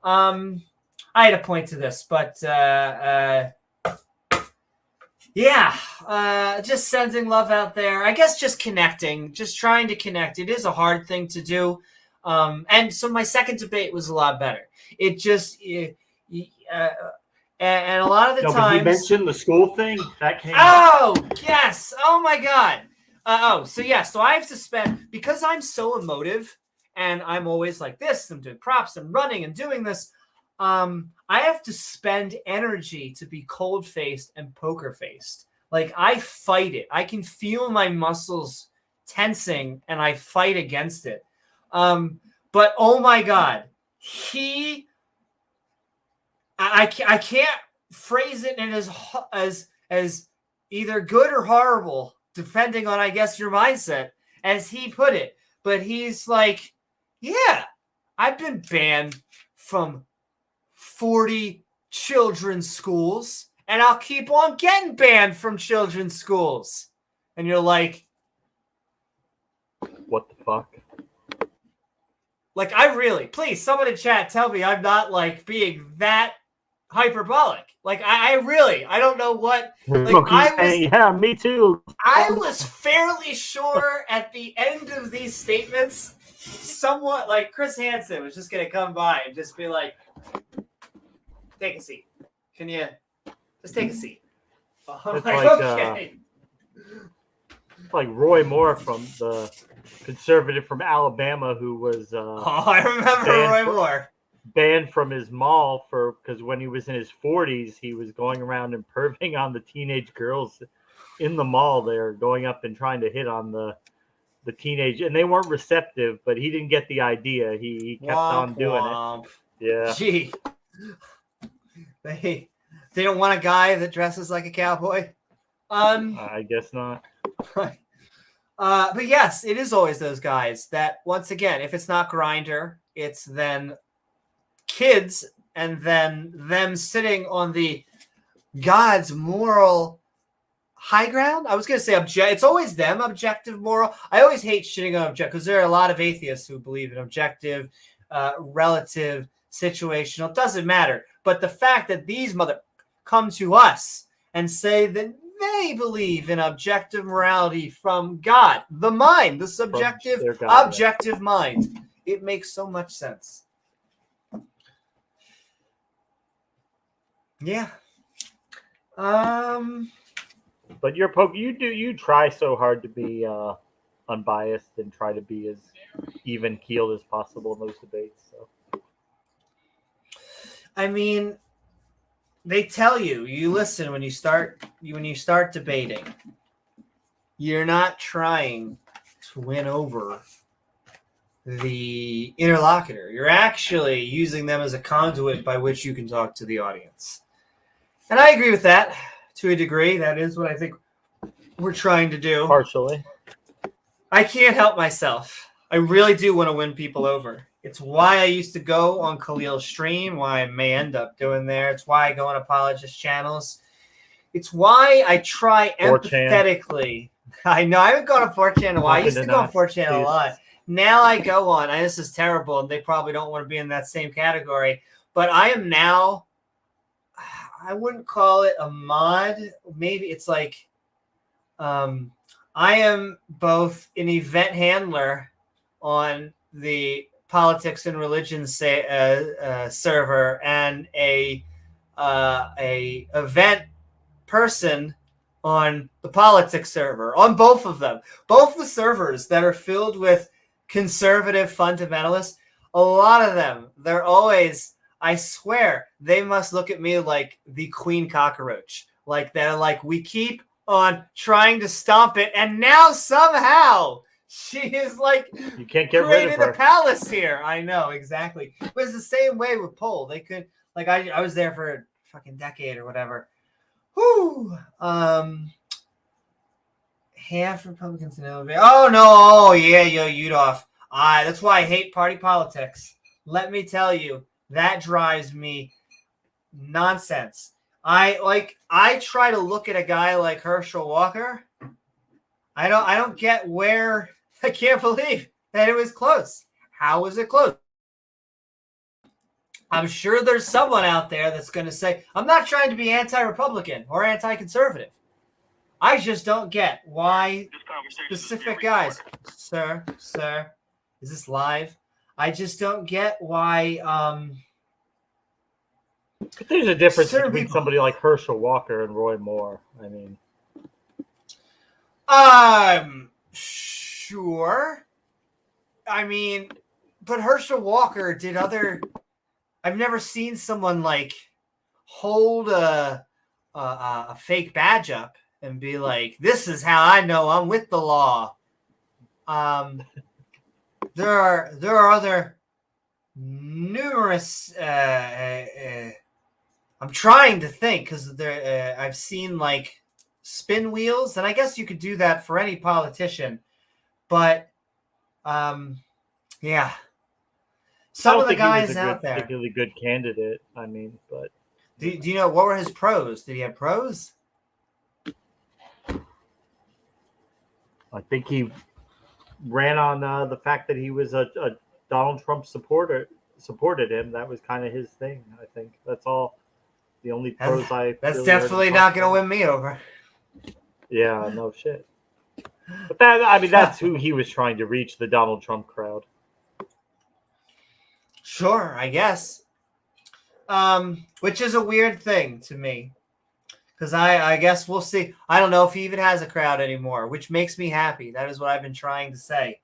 I had a point to this, but just sending love out there. I guess just connecting, just trying to connect. It is a hard thing to do. And so my second debate was a lot better. It just, and a lot of the times. You mentioned the school thing that came. Oh, yes. Oh my God. So I have to spend, because I'm so emotive and I'm always like this, I'm doing props, I'm running and doing this. I have to spend energy to be cold-faced and poker-faced. I fight it. I can feel my muscles tensing, and I fight against it. But oh my God, I can't phrase it in as either good or horrible, depending on, I guess, your mindset, as he put it. But he's like, yeah, I've been banned from 40 children's schools, and I'll keep on getting banned from children's schools. And you're like, what the fuck? Please, someone in chat tell me I'm not being that hyperbolic. I don't know what. Yeah, me too. I was fairly sure at the end of these statements, somewhat like Chris Hansen was just going to come by and just be like, take a seat. Can you just take a seat? It's okay. It's like Roy Moore from the conservative from Alabama who was I remember Roy Moore banned from his mall because when he was in his 40s, he was going around and perving on the teenage girls in the mall there, going up and trying to hit on the teenage, and they weren't receptive, but he didn't get the idea. He kept on doing it. Yeah. Gee. They don't want a guy that dresses like a cowboy. I guess not. But yes, it is always those guys that, once again, if it's not Grindr, it's then kids and then them sitting on the God's moral high ground. I was going to say it's always them, objective moral. I always hate shitting on objective because there are a lot of atheists who believe in objective, relative, situational. It doesn't matter. But the fact that these mother come to us and say that they believe in objective morality from God, the mind, the subjective, objective mind. It makes so much sense. Yeah. But you try so hard to be unbiased and try to be as even keeled as possible in those debates. So. I mean, they tell you listen when you start debating. You're not trying to win over the interlocutor. You're actually using them as a conduit by which you can talk to the audience. And I agree with that to a degree. That is what I think we're trying to do. Partially. I can't help myself. I really do want to win people over. It's why I used to go on Khalil's stream, why I may end up doing there. It's why I go on apologist channels. It's why I try empathetically. I know, I haven't gone on 4chan in a while. I used to go on 4chan a lot. Now I go on, and this is terrible, and they probably don't want to be in that same category, but I am now, I wouldn't call it a mod. Maybe it's like, I am both an event handler on the politics and religion server and a event person on the politics server, on both of them. Both the servers that are filled with conservative fundamentalists, a lot of them, they're always, I swear, they must look at me like the queen cockroach. Like they're like, we keep on trying to stomp it, and now somehow she is like, you can't get created rid of her. A palace here. I know, exactly. It was the same way with Poll. They could, like, I was there for a fucking decade or whatever. Whew. Half Republicans in Illinois. Oh no! Oh yeah, yo, Udolph. That's why I hate party politics. Let me tell you, that drives me nonsense. I try to look at a guy like Herschel Walker. I don't get where. I can't believe that it was close. How was it close? I'm sure there's someone out there that's going to say, I'm not trying to be anti-Republican or anti-conservative. I just don't get why specific guys. Sir, is this live? I just don't get why. But there's a difference between somebody like Herschel Walker and Roy Moore. I mean. Sure. I mean, but Herschel Walker did other. I've never seen someone like hold a fake badge up and be like, "This is how I know I'm with the law." There are other numerous. I'm trying to think because I've seen like spin wheels, and I guess you could do that for any politician, but yeah. Some of the guys out there, particularly good candidate. I mean, but do you know what were his pros? Did he have pros? I think he ran on the fact that he was a Donald Trump supported him. That was kind of his thing. I think that's all. The only pros that's really definitely not going to win me over. Yeah, no shit. But that's who he was trying to reach, the Donald Trump crowd. Sure, I guess. Which is a weird thing to me. Because I guess we'll see. I don't know if he even has a crowd anymore, which makes me happy. That is what I've been trying to say.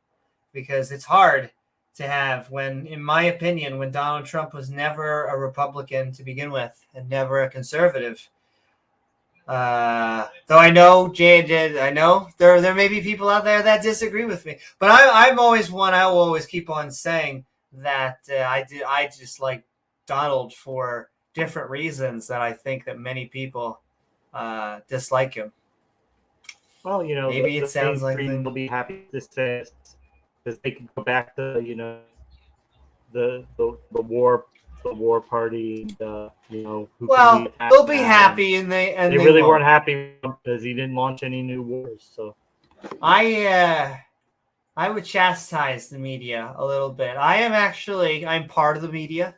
Because it's hard to have when, in my opinion, when Donald Trump was never a Republican to begin with and never a conservative. Though I know I know there may be people out there that disagree with me, but I'm always one. I will always keep on saying that I just like Donald for different reasons that I think that many people dislike him. Well, maybe it sounds like they'll be happy to say because they can go back to the war party. Who well, they'll be happy, and they really weren't happy because he didn't launch any new wars. So I would chastise the media a little bit. I'm part of the media,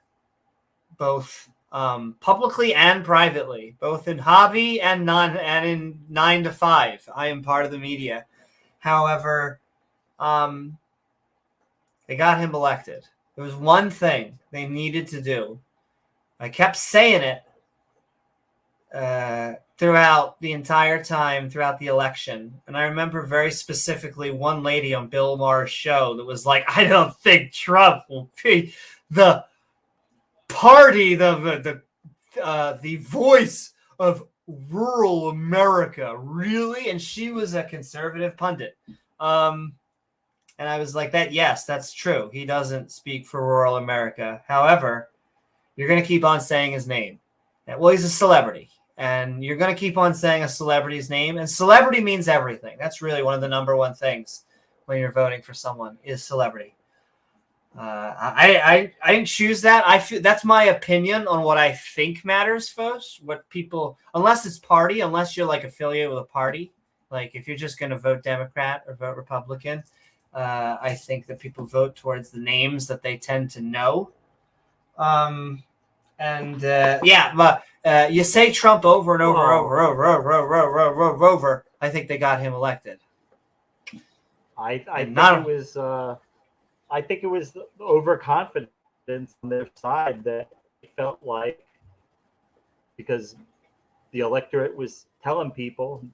both publicly and privately, both in hobby and in 9 to 5. I am part of the media. However, they got him elected. There was one thing they needed to do. I kept saying it throughout the entire time, throughout the election. And I remember very specifically one lady on Bill Maher's show that was like, I don't think Trump will be the party, the voice of rural America. Really? And she was a conservative pundit. And I was like, yes, that's true. He doesn't speak for rural America. However, you're going to keep on saying his name. Well, he's a celebrity. And you're going to keep on saying a celebrity's name. And celebrity means everything. That's really one of the number one things when you're voting for someone is celebrity. I didn't choose that. I feel that's my opinion on what I think matters, folks. What people, unless it's party, unless you're like affiliated with a party, like if you're just going to vote Democrat or vote Republican, I think that people vote towards the names that they tend to know. You say Trump over and over. I think they got him elected. I think it was overconfidence on their side that it felt like, because the electorate was telling people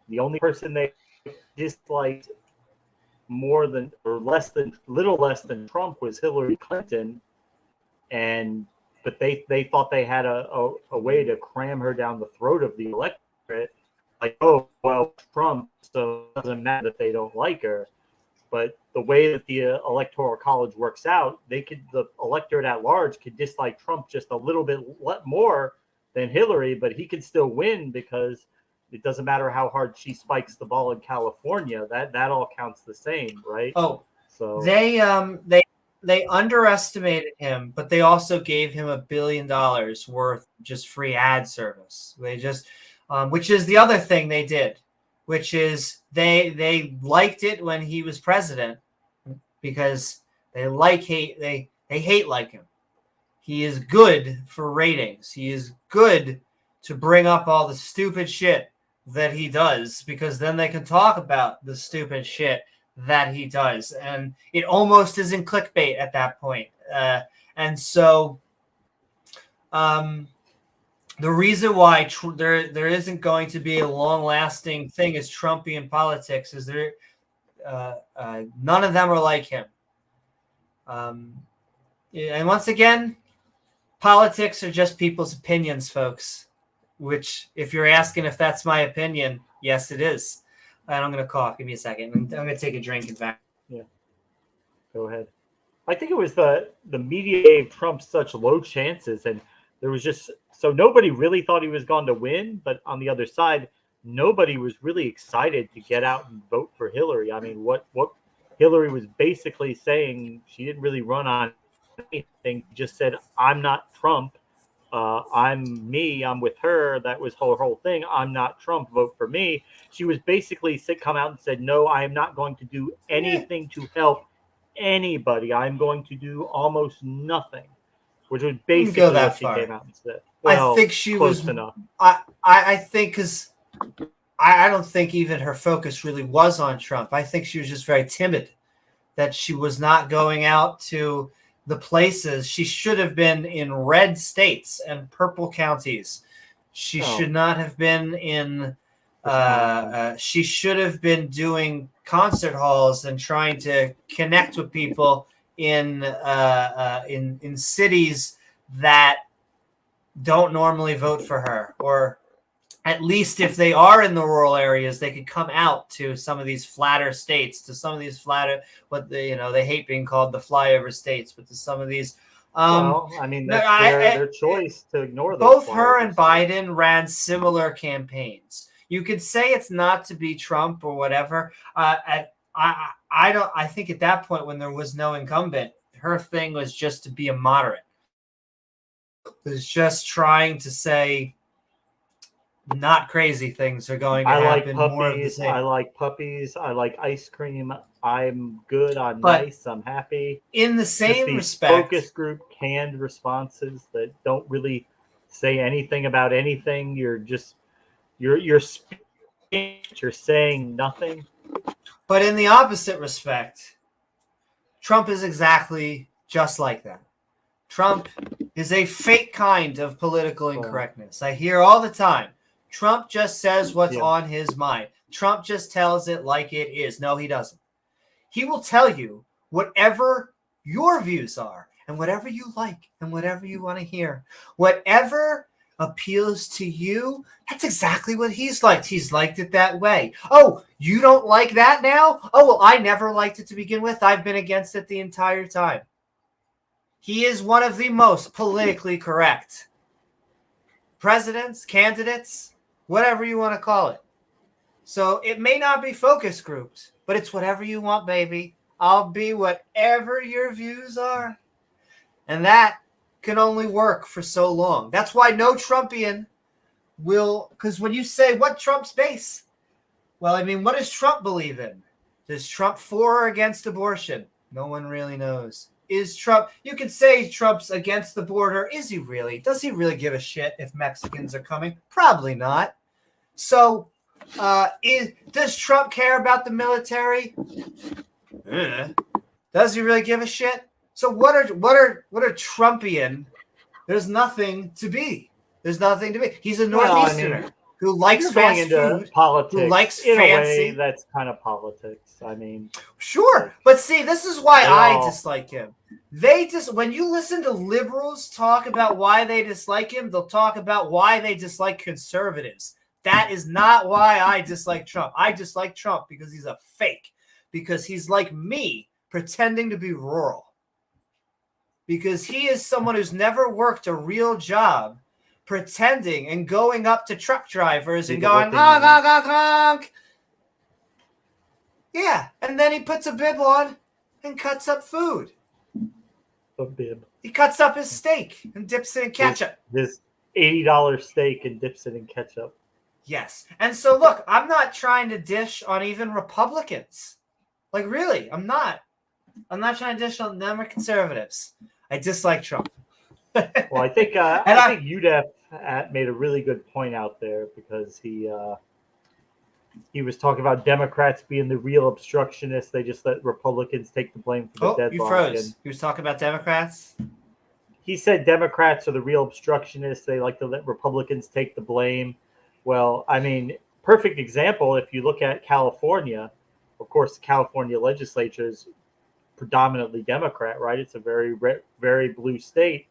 the only person they disliked little less than Trump was Hillary Clinton, but they thought they had a way to cram her down the throat of the electorate, like, oh well, Trump, so it doesn't matter that they don't like her. But the way that the electoral college works out, the electorate at large could dislike Trump just a little bit more than Hillary, but he could still win because it doesn't matter how hard she spikes the ball in California. That all counts the same, right? Oh, so they underestimated him, but they also gave him $1 billion worth just free ad service. They just, which is the other thing they did, which is they liked it when he was president because they hate like him. He is good for ratings. He is good to bring up all the stupid shit that he does, because then they can talk about the stupid shit that he does. And it almost isn't clickbait at that point. And so the reason why there isn't going to be a long-lasting thing as Trumpian politics is none of them are like him. And once again, politics are just people's opinions, folks. Which, if you're asking if that's my opinion, yes, it is. And I'm going to cough. Give me a second. I'm going to take a drink, in fact. Yeah. Go ahead. I think it was the media gave Trump such low chances, and there was just so nobody really thought he was going to win. But on the other side, nobody was really excited to get out and vote for Hillary. I mean, what Hillary was basically saying, she didn't really run on anything. She just said, I'm not Trump. I'm me. I'm with her. That was her whole thing. I'm not Trump. Vote for me. She was basically come out and said, no, I am not going to do anything to help anybody. I'm going to do almost nothing, which was basically what she came out and said. Well, I think she was enough. I think because I don't think even her focus really was on Trump. I think she was just very timid, that she was not going out to the places. She should have been in red states and purple counties. She should not have been in she should have been doing concert halls and trying to connect with people in cities that don't normally vote for her, or at least if they are in the rural areas, they could come out to some of these flatter states, to some of these flatter, what they hate being called the flyover states, but to some of these. Well, I mean, that's their choice to ignore those. Both her and Biden ran similar campaigns. You could say it's not to be Trump or whatever. I think at that point, when there was no incumbent, her thing was just to be a moderate. It was just trying to say, not crazy things are going to happen. Like puppies, more of the same. I like puppies. I like ice cream. I'm good on nice. I'm happy. In the same respect, focus group canned responses that don't really say anything about anything. You're saying nothing. But in the opposite respect, Trump is exactly just like that. Trump is a fake kind of political incorrectness. I hear all the time, Trump just says what's on his mind. Trump just tells it like it is. No, he doesn't. He will tell you whatever your views are and whatever you like and whatever you want to hear. Whatever appeals to you, that's exactly what he's liked. He's liked it that way. Oh, you don't like that now? Oh, well, I never liked it to begin with. I've been against it the entire time. He is one of the most politically correct presidents, candidates, whatever you want to call it. So it may not be focus groups, but it's whatever you want, baby. I'll be whatever your views are. And that can only work for so long. That's why no Trumpian will, because when you say what Trump's base, well, I mean, what does Trump believe in? Is Trump for or against abortion? No one really knows. Is Trump, you can say Trump's against the border. Is he really? Does he really give a shit if Mexicans are coming? Probably not. So, does Trump care about the military? Does he really give a shit? So what are Trumpian? There's nothing to be. There's nothing to be. He's a Northeasterner who likes fast food, politics, who likes in fancy. A way, that's kind of politics. I mean, sure, but see, this is why I dislike him. When you listen to liberals talk about why they dislike him, they'll talk about why they dislike conservatives. That is not why I dislike Trump. I dislike Trump because he's a fake. Because he's like me, pretending to be rural. Because he is someone who's never worked a real job, pretending and going up to truck drivers and going, honk, honk, honk, honk. Yeah, and then he puts a bib on and cuts up food. A bib. He cuts up his steak and dips it in ketchup. This $80 steak and dips it in ketchup. Yes. And so, look, I'm not trying to dish on even Republicans. Like, really, I'm not. I'm not trying to dish on them or conservatives. I dislike Trump. Well, I think UDEF made a really good point out there because he was talking about Democrats being the real obstructionists. They just let Republicans take the blame for the deadlock. You froze. He was talking about Democrats? He said Democrats are the real obstructionists. They like to let Republicans take the blame. Well, I mean, perfect example, if you look at California, of course, the California legislature is predominantly Democrat, right? It's a very, very blue state.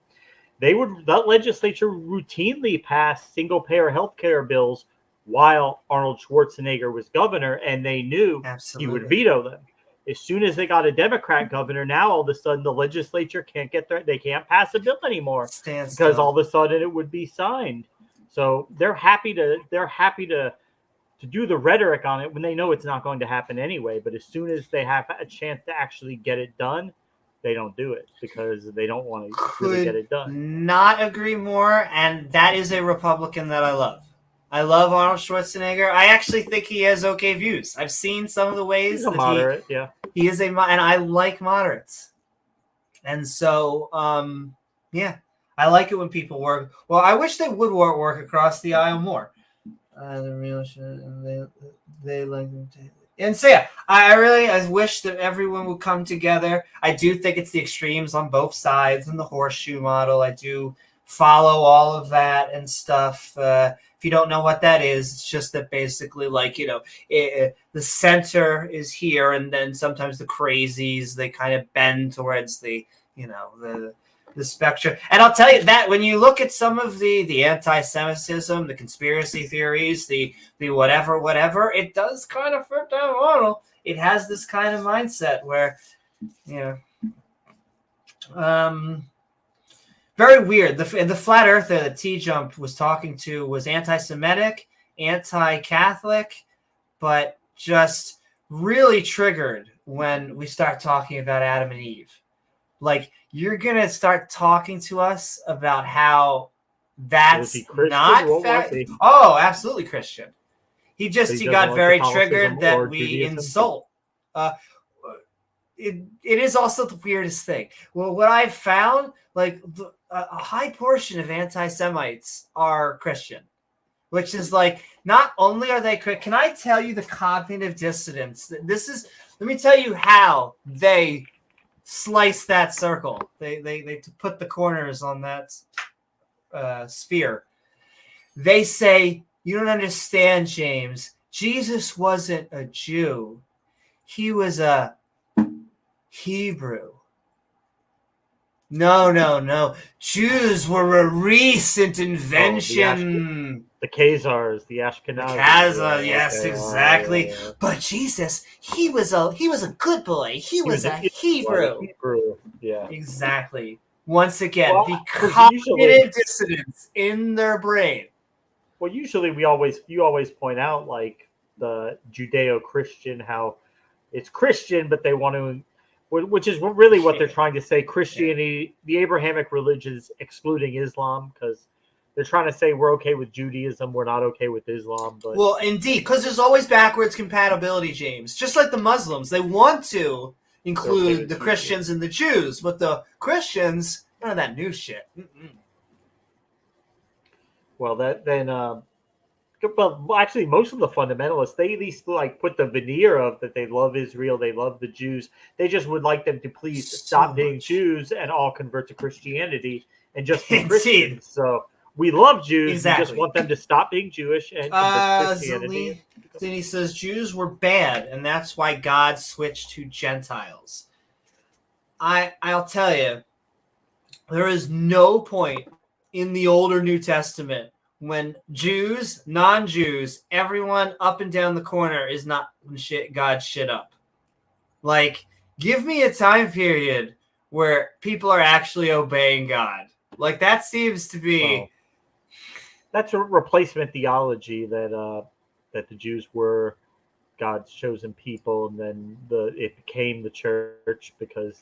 That legislature routinely passed single-payer healthcare bills while Arnold Schwarzenegger was governor, and they knew he would veto them. As soon as they got a Democrat governor, now all of a sudden the legislature can't they can't pass a bill anymore because all of a sudden it would be signed. So they're happy to do the rhetoric on it when they know it's not going to happen anyway. But as soon as they have a chance to actually get it done, they don't do it because they don't want to really get it done. Not agree more, and that is a Republican that I love. I love Arnold Schwarzenegger. I actually think he has okay views. I've seen some of the ways he's a moderate, he is and I like moderates. And so, I like it when people work. Well, I wish they would work across the aisle more. The real shit, they like them. And so, I wish that everyone would come together. I do think it's the extremes on both sides and the horseshoe model. I do follow all of that and stuff. If you don't know what that is, it's just that basically, like, the center is here, and then sometimes the crazies, they kind of bend towards the spectrum. And I'll tell you that when you look at some of the anti-Semitism, the conspiracy theories, the whatever, it does kind of fit that model. It has this kind of mindset where, very weird. The flat earther that T-Jump was talking to was anti-Semitic, anti-Catholic, but just really triggered when we start talking about Adam and Eve. Like, you're going to start talking to us about how that's not Oh, absolutely Christian. He got very triggered that we Judaism? Insult. It is also the weirdest thing. Well, what I've found, like, a high portion of anti-Semites are Christian, which is like, not only are they Christian, can I tell you the cognitive dissonance? Let me tell you how they slice that circle. They put the corners on that sphere. They say, you don't understand, James. Jesus wasn't a Jew. He was a Hebrew. No. Jews were a recent invention. The Khazars, the Ashkenazis. Yes, exactly. Yeah. But Jesus, he was a good boy. He was a Hebrew. Yeah. Exactly. Once again, the cognitive dissonance in their brain. Well, usually you always point out, like, the Judeo-Christian, how it's Christian, but they want to, which is really what they're trying to say. Christianity, the Abrahamic religions, excluding Islam, because they're trying to say we're okay with Judaism, we're not okay with Islam. But well, indeed, because there's always backwards compatibility, James. Just like the Muslims, they want to include the Christians and the Jews, but the Christians, none of that new shit. Mm-mm. Well, actually, most of the fundamentalists, they at least like put the veneer of that they love Israel, they love the Jews. They just would like them to please stop being Jews and all convert to Christianity and just be Christians. So we love Jews. Exactly. We just want them to stop being Jewish and convert to Christianity. Then he says Jews were bad, and that's why God switched to Gentiles. I'll tell you, there is no point in the older New Testament when Jews, non-Jews, everyone up and down the corner is not God shit up. Like, give me a time period where people are actually obeying God. Like, that seems to be... Well, that's a replacement theology that the Jews were God's chosen people, and then it became the church because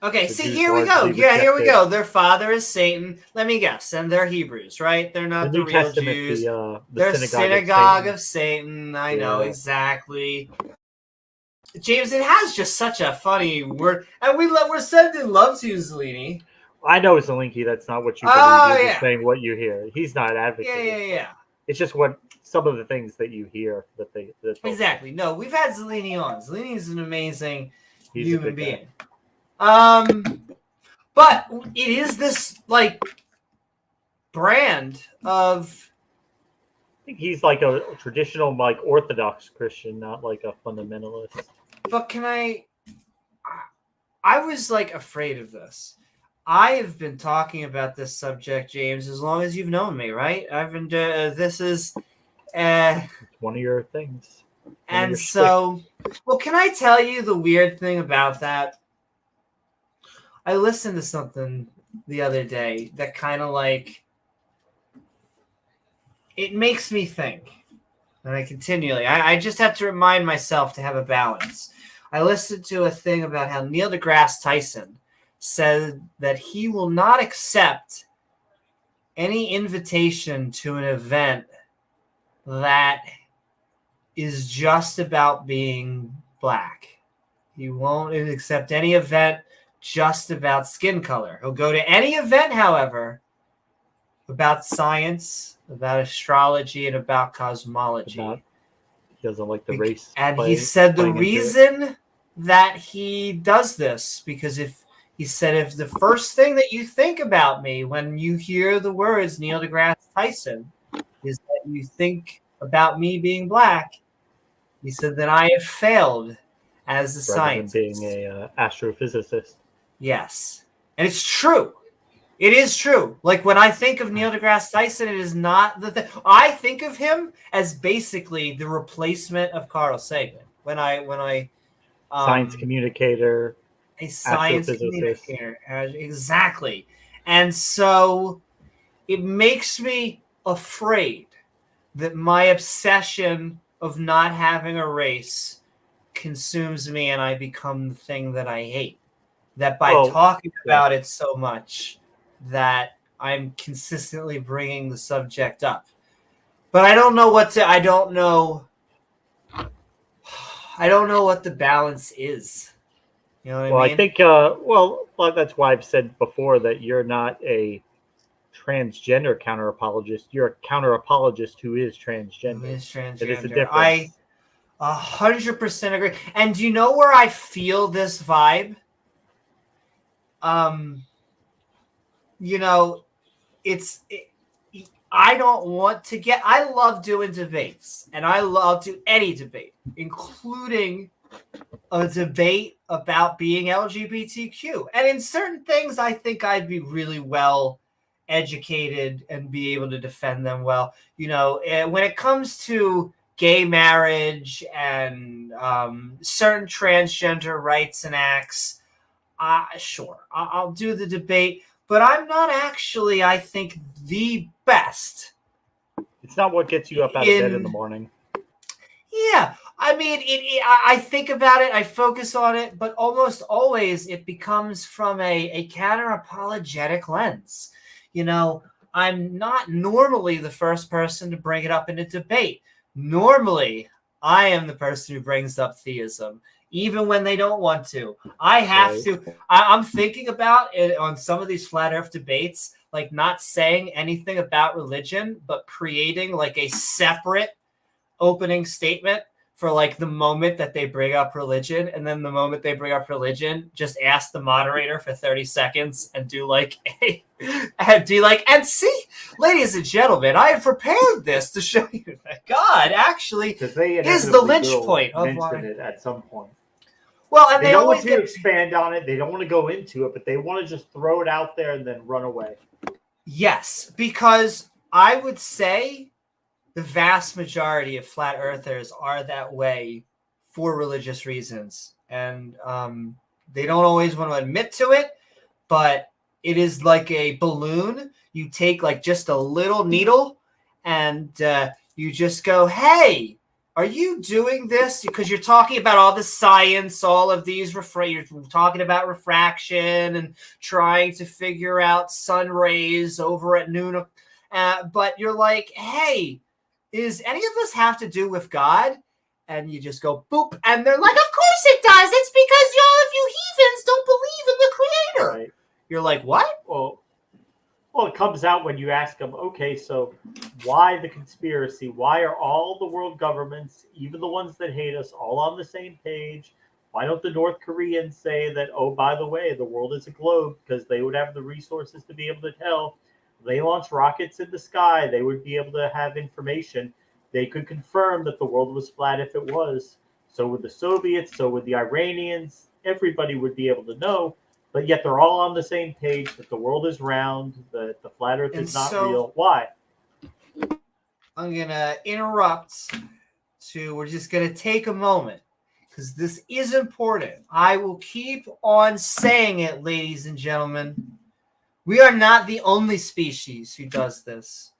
Okay, see, here we go. Yeah, here we go. Their father is Satan. Let me guess. And they're Hebrews, right? They're not the real Testament, Jews. They're synagogue of Satan. I know, exactly. James, it has just such a funny word. And we're sending love to you, Zelini. I know, Zelinki, that's not what you believe. You're just saying what you hear. He's not advocating. Yeah. It's just some of the things that you hear that they... Exactly. No, we've had Zelini on. Zelini is an amazing human being. But it is this, like, brand of... I think he's like a traditional, like, Orthodox Christian, not like a fundamentalist. But I was, like, afraid of this. I have been talking about this subject, James, as long as you've known me, right? I've been, this is... it's one of your things. And so, well, can I tell you the weird thing about that? I listened to something the other day that kind of like, it makes me think. And I just have to remind myself to have a balance. I listened to a thing about how Neil deGrasse Tyson said that he will not accept any invitation to an event that is just about being black. He won't accept any event just about skin color. He'll go to any event, however, about science, about astrology, and about cosmology. He doesn't like the race. And he said the reason that he does this, because if He said, if the first thing that you think about me when you hear the words Neil deGrasse Tyson is that you think about me being black, he said that I have failed as a scientist. Rather than being a astrophysicist. Yes. And it's true. It is true. Like when I think of Neil deGrasse Tyson, it is not the thing. I think of him as basically the replacement of Carl Sagan. When I science communicator, a science communicator, exactly. And so it makes me afraid that my obsession of not having a race consumes me, and I become the thing that I hate. That by talking about it so much, that I'm consistently bringing the subject up. But I don't know what to. I don't know what the balance is. You know what I mean? I think, that's why I've said before that you're not a transgender counter-apologist. You're a counter-apologist who is transgender. Who is transgender. It is a difference. I 100% agree. And do you know where I feel this vibe? I don't want to get. I love doing debates, and I love to any debate, including a debate about being LGBTQ. And in certain things, I think I'd be really well educated and be able to defend them well. When it comes to gay marriage and certain transgender rights and acts, sure, I'll do the debate. But I'm not actually, I think, the best. It's not what gets you up out of bed in the morning. Yeah. I mean, I think about it, I focus on it, but almost always it becomes from a counter-apologetic lens. I'm not normally the first person to bring it up in a debate. Normally, I am the person who brings up theism, even when they don't want to. I have to. I'm thinking about it on some of these flat earth debates, like not saying anything about religion, but creating like a separate opening statement for like the moment that they bring up religion. And then the moment they bring up religion, just ask the moderator for 30 seconds and and see, ladies and gentlemen, I have prepared this to show you that God actually is the lynch point of it at some point. Well, and they don't want to expand on it. They don't want to go into it, but they want to just throw it out there and then run away. Yes, because I would say the vast majority of flat earthers are that way for religious reasons. And they don't always want to admit to it, but it is like a balloon. You take like just a little needle and you just go, hey, are you doing this? Because you're talking about all the science, all of these, you're talking about refraction and trying to figure out sun rays over at noon. But you're like, hey, is any of this have to do with God? And you just go, boop. And they're like, of course it does. It's because all of you heathens don't believe in the creator. Right. You're like, what? Well, it comes out when you ask them, okay, so why the conspiracy? Why are all the world governments, even the ones that hate us, all on the same page? Why don't the North Koreans say that, oh, by the way, the world is a globe, because they would have the resources to be able to tell. They launch rockets in the sky. They would be able to have information. They could confirm that the world was flat if it was. So would the Soviets, so would the Iranians. Everybody would be able to know. But yet they're all on the same page that the world is round, that the flat earth is not real. Why? I'm going to interrupt we're just going to take a moment because this is important. I will keep on saying it, ladies and gentlemen. We are not the only species who does this.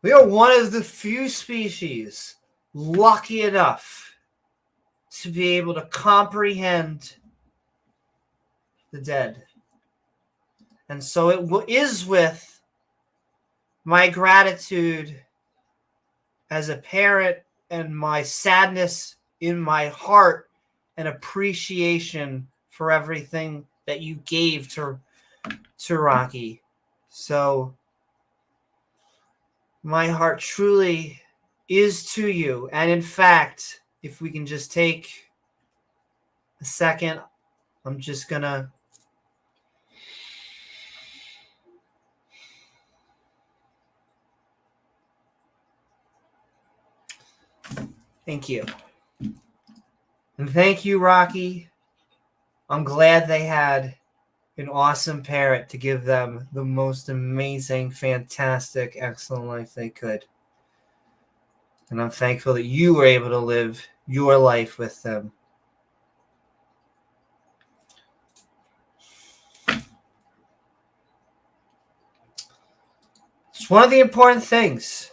We are one of the few species lucky enough to be able to comprehend the dead. And so it is with my gratitude as a parent and my sadness in my heart and appreciation for everything that you gave to Rocky. So my heart truly is to you. And in fact, if we can just take a second, I'm just gonna. Thank you. And thank you, Rocky. I'm glad they had an awesome parent to give them the most amazing, fantastic, excellent life they could. And I'm thankful that you were able to live your life with them. It's one of the important things.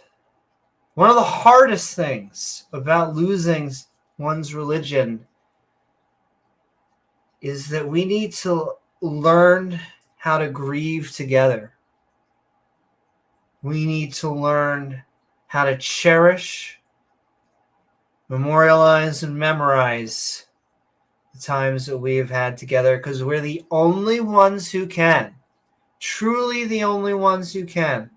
One of the hardest things about losing one's religion is that we need to learn how to grieve together. We need to learn how to cherish, memorialize, and memorize the times that we have had together, because we're the only ones who can. Truly the only ones who can.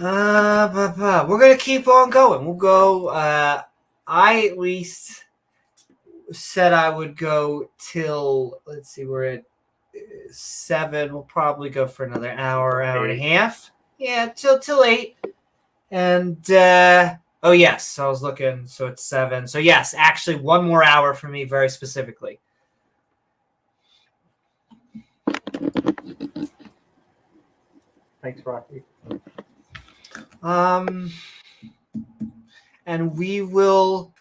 We're going to keep on going. We'll go. I at least said I would go till, let's see, we're at 7. We'll probably go for another hour and a half. Yeah, till 8. And, oh, yes, I was looking. So it's 7. So, yes, actually 1 more hour for me, very specifically. Thanks, Rocky. And we will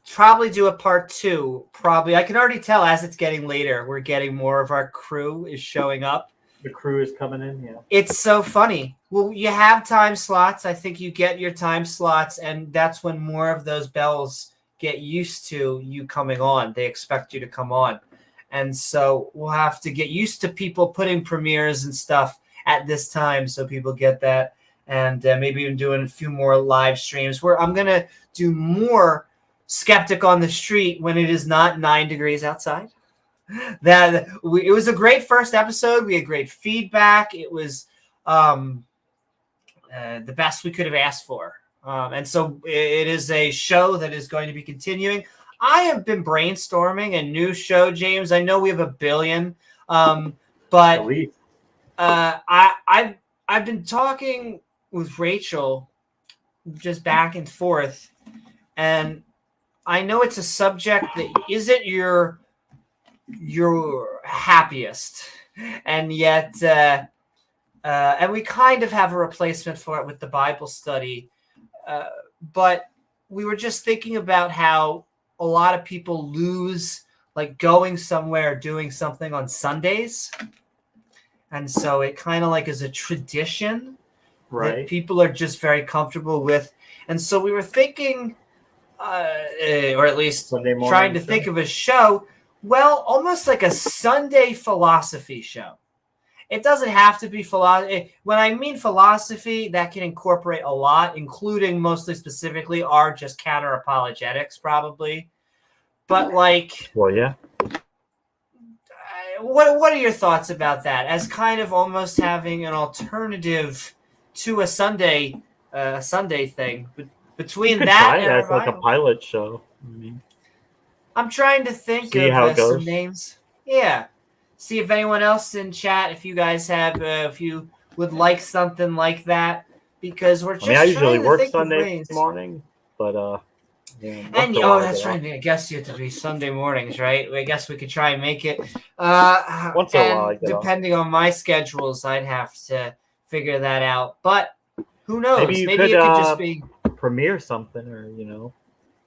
probably do a part 2. Probably, I can already tell as it's getting later, we're getting more of our crew is showing up. The crew is coming in, yeah. It's so funny. Well, you have time slots. I think you get your time slots, and that's when more of those bells get used to you coming on. They expect you to come on. And so we'll have to get used to people putting premieres and stuff at this time so people get that. And maybe even doing a few more live streams where I'm going to do more Skeptic on the Street when it is not 9 degrees outside. It was a great first episode. We had great feedback. It was the best we could have asked for. And so it is a show that is going to be continuing. I have been brainstorming a new show, James. I know we have 1 billion, but I've been talking with Rachel just back and forth, and I know it's a subject that isn't your happiest, and yet and we kind of have a replacement for it with the Bible study, but we were just thinking about how a lot of people lose like going somewhere, doing something on Sundays, and so it kind of like is a tradition that people are just very comfortable with. And so we were thinking, or at least trying to think of a show, well, almost like a Sunday philosophy show. It doesn't have to be philosophy. When I mean philosophy, that can incorporate a lot, including mostly specifically our just counter apologetics, probably. But like, well, yeah. What are your thoughts about that? As kind of almost having an alternative to a Sunday thing, but between that and as like a pilot show. I mean, I'm trying to think of some names. Yeah. See if anyone else in chat, if you guys have, if you would like something like that, because we're just. I usually work Sunday morning, but yeah, and that's right. I guess you have to be Sunday mornings, right? I guess we could try and make it. Once in a while, depending on my schedules, I'd have to figure that out. But who knows? Maybe it could just be premiere something, or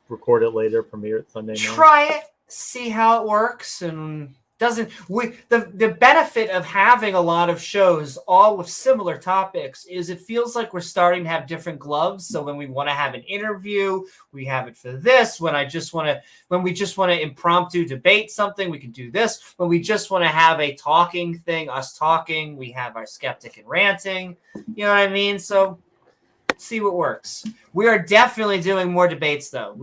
record it later, premiere it Sunday night. Try it, see how it works, and the benefit of having a lot of shows all with similar topics is it feels like we're starting to have different gloves. So when we want to have an interview, we have it for this. When we just want to impromptu debate something, we can do this. When we just want to have a talking thing, us talking, we have our Skeptic and Ranting. You know what I mean? So see what works. We are definitely doing more debates though.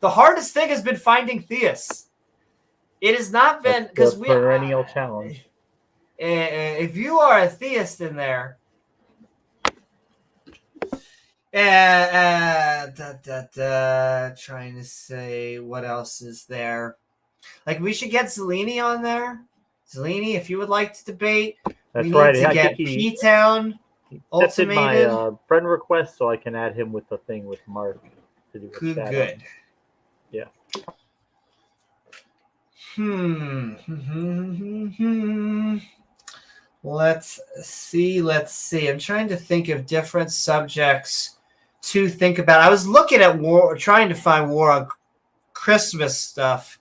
The hardest thing has been finding theists. It has not been because we perennial challenge. If you are a theist in there, Trying to say what else is there. Like, we should get Zelini on there. Zelini, if you would like to debate, that's we right. need to get P-Town ultimated. My friend request, so I can add him with the thing with Mark to do good. Yeah. Let's see. I'm trying to think of different subjects to think about. I was looking at war, trying to find war on Christmas stuff.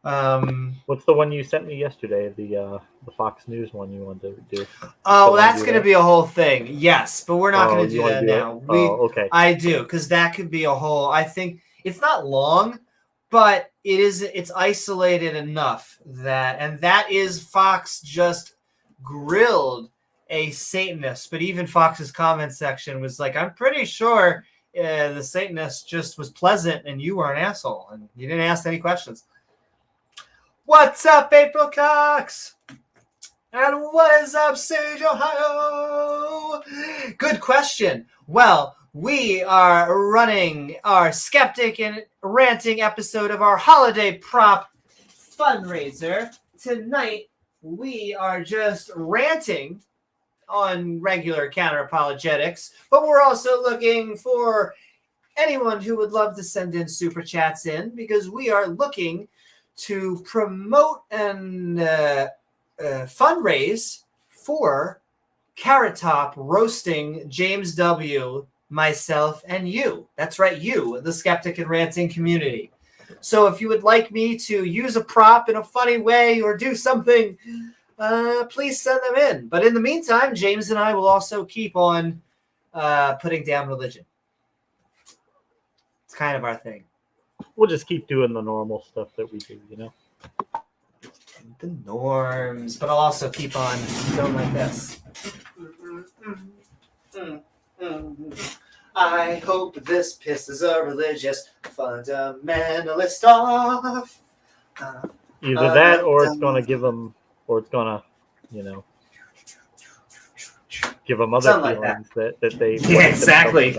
What's the one you sent me yesterday? The Fox News one you wanted to do? Oh, that's going to be a whole thing. Yes, but we're not going to do that now. Okay. I do, because that could be a whole. I think it's not long, but it's isolated enough that is Fox just grilled a Satanist, but even Fox's comment section was like, I'm pretty sure the Satanist just was pleasant and you were an asshole and you didn't ask any questions. What's up, April Cox? And what is up, Sage, Ohio? Good question. Well, we are running our Skeptic and Ranting episode of our Holiday Prop Fundraiser. Tonight, we are just ranting on regular counter apologetics, but we're also looking for anyone who would love to send in super chats in, because we are looking to promote and fundraise for Carrot Top roasting James W., myself, and you. That's right, you, the Skeptic and Ranting community. So if you would like me to use a prop in a funny way or do something, please send them in. But in the meantime, James and I will also keep on putting down religion. It's kind of our thing. We'll just keep doing the normal stuff that we do, you know? The norms. But I'll also keep on going like this. I hope this pisses a religious fundamentalist off. Either that or it's going to give them, or it's going to, you know, give them other feelings that they... Yeah, exactly.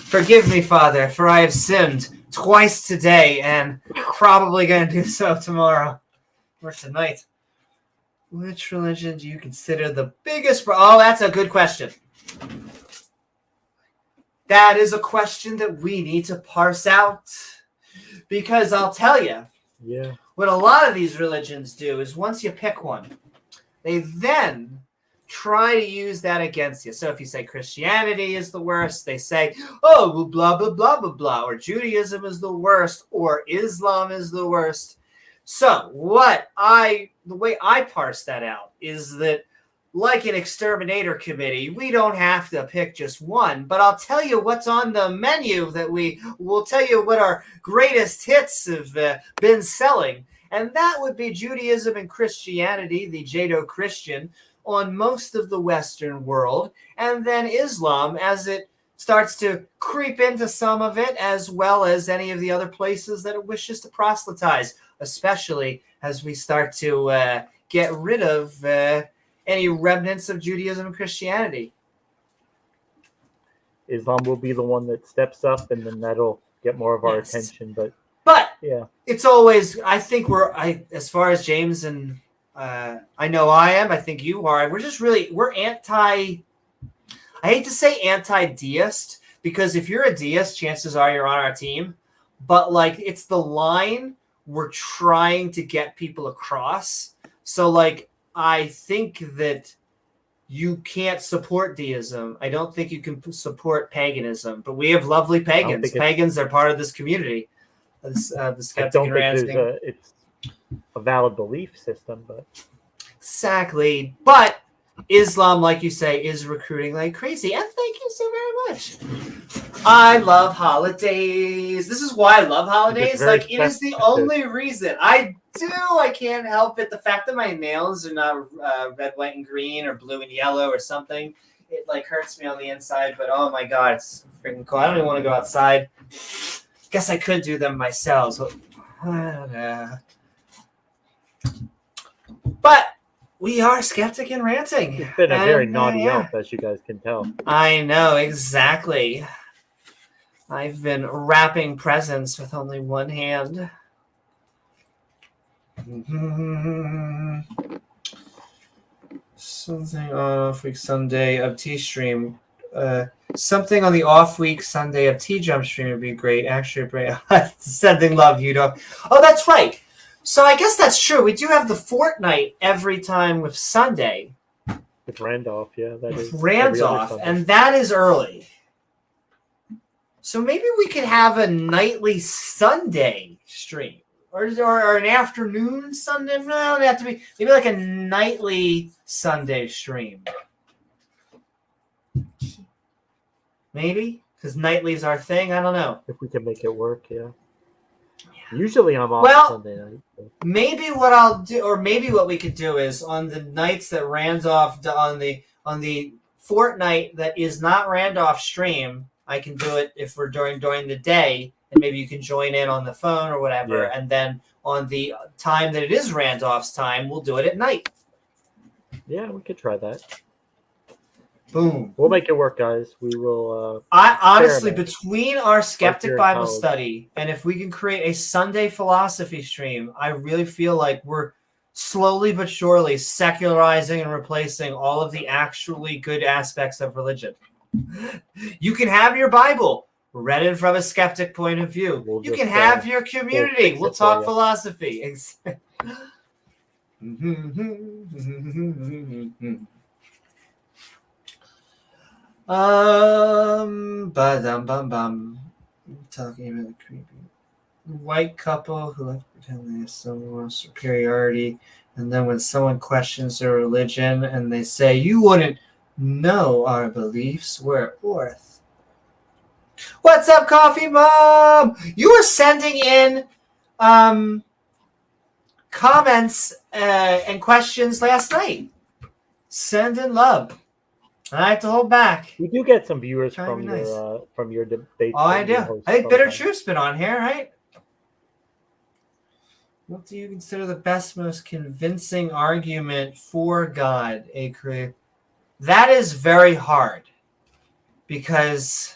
Forgive me, Father, for I have sinned twice today and probably going to do so tomorrow or tonight. Which religion do you consider the biggest... Oh, that's a good question. That is a question that we need to parse out. Because I'll tell you, what a lot of these religions do is once you pick one, they then try to use that against you. So if you say Christianity is the worst, they say, oh, well, blah, blah, blah, blah, blah, or Judaism is the worst, or Islam is the worst. So the way I parse that out is that, like an exterminator committee, we don't have to pick just one, but I'll tell you what's on the menu that will tell you what our greatest hits have been selling. And that would be Judaism and Christianity, the Judeo-Christian, on most of the Western world, and then Islam as it starts to creep into some of it, as well as any of the other places that it wishes to proselytize, especially as we start to get rid of any remnants of Judaism and Christianity. Islam will be the one that steps up, and then that'll get more of our attention. But yeah, it's always, I think as far as James and I know I am, I think you are, we're I hate to say anti-deist, because if you're a deist, chances are you're on our team. But like, it's the line we're trying to get people across. So like, I think that you can't support deism. I don't think you can support paganism, but we have lovely pagans. Pagans are part of this community. The Skeptic and Ranting. It's a valid belief system, but exactly. But Islam, like you say, is recruiting like crazy. And thank you so very much. I love holidays. This is why I love holidays. Like, it is the only reason. I can't help it. The fact that my nails are not red, white, and green, or blue and yellow, or something, it like hurts me on the inside. But oh my god, it's freaking cool. I don't even want to go outside. Guess I could do them myself. But We are Skeptic and Ranting. It's been a very naughty elf, as you guys can tell. I know, exactly. I've been wrapping presents with only one hand. Something on off-week Sunday of T-Stream. Something on the off-week Sunday of T-Jump stream would be great. Actually, sending love, Udo. Oh, that's right. So I guess that's true. We do have the fortnight every time with Sunday. With Randolph, yeah. That is Randolph, and that is early. So maybe we could have a nightly Sunday stream. Or an afternoon Sunday. No, it doesn't have to be. Maybe like a nightly Sunday stream. Maybe? Because nightly's our thing. I don't know. If we can make it work, yeah. Usually I'm off Sunday night. So. Maybe what I'll do, or maybe what we could do is on the nights that Randolph, on the fortnight that is not Randolph stream, I can do it if we're during the day, and maybe you can join in on the phone or whatever. Yeah. And then on the time that it is Randolph's time, we'll do it at night. Yeah, we could try that. Boom. We'll make it work, guys. We will. I honestly, between our Skeptic Bible study and if we can create a Sunday philosophy stream, I really feel like we're slowly but surely secularizing and replacing all of the actually good aspects of religion. You can have your Bible read it from a skeptic point of view. You can have your community. We'll talk philosophy. Talking about the creepy white couple who like to pretend they have some more superiority, and then when someone questions their religion and they say, "You wouldn't know our beliefs, we're at Orth." What's up, Coffee Mom? You were sending in comments and questions last night. Send in love. I have to hold back. We do get some viewers from your debate. Oh, I do. I think Bitter Truth's been on here, right? What do you consider the best, most convincing argument for God, a creator? That is very hard, because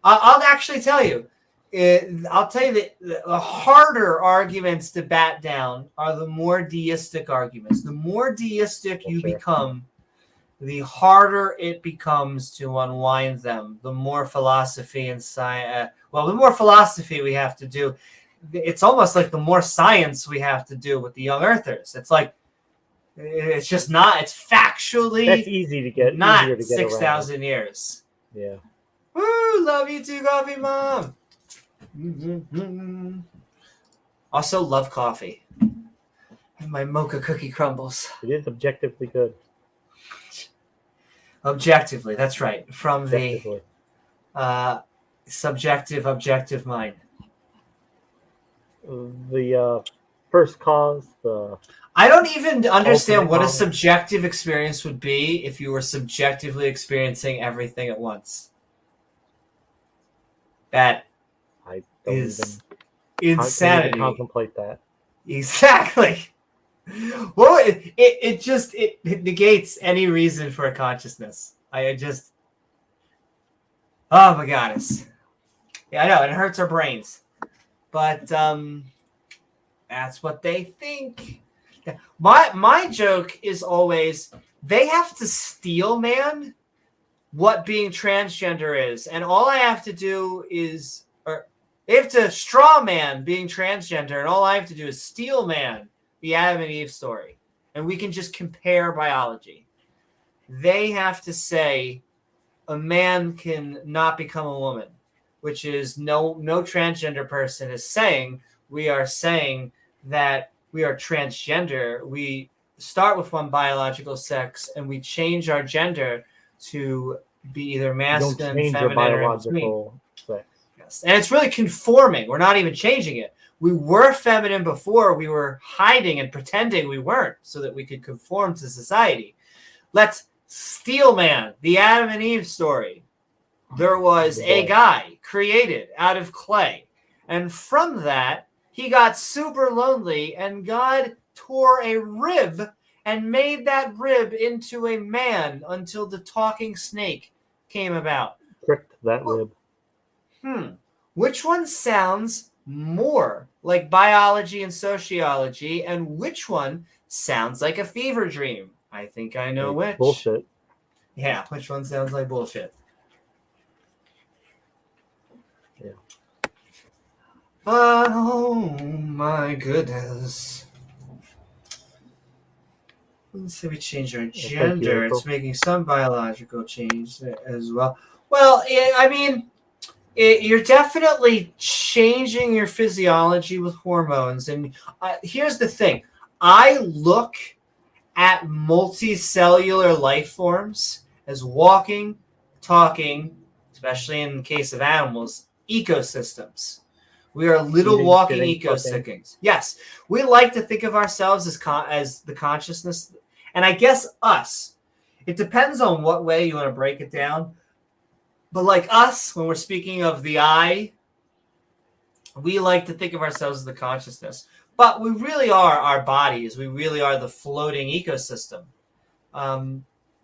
I'll actually tell you. I'll tell you that the harder arguments to bat down are the more deistic arguments. The more deistic you become, the harder it becomes to unwind them. The more philosophy and science, the more philosophy we have to do. It's almost like the more science we have to do with the young earthers. It's like, it's just not, it's factually that's easy to get, not 6,000 years. Yeah. Woo, love you too, Coffee Mom. Mm-hmm. Also love coffee. And my mocha cookie crumbles. It is objectively good. Objectively, that's right. From the subjective, objective mind. The first cause, I don't even understand what a subjective experience would be if you were subjectively experiencing everything at once. That is insanity. Even contemplate that. Exactly. Well, it negates any reason for a consciousness. Oh my goddess. Yeah, I know, it hurts our brains. But that's what they think. My joke is always, they have to steel man what being transgender is. And all I have to do is, or they have to straw man being transgender, and all I have to do is steel man the Adam and Eve story, and we can just compare biology. They have to say a man can not become a woman, which is no transgender person is saying. We are saying that we are transgender. We start with one biological sex, and we change our gender to be either masculine, feminine, or in between. Sex. Yes, and it's really conforming. We're not even changing it. We were feminine before. We were hiding and pretending we weren't so that we could conform to society. Let's steel man the Adam and Eve story. There was a guy created out of clay. And from that, he got super lonely, and God tore a rib and made that rib into a man until the talking snake came about. Tricked that rib. Which one sounds more like biology and sociology, and which one sounds like a fever dream? I think I know which. Bullshit. Yeah, which one sounds like bullshit? Yeah. Oh my goodness. Let's say we change our gender. It's making some biological change as well. Well, I mean, you're definitely changing your physiology with hormones. And here's the thing. I look at multicellular life forms as walking, talking, especially in the case of animals, ecosystems. We are little walking ecosystems. Yes, we like to think of ourselves as the consciousness. And I guess us. It depends on what way you want to break it down. But like us, when we're speaking of the I, we like to think of ourselves as the consciousness. But we really are our bodies. We really are the floating ecosystem.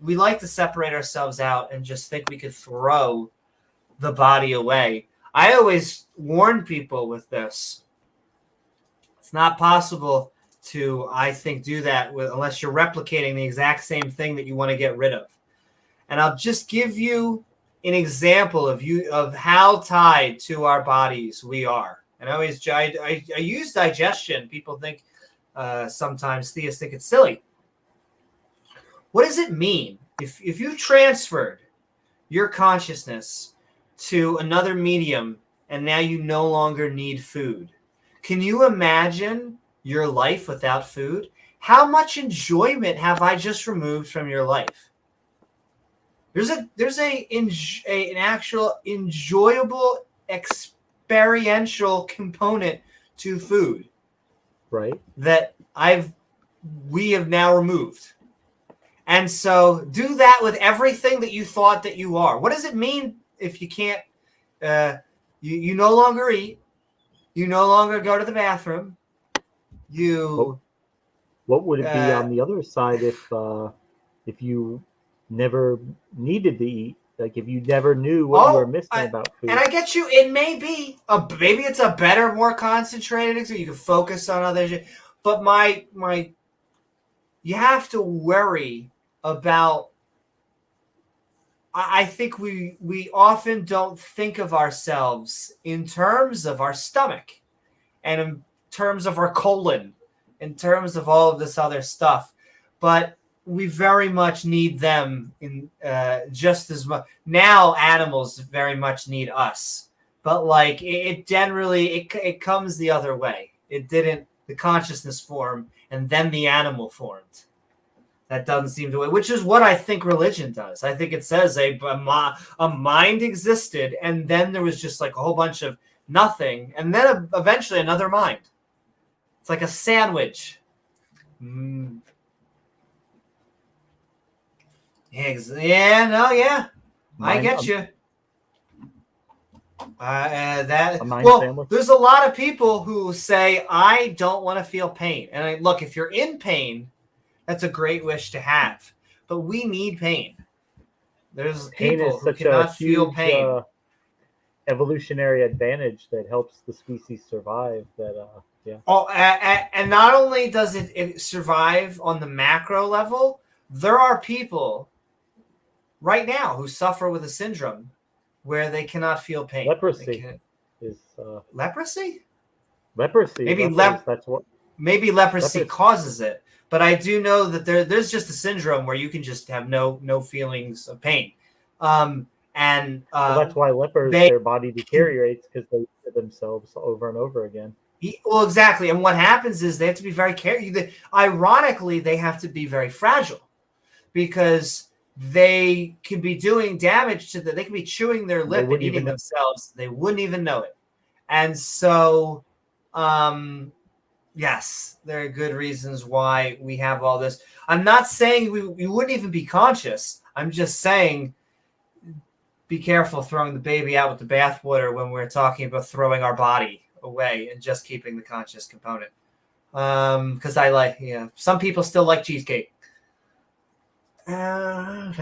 We like to separate ourselves out and just think we could throw the body away. I always warn people with this. It's not possible to, I think, do that unless you're replicating the exact same thing that you want to get rid of. And I'll just give you an example of how tied to our bodies we are. And I use digestion. People think sometimes theists think it's silly. What does it mean if you transferred your consciousness to another medium and now you no longer need food? Can you imagine your life without food? How much enjoyment have I just removed from your life? There's an actual enjoyable experiential component to food, right? That we have now removed. And so do that with everything that you thought that you are. What does it mean if you can't? You no longer eat. You no longer go to the bathroom. What would it be on the other side if you never needed to eat? Like if you never knew what you were missing about food. And I get you. It may be maybe it's a better, more concentrated, so you can focus on other shit. But you have to worry about. I think we often don't think of ourselves in terms of our stomach, and in terms of our colon, in terms of all of this other stuff, but we very much need them in just as much. Now animals very much need us, but like it generally it comes the other way. It didn't. The consciousness formed and then the animal formed. That doesn't seem to, which is what I think religion does. I think it says a mind existed, and then there was just like a whole bunch of nothing, and then eventually another mind. It's like a sandwich. Yeah. I get you. Sandwich. There's a lot of people who say, I don't want to feel pain. And look, if you're in pain, that's a great wish to have. But we need pain. There's people who cannot feel pain. Evolutionary advantage that helps the species survive. And not only does it survive on the macro level, there are people right now who suffer with a syndrome where they cannot feel pain. Leprosy is leprosy. Maybe leprosy causes it, but I do know that there's just a syndrome where you can just have no feelings of pain. That's why lepers, their body deteriorates because they hit themselves over and over again. Well, exactly. And what happens is they have to be very careful. Ironically, they have to be very fragile because they could be doing damage to they could be chewing their lip and eating themselves. They wouldn't even know it. And so, yes, there are good reasons why we have all this. I'm not saying we wouldn't even be conscious. I'm just saying be careful throwing the baby out with the bathwater when we're talking about throwing our body away and just keeping the conscious component. because I like, some people still like cheesecake. I'm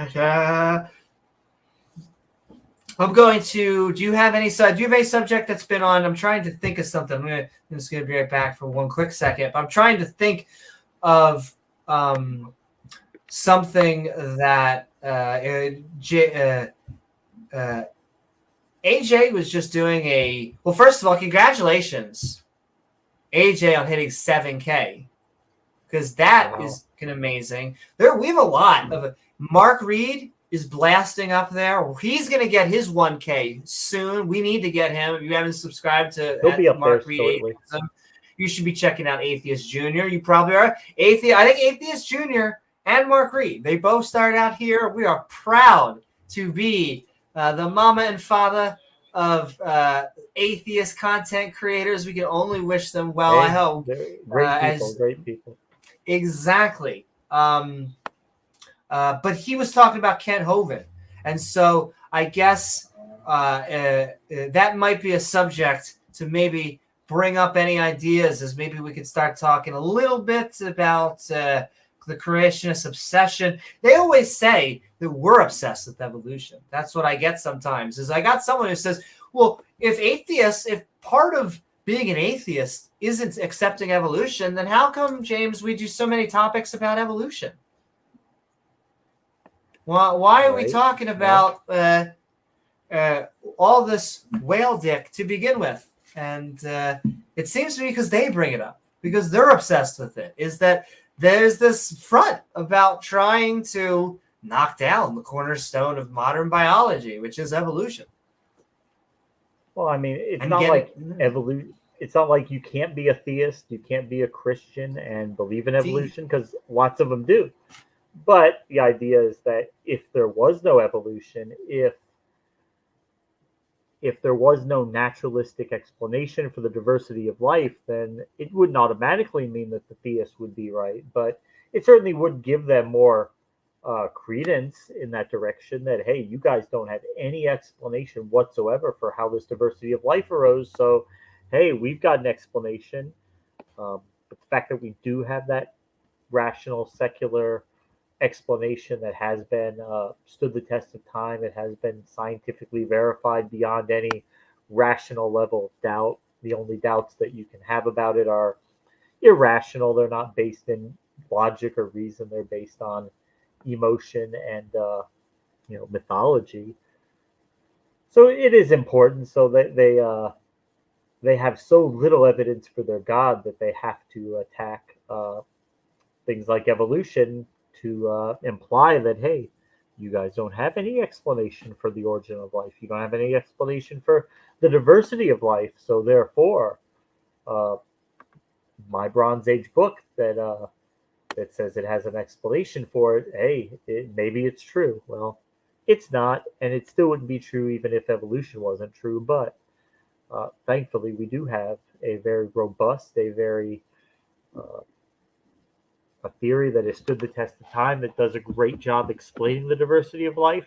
going to. Do you have any subject that's been on? I'm trying to think of something. I'm just gonna be right back for one quick second. I'm trying to think of something that AJ was just doing a. Well, first of all, congratulations, AJ, on hitting 7K, because that is amazing. We have a lot of Mark Reid is blasting up there. He's going to get his 1K soon. We need to get him. If you haven't subscribed to Mark Reid, you should be checking out Atheist Jr. You probably are. I think Atheist Jr. and Mark Reid, they both started out here. We are proud to be the mama and father of atheist content creators. We can only wish them well, I hope. Great people. Exactly. But he was talking about Kent Hovind. And so I guess that might be a subject to maybe bring up any ideas, as maybe we could start talking a little bit about the creationist obsession. They always say that we're obsessed with evolution. That's what I get sometimes, is I got someone who says, well, if part of being an atheist isn't accepting evolution, then how come, James, we do so many topics about evolution? Why are we talking about all this whale dick to begin with? And it seems to me because they bring it up, because they're obsessed with it, is that there's this front about trying to knock down the cornerstone of modern biology, which is evolution. Well, I mean, it's not like evolution. It's not like you can't be a theist, you can't be a Christian and believe in evolution, because lots of them do. But the idea is that if there was no evolution, if there was no naturalistic explanation for the diversity of life, then it wouldn't automatically mean that the theist would be right. But it certainly would give them more credence in that direction, that, hey, you guys don't have any explanation whatsoever for how this diversity of life arose. So, hey, we've got an explanation. But the fact that we do have that rational, secular explanation that has been stood the test of time, it has been scientifically verified beyond any rational level of doubt. The only doubts that you can have about it are irrational. They're not based in logic or reason. They're based on emotion and mythology. So it is important, so that they have so little evidence for their God that they have to attack things like evolution to imply that, hey, you guys don't have any explanation for the origin of life. You don't have any explanation for the diversity of life. So therefore, my Bronze Age book that says it has an explanation for it, hey, maybe it's true. Well, it's not, and it still wouldn't be true even if evolution wasn't true. But thankfully, we do have a very robust, a theory that has stood the test of time, that does a great job explaining the diversity of life.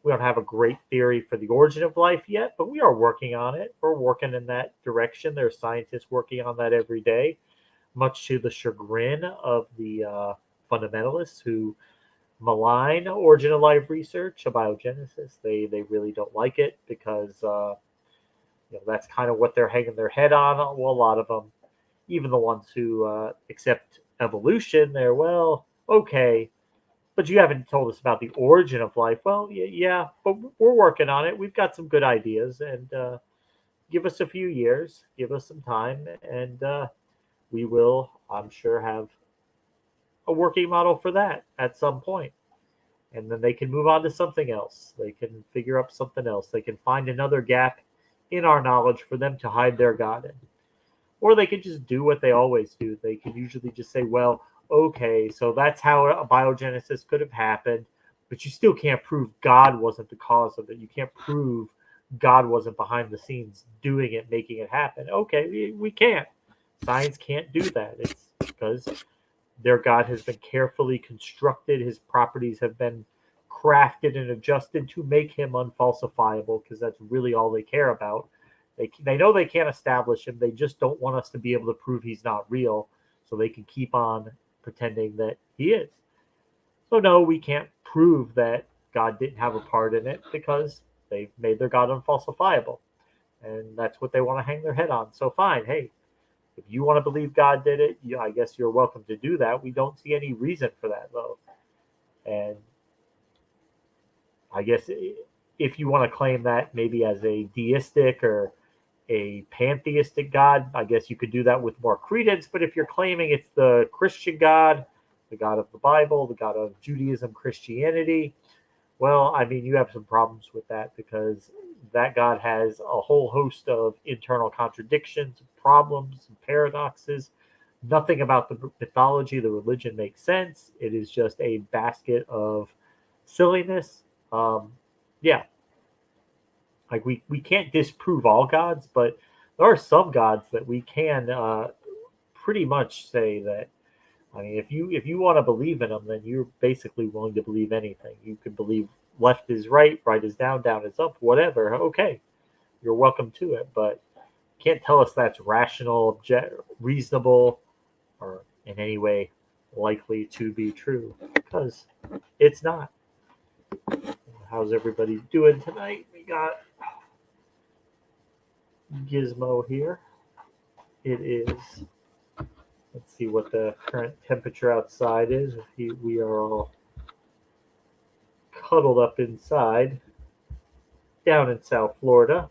We don't have a great theory for the origin of life yet, but we are working on it. We're working in that direction. There are scientists working on that every day, much to the chagrin of the fundamentalists who malign origin of life research, abiogenesis. They really don't like it because that's kind of what they're hanging their head on. Well, a lot of them, even the ones who accept evolution, they're, well, okay, but you haven't told us about the origin of life. Well, yeah, but we're working on it. We've got some good ideas, and give us a few years, give us some time, and we will, I'm sure, have a working model for that at some point. And then they can move on to something else. They can figure up something else. They can find another gap in our knowledge for them to hide their God in. Or they could just do what they always do. They could usually just say, well, okay, so that's how abiogenesis could have happened, but you still can't prove God wasn't the cause of it. You can't prove God wasn't behind the scenes doing it, making it happen. Okay, we can't. Science can't do that. It's because their God has been carefully constructed. His properties have been crafted and adjusted to make him unfalsifiable, because that's really all they care about. They know they can't establish him. They just don't want us to be able to prove he's not real. so they can keep on pretending that he is. So no, we can't prove that God didn't have a part in it because they made their God unfalsifiable. And that's what they want to hang their head on. So fine, hey, if you want to believe God did it, I guess you're welcome to do that. We don't see any reason for that, though. And I guess if you want to claim that maybe as a deistic or a pantheistic God, I guess you could do that with more credence. But if you're claiming it's the Christian God, the God of the Bible, the God of Judaism, Christianity, well, I mean, you have some problems with that because that God has a whole host of internal contradictions, problems, and paradoxes. Nothing about the mythology, the religion makes sense. It is just a basket of silliness. Yeah. Like we can't disprove all gods, but there are some gods that we can pretty much say that. I mean, if you want to believe in them, then you're basically willing to believe anything. You could believe left is right, right is down, down is up, whatever. Okay, you're welcome to it, but you can't tell us that's rational, reasonable, or in any way likely to be true, because it's not. How's everybody doing tonight? We got Gizmo here. It is, let's see what the current temperature outside is. We are all cuddled up inside down in South Florida.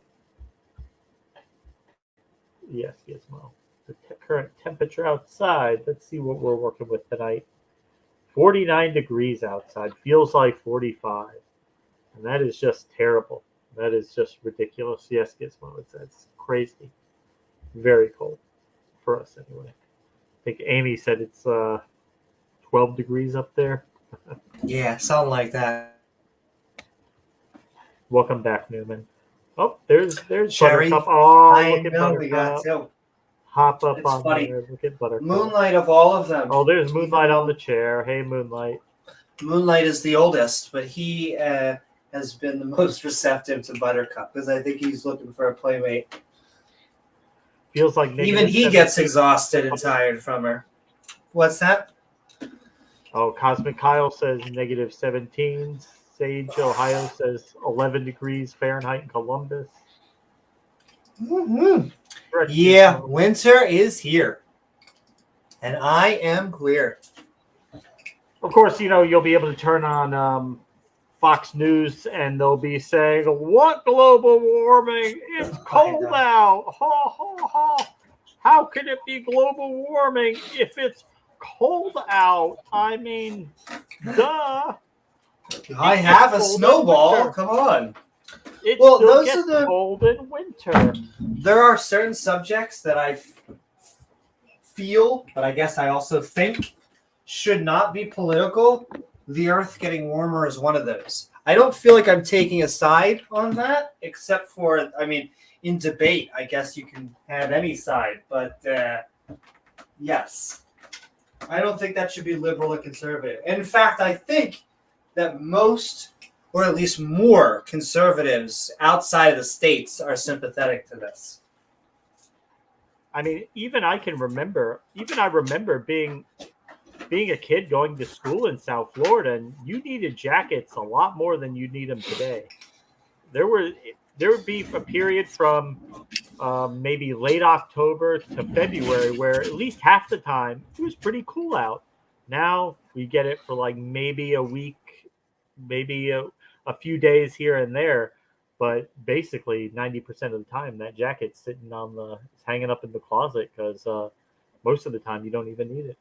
Yes, Gizmo. The current temperature outside, let's see what we're working with tonight. 49 degrees outside. Feels like 45. And that is just terrible. That is just ridiculous. Yes, Gizmo, that's crazy. Very cold for us anyway. I think Amy said it's 12 degrees up there. Yeah, something like that. Welcome back, Newman. Oh, there's Sherry. Buttercup. Oh, I look at know Buttercup. we got two. Hop up It's on funny. there. Look at Buttercup. Moonlight of all of them. Oh, there's Moonlight on the chair. Hey, Moonlight. Moonlight is the oldest, but he has been the most receptive to Buttercup because I think he's looking for a playmate. Feels like even he gets exhausted and tired from her. What's that? Oh, Cosmic Kyle says negative 17. Sage, Ohio says 11 degrees Fahrenheit in Columbus. Mm-hmm. Yeah, winter is here. And I am queer. Of course, you'll be able to turn on Fox News and they'll be saying, what global warming? It's cold out. Ha, ha, ha. How can it be global warming if it's cold out? I mean, duh. I have a snowball. Come on. It still gets cold in winter. There are certain subjects that I feel, but I guess I also think should not be political. The Earth getting warmer is one of those. I don't feel like I'm taking a side on that, except for, in debate, I guess you can have any side. But yes, I don't think that should be liberal or conservative. In fact, I think that most, or at least more, conservatives outside of the states are sympathetic to this. I mean, I remember being a kid going to school in South Florida, and you needed jackets a lot more than you need them today. There would be a period from maybe late October to February where at least half the time it was pretty cool out. Now we get it for like maybe a week, maybe a few days here and there, but basically 90% of the time that jacket's sitting hanging up in the closet because most of the time you don't even need it.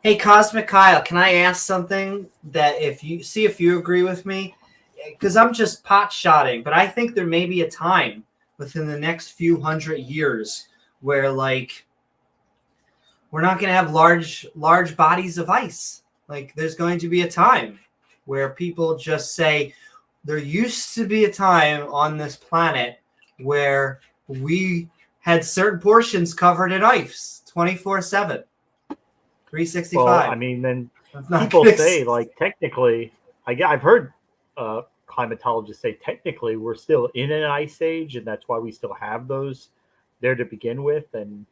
Hey, Cosmic Kyle, can I ask something that if you agree with me? Because I'm just pot-shotting, but I think there may be a time within the next few hundred years where, we're not going to have large bodies of ice. There's going to be a time where people just say, there used to be a time on this planet where we had certain portions covered in ice 24/7. 365. Well, then people say, technically, I've heard climatologists say technically we're still in an ice age, and that's why we still have those there to begin with. And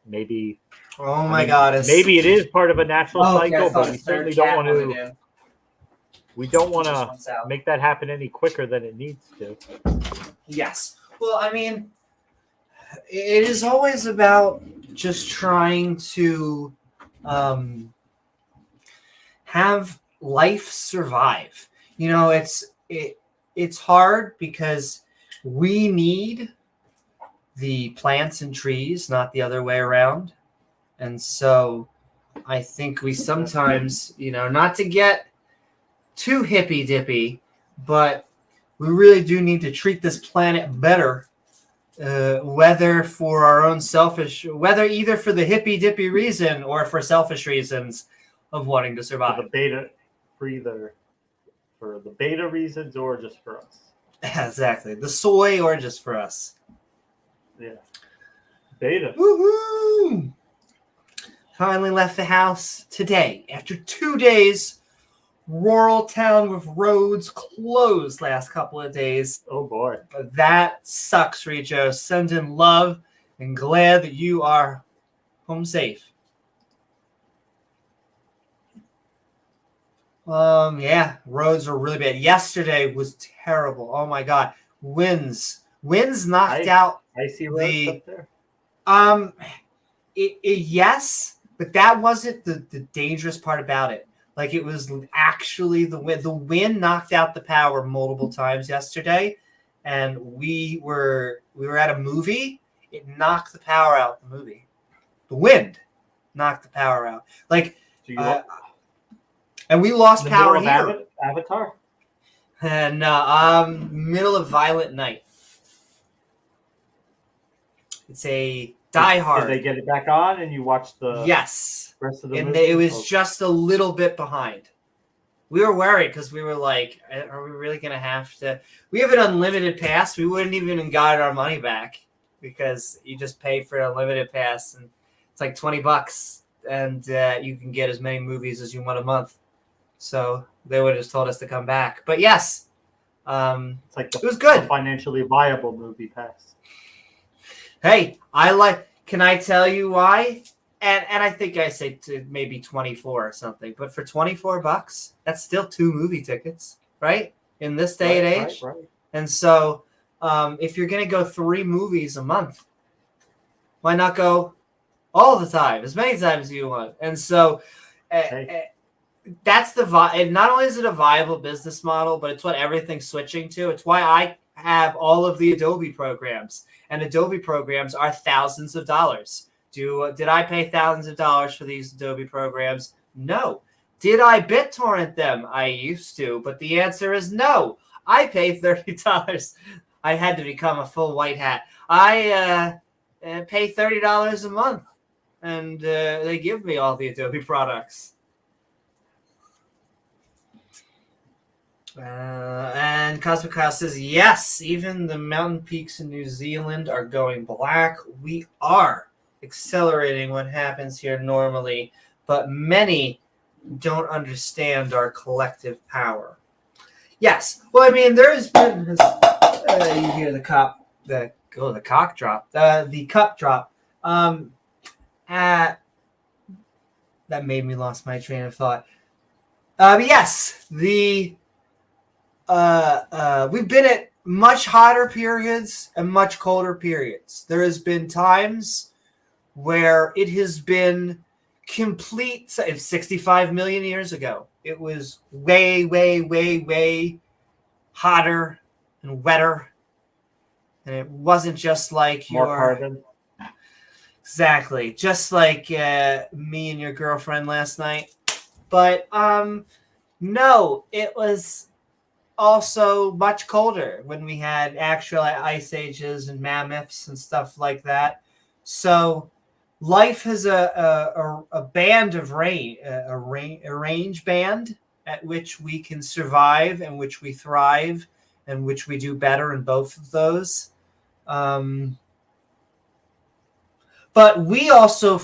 maybe. Oh my God! Maybe it is part of a natural cycle, but we certainly don't want to. We don't want to make that happen any quicker than it needs to. Yes. Well, I mean, it is always about just trying to have life survive. You know, it's hard because we need the plants and trees, not the other way around. And so I think we sometimes, not to get too hippy-dippy, but we really do need to treat this planet better, whether for our own whether either for the hippy-dippy reason or for selfish reasons of wanting to survive. For the beta reasons or just for us. Exactly. The soy or just for us. Yeah. Beta. Woohoo! Finally left the house today after 2 days. Rural town with roads closed last couple of days. Oh boy. That sucks, Richo. Send in love and glad that you are home safe. Yeah, roads are really bad. Yesterday was terrible. Oh my God. Winds knocked out icy roads up there. Yes, but that wasn't the dangerous part about it. Like, it was actually the wind. The wind knocked out the power multiple times yesterday, and we were at a movie. It knocked the power out the movie. The wind knocked the power out. Like, and we lost power here. Avatar? And middle of Violent Night. It's a Die Hard. Did they get it back on and you watched the rest of the movie? It was just a little bit behind. We were worried because we were like, are we really going to have to? We have an unlimited pass. We wouldn't even got our money back because you just pay for an unlimited pass and it's like $20 and you can get as many movies as you want a month. So they would have just told us to come back. But yes, it's like it was good. Financially viable movie pass. Hey, can I tell you why? And I think I say to maybe 24 or something, but for $24, that's still 2 movie tickets, right? In this day and age. Right. And so if you're going to go 3 movies a month, why not go all the time, as many times as you want? And so that's and not only is it a viable business model, but it's what everything's switching to. It's why I have all of the Adobe programs. And Adobe programs are thousands of dollars. Did I pay thousands of dollars for these Adobe programs? No. Did I BitTorrent them? I used to, but the answer is no. I pay $30. I had to become a full white hat. I pay $30 a month, and they give me all the Adobe products. And Cosmic House says, yes, even the mountain peaks in New Zealand are going black. We are accelerating what happens here normally, but many don't understand our collective power. Yes. Well, I mean, there's been you hear the cup drop. That made me lost my train of thought. But yes, we've been at much hotter periods and much colder periods. There has been times where it has been complete. 65 million years ago, it was way, way, way, way hotter and wetter, and it wasn't just like more carbon. Exactly, just like me and your girlfriend last night. But no, it was also much colder when we had actual ice ages and mammoths and stuff like that. So life has a band of range, a range band at which we can survive and which we thrive and which we do better in both of those. But we also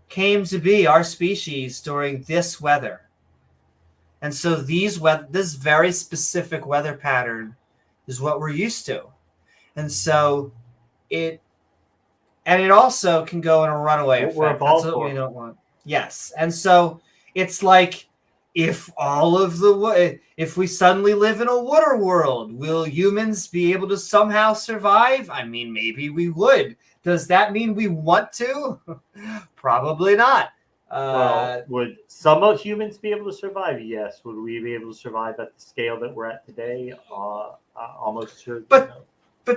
came to be our species during this weather. And so this very specific weather pattern is what we're used to. And so it and it also can go in a runaway effect. That's what we don't want. Yes, and so it's like if we suddenly live in a water world, will humans be able to somehow survive? I mean, maybe we would. Does that mean we want to? Probably not. Well, would some of humans be able to survive? Yes. Would we be able to survive at the scale that we're at today? Almost sure. But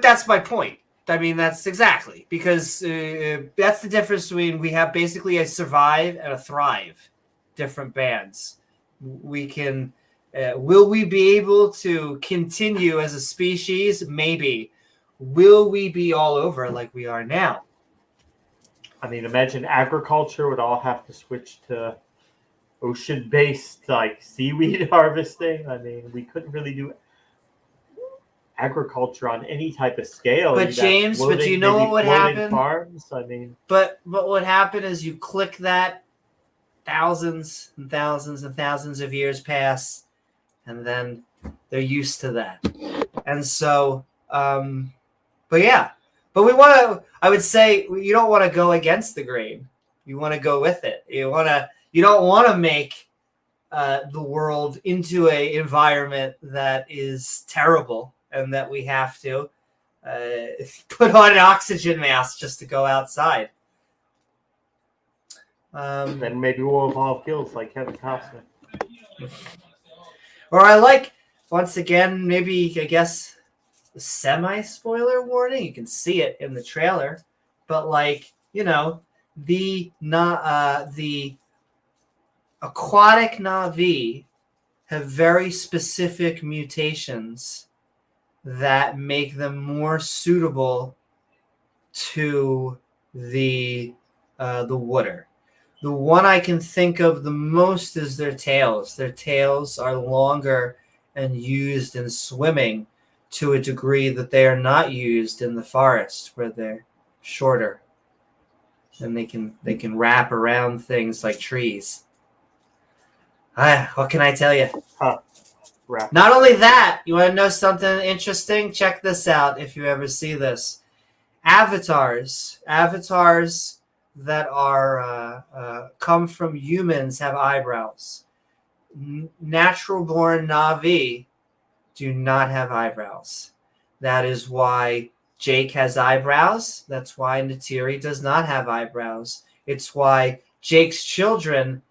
that's my point. I mean, that's exactly because that's the difference between we have basically a survive and a thrive, different bands. We can, will we be able to continue as a species? Maybe. Will we be all over like we are now? I mean, imagine agriculture would all have to switch to ocean-based like seaweed harvesting. I mean, we couldn't really do agriculture on any type of scale. But James, but do you know what would happen? Farms. I mean, but what would happen is you click that, thousands and thousands and thousands of years pass, and then they're used to that, and so, but yeah. But we want to, I would say, you don't want to go against the grain. You want to go with it. You don't want to make the world into an environment that is terrible and that we have to put on an oxygen mask just to go outside. Then maybe we'll evolve kills like Kevin Costner. Or I like, once again, maybe, I guess, semi-spoiler warning. You can see it in the trailer, but like, the aquatic Na'vi have very specific mutations that make them more suitable to the water. The one I can think of the most is their tails. Their tails are longer and used in swimming to a degree that they are not used in the forest, where they're shorter and they can wrap around things like trees. What can I tell you? Not only that, you want to know something interesting? Check this out if you ever see this. Avatars that are come from humans have eyebrows. Natural born Na'vi do not have eyebrows. That is why Jake has eyebrows. That's why Neytiri does not have eyebrows. It's why Jake's children,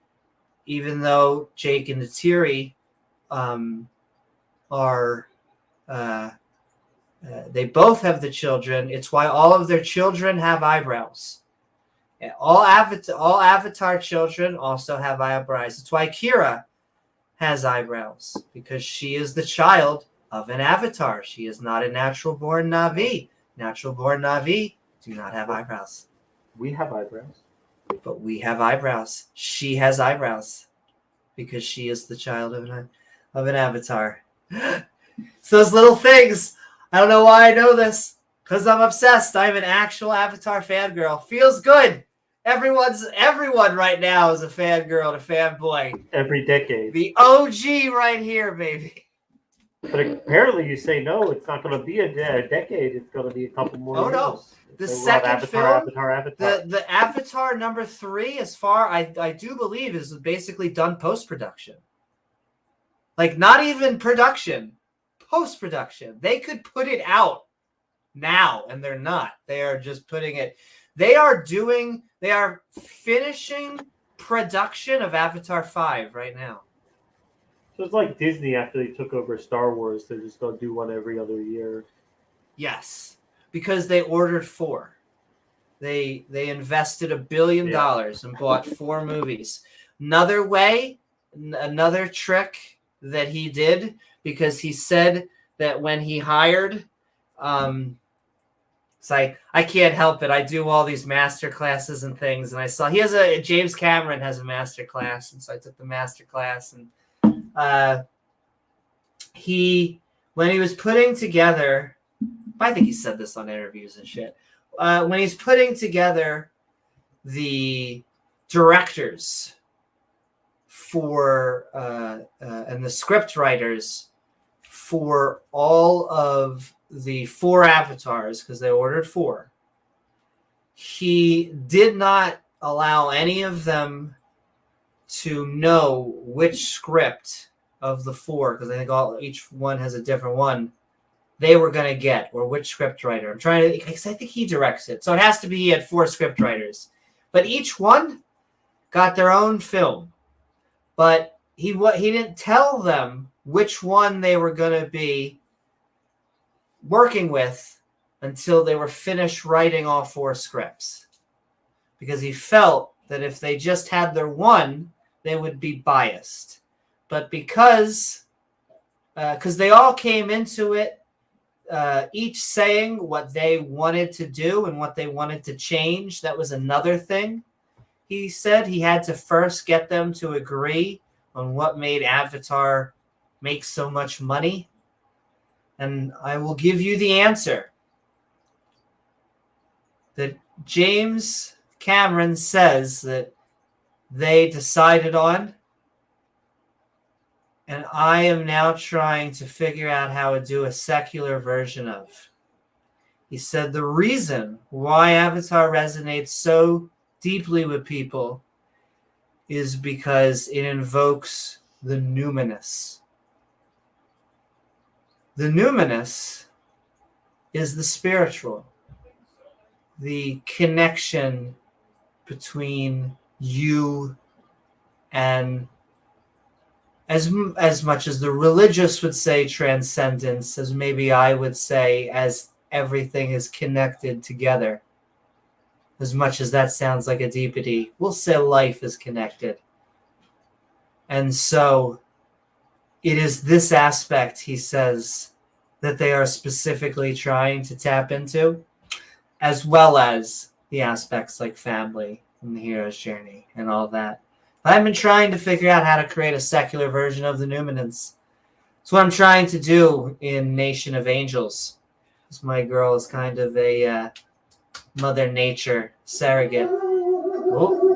even though Jake and Neytiri they both have the children, it's why all of their children have eyebrows. And all Avatar children also have eyebrows. It's why Kira has eyebrows, because she is the child of an Avatar. She is not a natural-born Na'vi. Natural-born Na'vi do not have eyebrows. We have eyebrows. But we have eyebrows. She has eyebrows because she is the child of an Avatar. It's those little things. I don't know why I know this, because I'm obsessed. I'm an actual Avatar fangirl. Feels good. Everyone right now is a fangirl and a fanboy. Every decade. The OG right here, baby. But apparently you say no, it's not going to be a decade. It's going to be a couple more years. No. The second film, the Avatar number 3, as far I do believe, is basically done post-production. Like, not even production. Post-production. They could put it out now, and they're not. They are just putting it... They are finishing production of Avatar 5 right now. So it's like Disney after they took over Star Wars. They're just going to do one every other year. Yes, because they ordered 4. They invested $1 billion and bought 4 movies. Another trick that he did, because he said that when he hired... It's like, I can't help it. I do all these master classes and things, and I saw James Cameron has a master class, and so I took the master class, and when he was putting together, I think he said this on interviews and shit. When he's putting together the directors for and the script writers for all of the 4 avatars, because they ordered 4, he did not allow any of them to know which script of the 4, because I think each one has a different one, they were going to get, or which script writer. I'm trying to, because I think he directs it. So it has to be he had 4 script writers. But each one got their own film. But he didn't tell them which one they were going to be working with until they were finished writing all 4 scripts. Because he felt that if they just had their one, they would be biased. But because they all came into it, each saying what they wanted to do and what they wanted to change, that was another thing. He said he had to first get them to agree on what made Avatar make so much money. And I will give you the answer that James Cameron says that they decided on. And I am now trying to figure out how to do a secular version of. He said the reason why Avatar resonates so deeply with people is because it invokes the numinous. The numinous is the spiritual, the connection between you and as much as the religious would say transcendence, as maybe I would say as everything is connected together. As much as that sounds like a deepity, we'll say life is connected. And so it is this aspect, he says, that they are specifically trying to tap into, as well as the aspects like family and the hero's journey and all that. I've been trying to figure out how to create a secular version of the Numinance. It's what I'm trying to do in Nation of Angels. Because my girl is kind of a Mother Nature surrogate. Oh.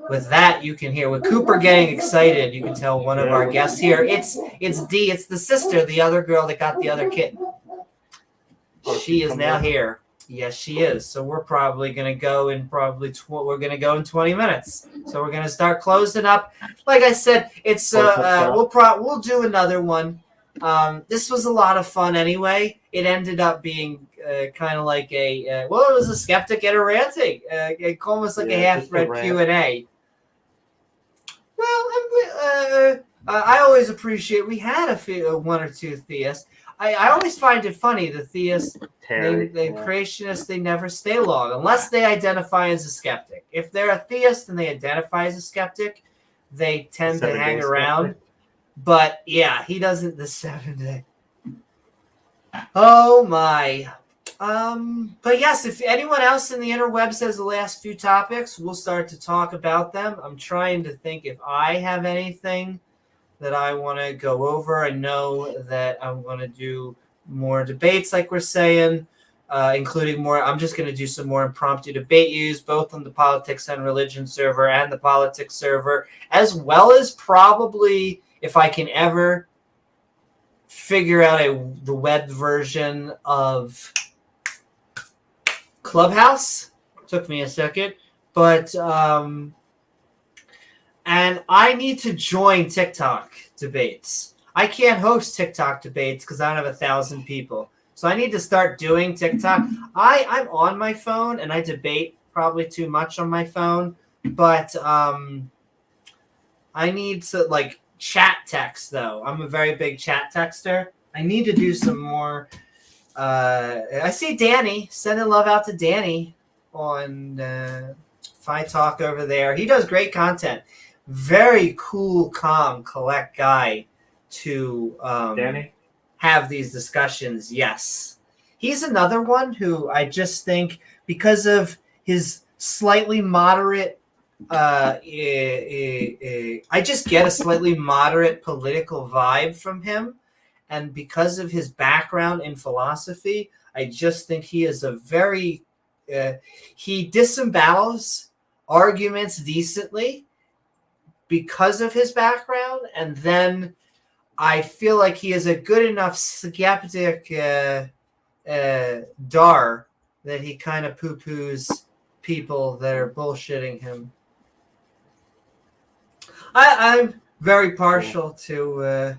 With that, you can hear, with Cooper getting excited, you can tell one of our guests here, it's Dee, it's the sister, the other girl that got the other kitten. She is now here. Yes, she is. So we're probably going to go in we're going to go in 20 minutes. So we're going to start closing up. Like I said, it's we'll do another one. This was a lot of fun anyway. It ended up being kind of like it was a skeptic and a ranting. Almost like a half-read Q&A. Well, I always appreciate, we had one or two theists. I always find it funny, the theists, the creationists, they never stay long unless they identify as a skeptic. If they're a theist and they identify as a skeptic, they tend to hang around. Skeptic. But yeah, he doesn't, the 7 day. Oh my. But yes, if anyone else in the interwebs has the last few topics, we'll start to talk about them. I'm trying to think if I have anything that I want to go over. I know that I'm going to do more debates, like we're saying, including more. I'm just going to do some more impromptu debate use, both on the politics and religion server and the politics server, as well as probably, if I can ever figure out the web version of Clubhouse. Took me a second, but and I need to join TikTok debates. I can't host TikTok debates because I don't have 1,000 people. So I need to start doing TikTok. I'm on my phone and I debate probably too much on my phone, but I need to like chat text though. I'm a very big chat texter. I need to do some more. I see Danny, sending love out to Danny on Fi Talk over there. He does great content. Very cool, calm, collect guy to have these discussions. Yes. He's another one who I just think, because of his slightly moderate, I just get a slightly moderate political vibe from him. And because of his background in philosophy, I just think he is a very, he disembowels arguments decently because of his background. And then I feel like he is a good enough skeptic dar that he kind of poo-poos people that are bullshitting him. I'm very partial to.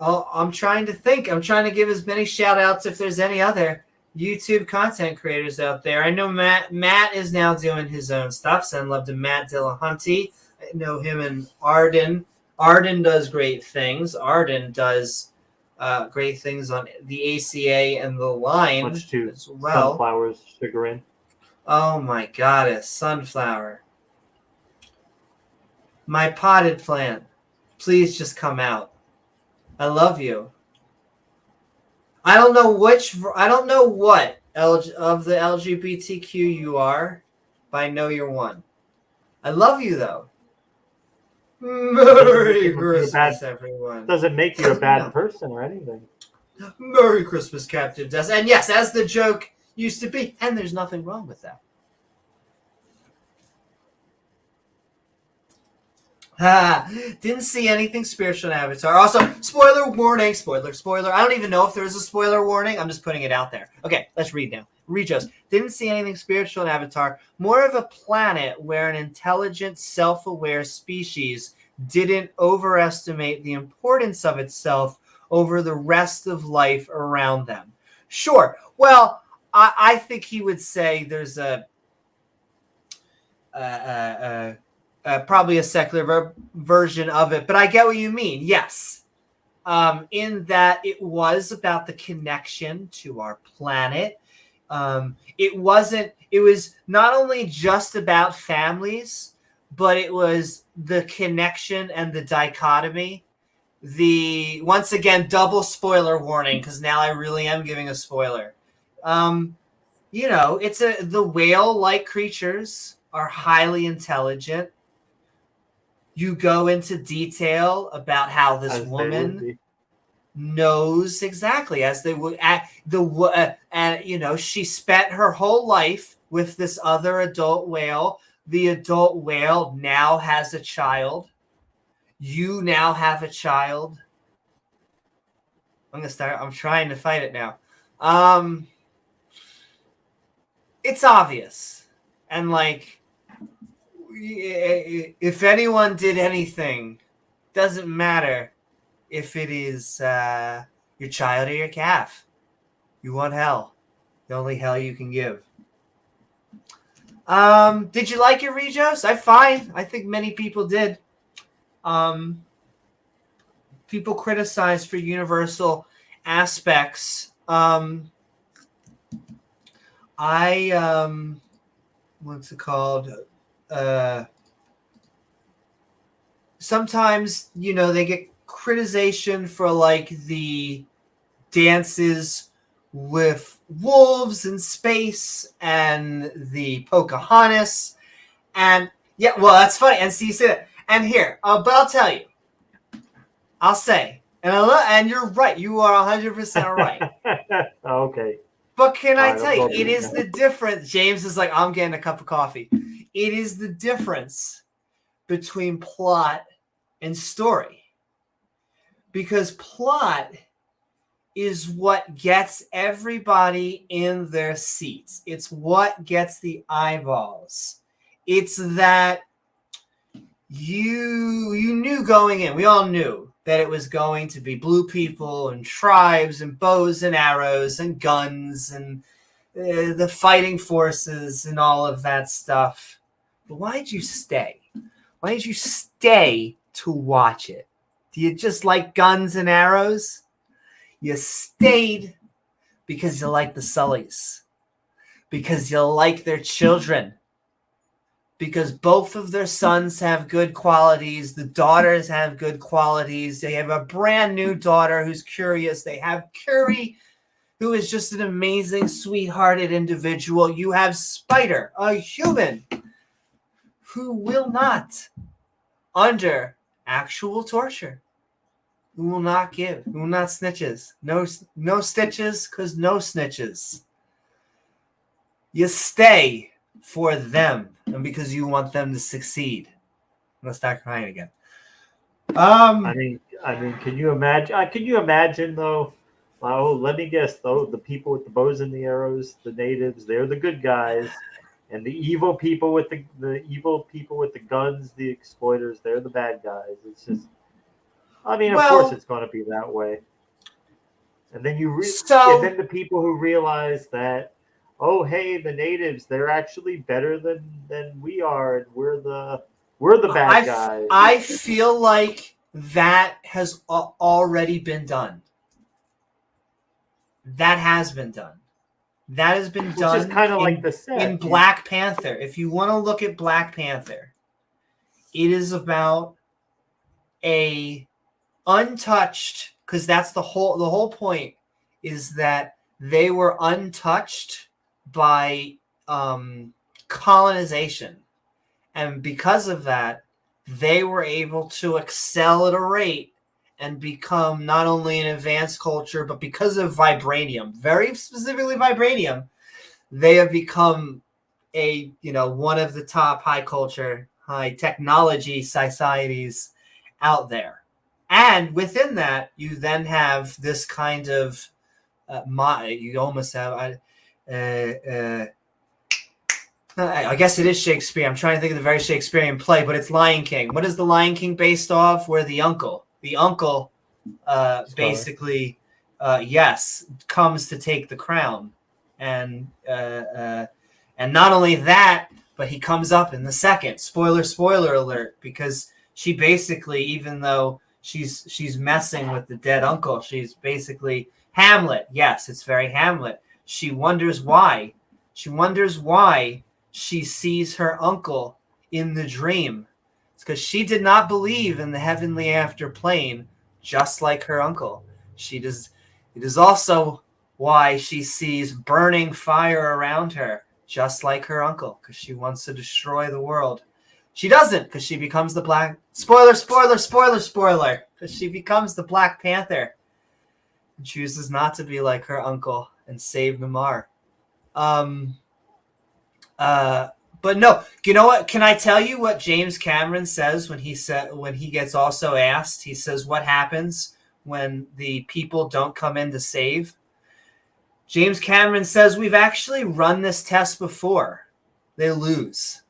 I'm trying to think. I'm trying to give as many shout outs if there's any other YouTube content creators out there. I know Matt is now doing his own stuff. Send love to Matt Dillahunty. I know him and Arden. Arden does great things. Arden does great things on the ACA and the line much to as well. Sunflower's chagrin. Oh my goddess, Sunflower. My potted plant. Please just come out. I love you. I don't know what of the LGBTQ you are, but I know you're one. I love you though. Merry Christmas, everyone. Doesn't make you a bad person or anything. Merry Christmas, Captain Des. And yes, as the joke used to be, and there's nothing wrong with that. Didn't see anything spiritual in Avatar. Also, spoiler warning, spoiler. I don't even know if there's a spoiler warning. I'm just putting it out there. Okay, let's read now. Regos. Didn't see anything spiritual in Avatar. More of a planet where an intelligent, self-aware species didn't overestimate the importance of itself over the rest of life around them. Sure. Well, I think he would say there's probably a secular version of it, but I get what you mean. Yes. In that it was about the connection to our planet. It was not only just about families, but it was the connection and the dichotomy. Once again, double spoiler warning, because now I really am giving a spoiler. The whale-like creatures are highly intelligent. You go into detail about how this woman knows exactly as they would she spent her whole life with this other adult whale. The adult whale now has a child. You now have a child. I'm trying to fight it now. It's obvious. And if anyone did anything, doesn't matter if it is your child or your calf. You want hell. The only hell you can give. Did you like it, Regos? I think many people did. People criticize for universal aspects. What's it called? Sometimes they get criticization for the dances with wolves in space and the Pocahontas, and that's funny. And see, you say that, and here, but I'll tell you, I'll say, and you're right, you are 100% right. Okay. But can I tell you, it is the difference. James is like, I'm getting a cup of coffee. It is the difference between plot and story. Because plot is what gets everybody in their seats. It's what gets the eyeballs. It's that you knew going in. We all knew that it was going to be blue people and tribes and bows and arrows and guns and the fighting forces and all of that stuff. But why did you stay? Why did you stay to watch it? Do you just like guns and arrows? You stayed because you like the Sullys. Because you like their children. Because both of their sons have good qualities. The daughters have good qualities. They have a brand new daughter who's curious. They have Curie, who is just an amazing, sweethearted individual. You have Spider, a human, who will not, under actual torture, who will not give, who will not snitches. No stitches, because no snitches. You stay for them and because you want them to succeed. Let's start crying again. I mean, can you imagine? Can you imagine though? Oh, let me guess though. The people with the bows and the arrows, the natives, they're the good guys, And the evil people with the guns, the exploiters, they're the bad guys. It's just, I mean, of course it's going to be that way. And then and then the people who realize that, oh, hey, the natives, they're actually better than we are, and we're the bad guys. I feel like that has already been done. That has been done. That has been done. Which is kind of like the set in Black Panther. If you want to look at Black Panther, it is about a untouched, because that's the whole point, is that they were untouched by colonization, and because of that, they were able to excel at a rate and become not only an advanced culture, but because of vibranium, very specifically vibranium, they have become one of the top high culture, high technology societies out there. And within that, you then have this kind of you almost have I guess it is Shakespeare. I'm trying to think of the very Shakespearean play, but it's Lion King. What is the Lion King based off? Where the uncle basically comes to take the crown, and not only that, but he comes up in the second. Spoiler alert, because she basically, even though she's messing with the dead uncle, she's basically Hamlet. Yes, it's very Hamlet. She wonders why. She sees her uncle in the dream. It's because she did not believe in the heavenly after plane, just like her uncle. It is also why she sees burning fire around her, just like her uncle, because she wants to destroy the world. She doesn't, because she becomes the Black... Spoiler, because she becomes the Black Panther and chooses not to be like her uncle and save Namar. But no, you know what? Can I tell you what James Cameron says when he gets also asked? He says, "What happens when the people don't come in to save?" James Cameron says, "We've actually run this test before. They lose."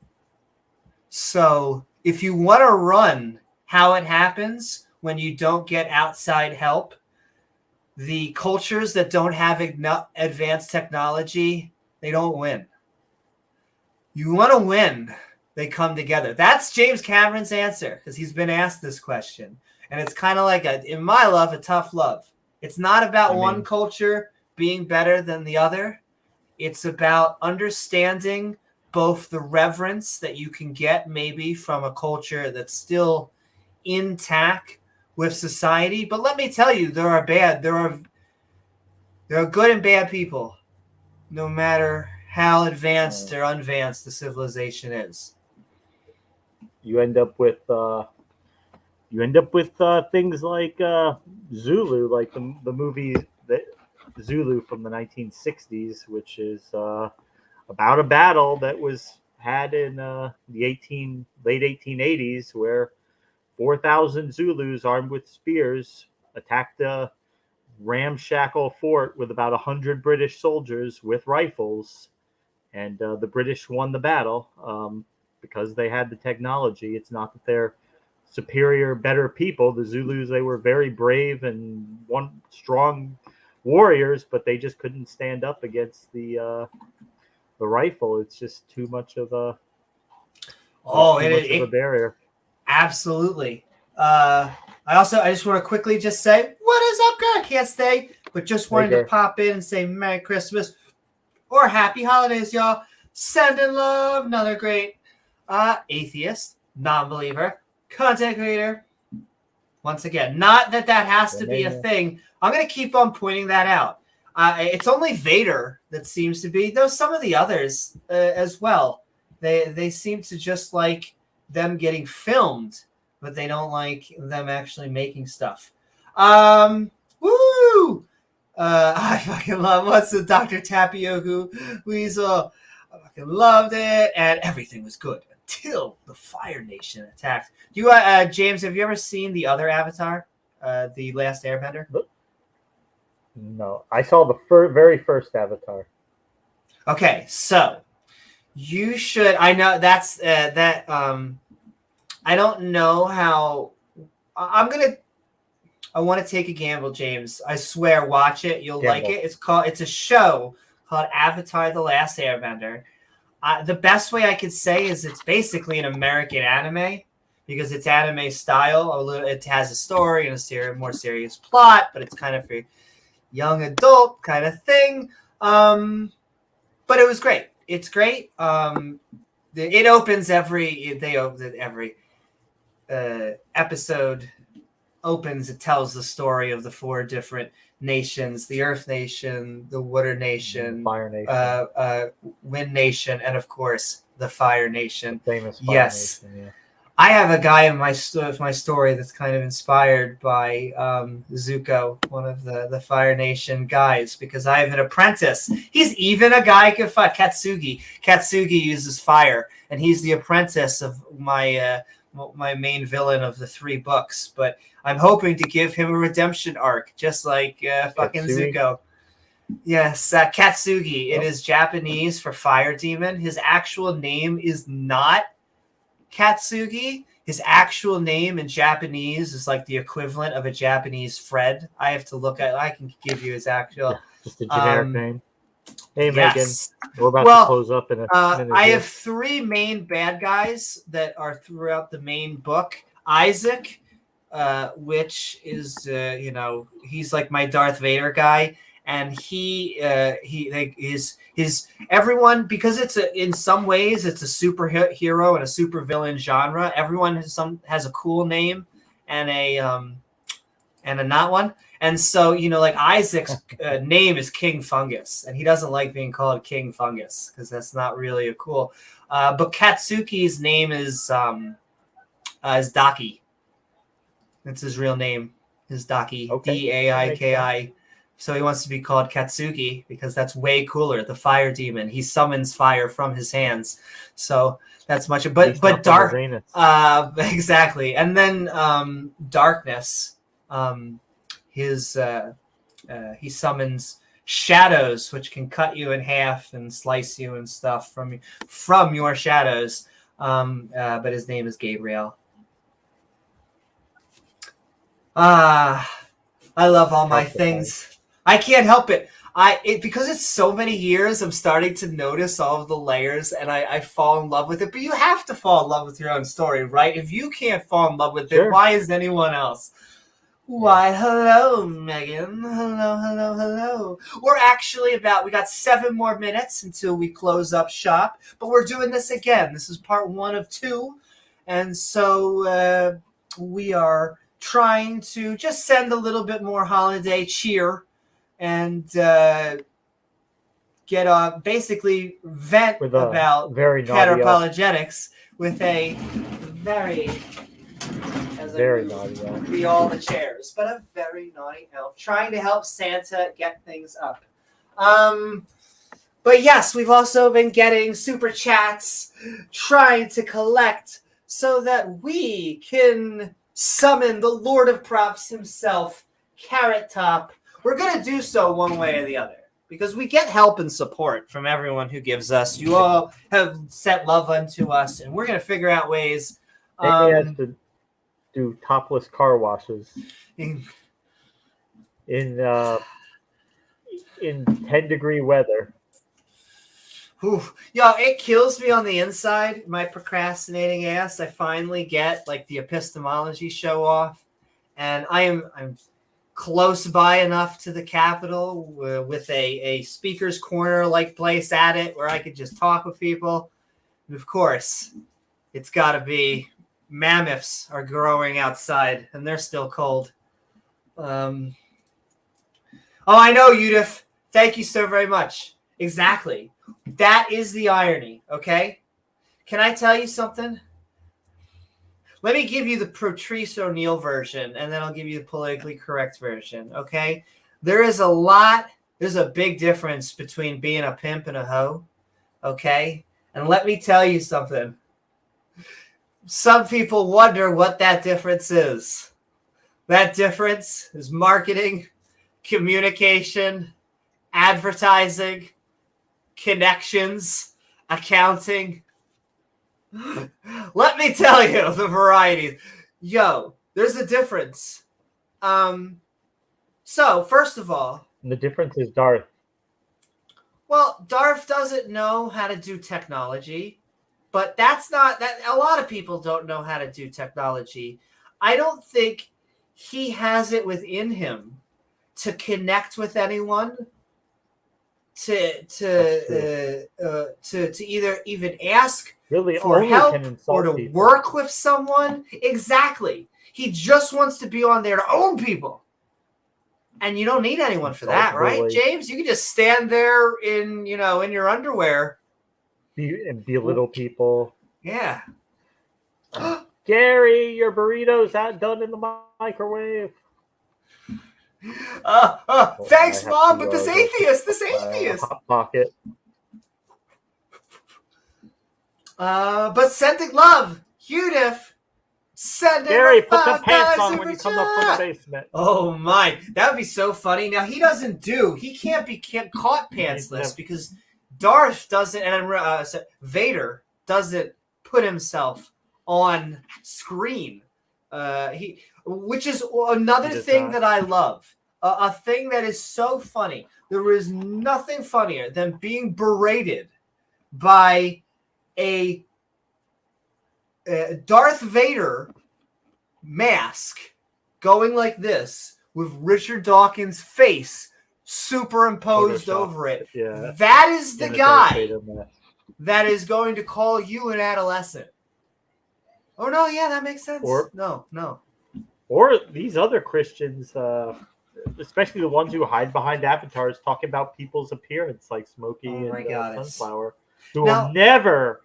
So if you want to run how it happens when you don't get outside help, the cultures that don't have advanced technology, they don't win. You want to win, they come together. That's James Cameron's answer, because he's been asked this question. And it's kind of like, in my love, a tough love. It's not about one culture being better than the other. It's about understanding both the reverence that you can get maybe from a culture that's still intact with society. But let me tell you, there are good and bad people, no matter how advanced or unadvanced the civilization is. You end up with things like Zulu, like the movie Zulu from the 1960s, which is about a battle that was had in the late 1880s, where 4,000 Zulus armed with spears attacked a ramshackle fort with about 100 British soldiers with rifles. And the British won the battle because they had the technology. It's not that they're superior, better people. The Zulus, they were very brave and strong warriors, but they just couldn't stand up against the rifle. It's just too much of a a barrier. Absolutely. I just want to quickly just say, what is up, girl? Can't stay, but just wanted to pop in and say Merry Christmas. Or happy holidays, y'all. Sending love. Another great atheist, non-believer, content creator. Once again, not that has to be a thing. I'm going to keep on pointing that out. It's only Vader that seems to be, though some of the others as well. They seem to just like them getting filmed, but they don't like them actually making stuff. Woo! I fucking love what's the Dr. Tapiocaweasel. I fucking loved it, and everything was good until the Fire Nation attacked. You, James, have you ever seen the other Avatar, the Last Airbender? No, I saw the very first Avatar. Okay, so You should. I know that's that. I don't know how. I want to take a gamble, James. I swear, watch it. You'll like it. It's a show called Avatar: The Last Airbender. The best way I could say is it's basically an American anime because it's anime style. It has a story and a more serious plot, but it's kind of for young adult kind of thing. But it was great. It's great. It opens every episode. It tells the story of the 4 different nations: the Earth Nation, the Water Nation, Fire Nation, Wind Nation, and of course the Fire Nation. The famous Fire Nation, yeah. I have a guy in my story that's kind of inspired by Zuko, one of the Fire Nation guys, because I have an apprentice. He's even a guy who fought Katsugi. Katsugi uses fire, and he's the apprentice of my main villain of the 3 books. But I'm hoping to give him a redemption arc, just like fucking Katsugi? Zuko. Yes, Katsugi. It is Japanese for fire demon. His actual name is not Katsugi. His actual name in Japanese is like the equivalent of a Japanese Fred. I have to look at. I can give you his actual. Just a generic name. Hey, yes. Megan, we're about to close up in a minute. I have 3 main bad guys that are throughout the main book. Isaac, which is he's like my Darth Vader guy, and he his everyone, because in some ways it's a superhero and a supervillain genre. Everyone has a cool name and a not one. And so, like Isaac's name is King Fungus, and he doesn't like being called King Fungus because that's not really a cool. But Katsuki's name is Daki. That's his real name. Is Daki. Daiki. So he wants to be called Katsuki because that's way cooler. The fire demon. He summons fire from his hands. So that's much. But dark. Exactly. And then Darkness. He summons shadows, which can cut you in half and slice you and stuff from your shadows. But his name is Gabriel. I love all my things. I can't help it. Because it's so many years, I'm starting to notice all of the layers, and I fall in love with it. But you have to fall in love with your own story, right? If you can't fall in love with it, why is anyone else? Why, hello, Megan. Hello. We got 7 more minutes until we close up shop, but we're doing this again. This is part 1 of 2. And so we are trying to just send a little bit more holiday cheer and get basically vent about Apologetics with a very naughty elf. Be all the chairs, but a very naughty elf trying to help Santa get things up. But yes, we've also been getting super chats, trying to collect so that we can summon the Lord of Props himself, Carrot Top. We're going to do so one way or the other because we get help and support from everyone who gives us. You all have set love unto us, and we're going to figure out ways. Maybe has to do topless car washes in 10-degree weather. Yo, it kills me on the inside, my procrastinating ass. I finally get like the epistemology show off, and I'm close by enough to the Capitol with a speaker's corner like place at it where I could just talk with people. And of course, it's got to be mammoths are growing outside, and they're still cold. Oh, I know, Judith. Thank you so very much. Exactly. That is the irony, okay? Can I tell you something? Let me give you the Patrice O'Neill version, and then I'll give you the politically correct version, okay? There's a big difference between being a pimp and a hoe, okay? And let me tell you something. Some people wonder what that difference is. That difference is marketing, communication, advertising, connections, accounting. Let me tell you the varieties. Yo, there's a difference. So, first of all... The difference is Darth. Well, Darth doesn't know how to do technology, but that's not... that. A lot of people don't know how to do technology. I don't think he has it within him to connect with anyone, to either even ask really for help or to people. Work with someone. Exactly. He just wants to be on there to own people. And you don't need anyone for that, right, James? You can just stand there in your underwear. And belittle people. Yeah. Gary, your burrito's out done in the microwave. Thanks, Mom, but this atheist. Hot pocket. But sending love, Judith. Gary, put the pants on when you come up from the basement. Oh my, that would be so funny. Now he can't be caught pantsless because Darth doesn't, and Vader doesn't put himself on screen. Which is another thing that I love. A thing that is so funny. There is nothing funnier than being berated by a Darth Vader mask going like this with Richard Dawkins' face superimposed over it. Yeah. That is the guy that is going to call you an adolescent. Oh, no, yeah, that makes sense. No. Or these other Christians, especially the ones who hide behind avatars, talking about people's appearance, like Smokey and Sunflower, who will never...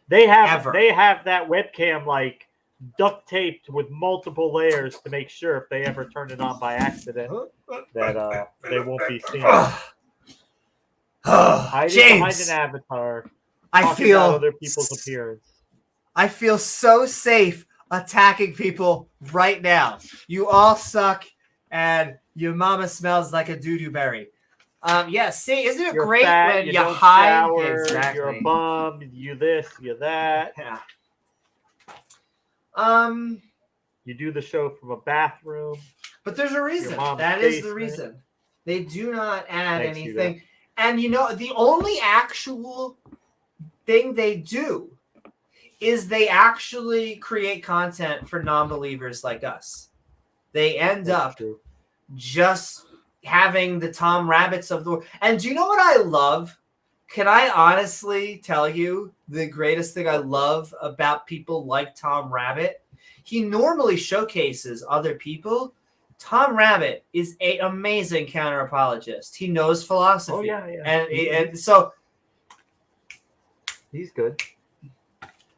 They have that webcam like duct taped with multiple layers to make sure if they ever turn it on by accident that they won't be seen. Hiding behind an avatar. I feel about other people's appearance. I feel so safe attacking people right now. You all suck, and your mama smells like a doo-doo berry. See, isn't it you're great fat, when you you hide? Shower, exactly. You're a bum. You this, you that. Yeah. You do the show from a bathroom. But there's a reason. That is the reason. They do not add anything. And the only actual thing they do is they actually create content for non-believers like us. They end up just having the Tom Rabbits of the world. And do you know what I love? Can I honestly tell you the greatest thing I love about people like Tom Rabbit? He normally showcases other people. Tom Rabbit is an amazing counter-apologist. He knows philosophy. Oh, yeah. And so... He's good.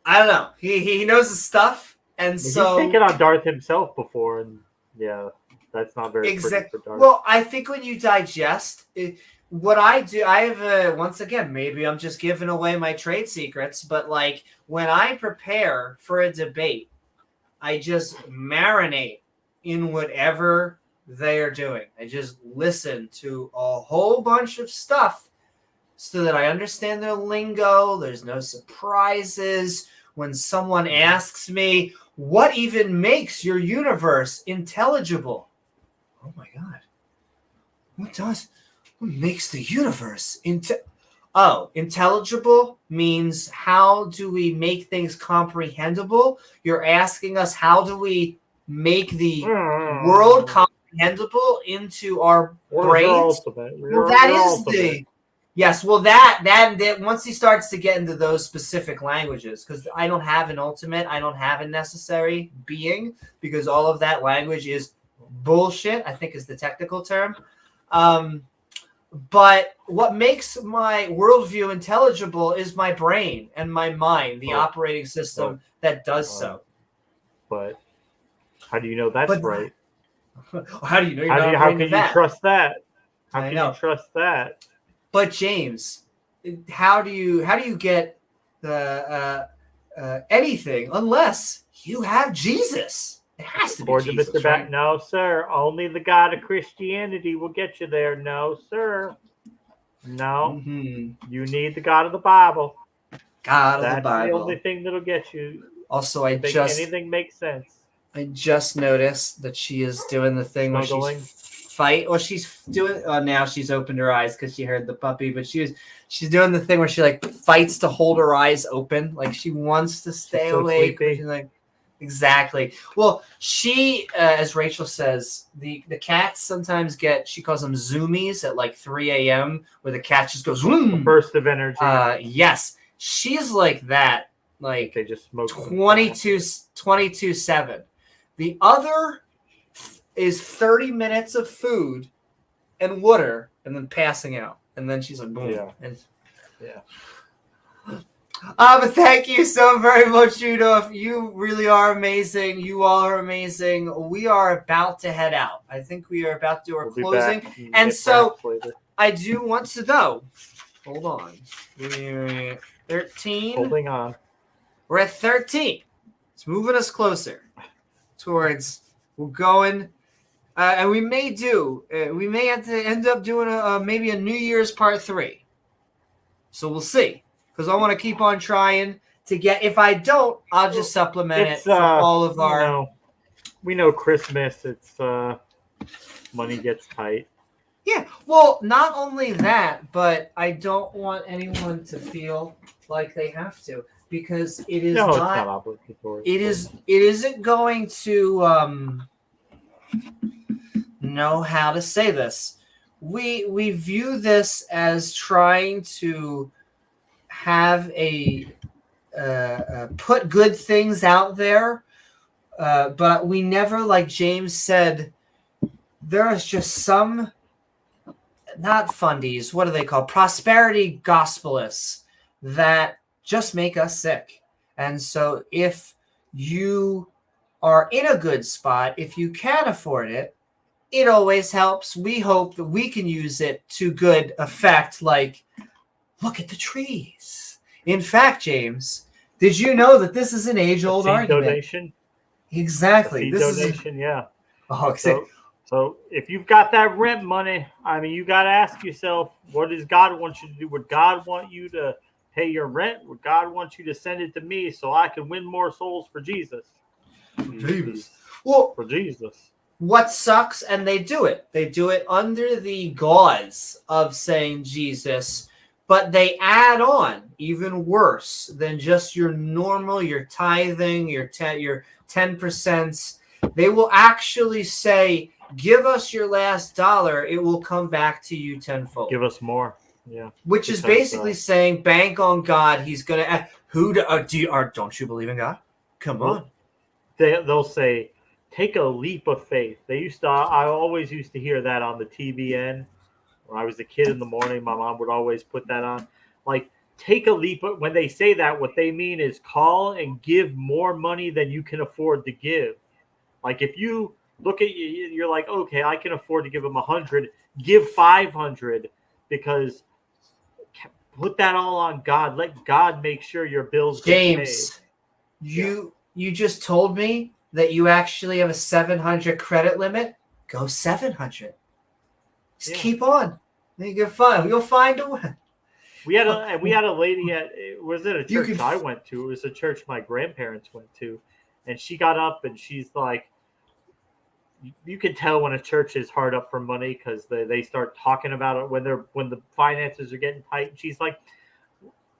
I don't know. He knows his stuff. And he's so... taken on Darth himself before, and yeah... That's not very pretty for Darth. Well, I think when you digest what I do, I have once again, maybe I'm just giving away my trade secrets, but like when I prepare for a debate, I just marinate in whatever they are doing. I just listen to a whole bunch of stuff so that I understand their lingo. There's no surprises. When someone asks me, what even makes your universe intelligible? Oh my God. What makes the universe intelligible means how do we make things comprehensible? You're asking us how do we make the world comprehensible into our brains? Well, that is the... Yes, well, that once he starts to get into those specific languages, because I don't have an ultimate, I don't have a necessary being, because all of that language is bullshit, I think is the technical term. But what makes my worldview intelligible is my brain and my mind, the operating system that does so. But how do you know that's right? How do you know how can you trust that? How can you trust that? But James, how do you get anything unless you have Jesus? It has to be Jesus, Mr. right? No, sir. Only the God of Christianity will get you there. No, sir. No. Mm-hmm. You need the God of the Bible. God of the That's Bible. the only thing that'll get you. Also, anything makes sense. I just noticed that she is doing the thing where she's doing. Oh, now she's opened her eyes because she heard the puppy. But she's doing the thing where she like fights to hold her eyes open, like she wants to stay awake. She's like, exactly. Well, she, as Rachel says, the cats sometimes she calls them zoomies at like 3 a.m. where the cat just goes zoom. Burst of energy. Yes, she's like that. Like they just smoke 22/7. The other is 30 minutes of food and water and then passing out. And then she's like, boom. Yeah. But thank you so very much, Rudolph. You really are amazing. You all are amazing. We are about to head out. I think we are about to do our closing. And so I do want to know. Hold on. We're 13. Holding on. We're at 13. It's moving us closer towards we're going. And we may have to end up doing maybe a New Year's part 3. So we'll see. Because I want to keep on trying to get. If I don't, I'll just supplement it for all of our. We know Christmas. It's money gets tight. Yeah. Well, not only that, but I don't want anyone to feel like they have to, because it is it's not obligatory. It isn't going to know how to say this. We view this as trying to have put good things out there, but we never, like James said, there is just some, not fundies, what do they call, prosperity gospelists that just make us sick. And so if you are in a good spot, if you can afford it, it always helps. We hope that we can use it to good effect, like, look at the trees. In fact, James, did you know that this is an age-old argument? Donation. Exactly. Donation, yeah. Oh, so if you've got that rent money, I mean, you got to ask yourself, what does God want you to do? Would God want you to pay your rent? Would God want you to send it to me so I can win more souls for Jesus? Well, for Jesus. What sucks, and they do it under the gauze of saying Jesus, but they add on even worse than just your normal, your tithing, your 10%. They will actually say, give us your last dollar. It will come back to you tenfold. Give us more. Yeah. Which is basically saying, bank on God. He's going to, don't you believe in God? Come on. They'll say, take a leap of faith. I always used to hear that on the TBN. When I was a kid in the morning, my mom would always put that on. Like, take a leap. When they say that, what they mean is call and give more money than you can afford to give. Like, if you look at you, you're like, okay, I can afford to give them 100. Give 500, because put that all on God. Let God make sure your bills get paid. James, you just told me that you actually have a 700 credit limit. Go 700. Just keep on. Then you'll find a way. We had a lady was it a church I went to? It was a church my grandparents went to, and she got up and she's like, you can tell when a church is hard up for money because they start talking about it when the finances are getting tight. And she's like,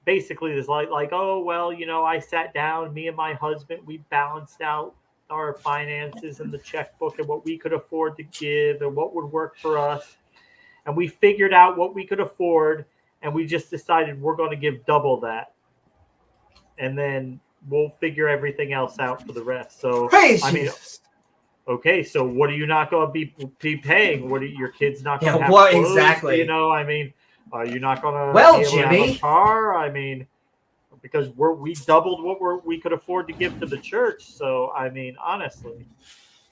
basically, this like, oh well, I sat down, me and my husband, we balanced out our finances and the checkbook and what we could afford to give and what would work for us. And we figured out what we could afford, and we just decided we're going to give double that. And then we'll figure everything else out for the rest. So, I mean, okay, so what are you not going to be paying? What are your kids not going to have clothes? Exactly. I mean, are you not going to be able to have a car? I mean, because we doubled what we could afford to give to the church. So, I mean, honestly.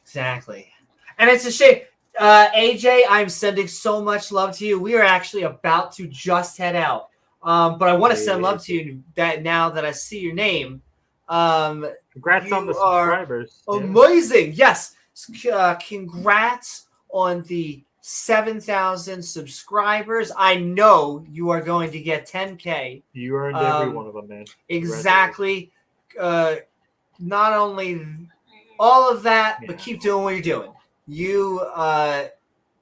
Exactly. And it's a shame. AJ, I'm sending so much love to you. We are actually about to just head out. But I want to send love to you that now that I see your name. Congrats on the subscribers. Amazing. Yes. Congrats on the 7,000 subscribers. I know you are going to get 10K. You earned every one of them, man. Exactly. Not only all of that, but keep doing what you're doing. You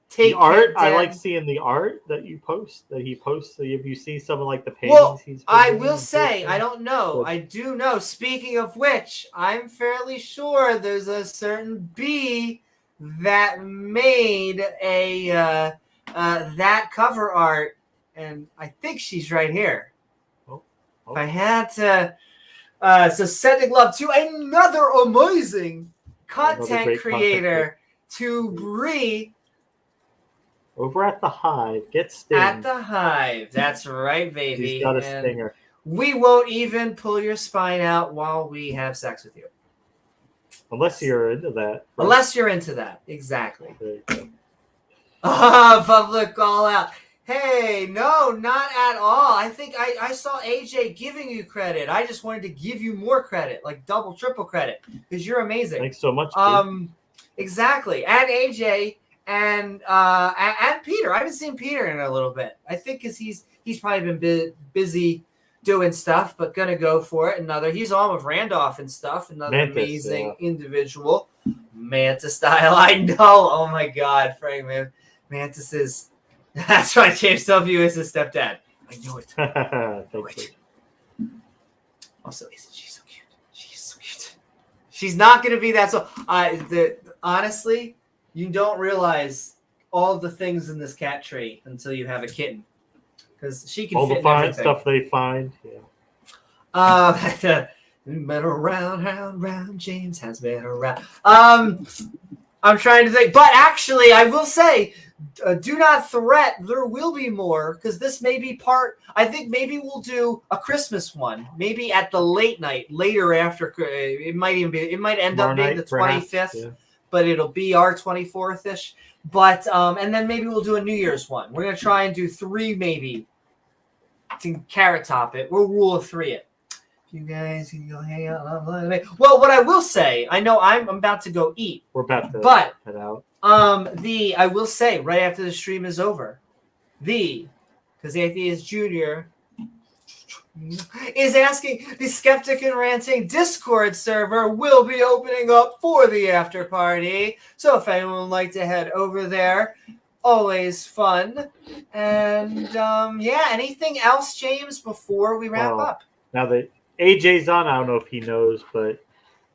take the art. I like seeing the art that you post. That he posts. So if you see some of like the paintings, well, I will say I don't know. But I do know. Speaking of which, I'm fairly sure there's a certain bee that made a that cover art, and I think she's right here. If I had to. So sending love to another amazing content creator, to Bree. Over at the Hive. Get stinged. At the Hive. That's right, baby. She's got a stinger. We won't even pull your spine out while we have sex with you. Unless you're into that. Right? Unless you're into that. Exactly. Public call out. Hey, no, not at all. I think I saw AJ giving you credit. I just wanted to give you more credit, like double, triple credit, because you're amazing. Thanks so much. Exactly. And AJ and Peter. I haven't seen Peter in a little bit. I think because he's probably been busy doing stuff, but gonna go for it. He's on with Randolph and stuff. Another amazing individual, Mantis style. I know. Oh my God, Frank, man, Mantis is. That's right, James W. is his stepdad. I knew it. Also, isn't she so cute? She's so cute. She's not going to be that. So, honestly, you don't realize all the things in this cat tree until you have a kitten, because she can all fit the fine everything. Stuff they find. Yeah. Been around, James has been around. I'm trying to think, but actually, I will say, do not fret. There will be more, because this may be part. I think maybe we'll do a Christmas one, maybe at the later after. It might even be. It might end up being the 25th, but it'll be our 24th ish. But and then maybe we'll do a New Year's one. We're gonna try and do 3 maybe to carrot top it. We'll rule of 3 it. You guys can go hang out. Well, what I will say, I know I'm about to go eat. We're about to head out. I will say right after the stream is over, because Atheist Jr. is asking, the Skeptic and Ranting Discord server will be opening up for the after party. So if anyone would like to head over there, always fun. And anything else, James, before we wrap up? Now that AJ's on, I don't know if he knows, but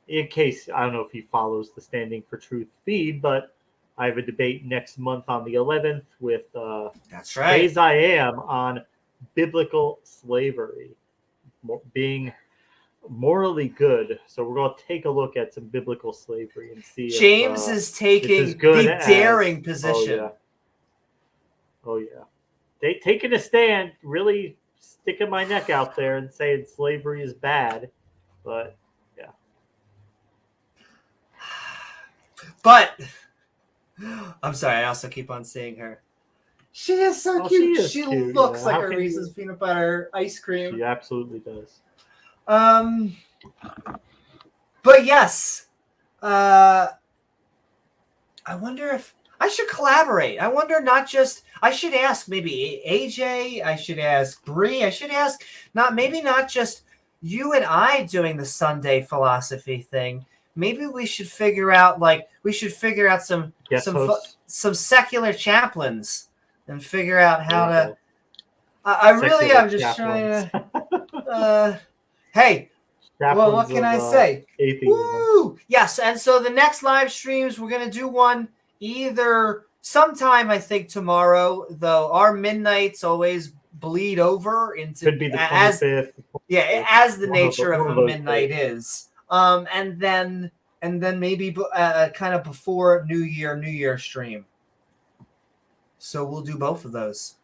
in case, I don't know if he follows the Standing for Truth feed, but I have a debate next month on the 11th with that's right. As I Am on biblical slavery, being morally good. So we're going to take a look at some biblical slavery and see James is taking the daring position. Oh, yeah. They taking a stand, really sticking my neck out there and saying slavery is bad, but yeah. But I'm sorry, I also keep on seeing her. She is so cute. She cute, looks like a Reese's peanut butter ice cream. She absolutely does. But yes, I wonder if I should collaborate. I wonder I should ask maybe AJ, I should ask Bree, I should ask not just you and I doing the Sunday philosophy thing. Maybe we should figure out some secular chaplains and figure out how to. I really am just trying to. Hey, well, what can I say? Woo! Yes, and so the next live streams we're gonna do one either sometime, I think tomorrow, though our midnights always bleed over into could be the 25th. As the nature of a midnight is. And then maybe kind of before New Year stream. So we'll do both of those,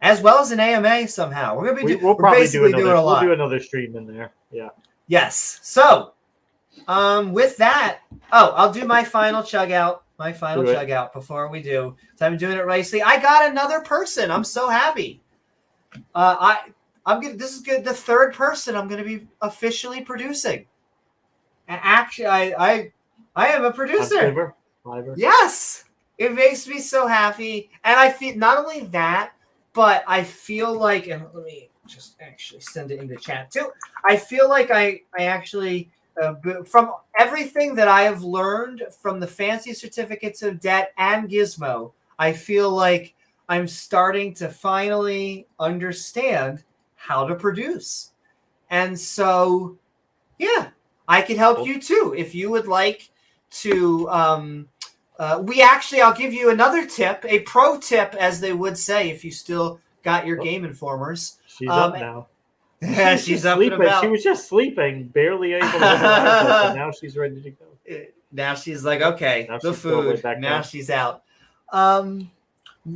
as well as an AMA somehow. We're gonna be we're basically doing a lot. We'll do another stream in there. Yeah. Yes. So, with that, I'll do my final chug out. Before we do. So I'm doing it racely. I got another person. I'm so happy. This is good. The third person I'm going to be officially producing. And actually, I am a producer. Fiverr? Yes. It makes me so happy. And I feel not only that, but I feel like, and let me just actually send it in the chat too. I feel like I actually, from everything that I have learned from the fancy certificates of debt and Gizmo, I feel like I'm starting to finally understand how to produce. And so, yeah, I can help you too. If you would like to, I'll give you another tip, a pro tip, as they would say, if you still got your Game Informers. She's up now. Yeah, she's up and about. She was just sleeping, barely able to hold her eyes open. Now she's ready to go. Now she's like, okay, now the food. Now she's out.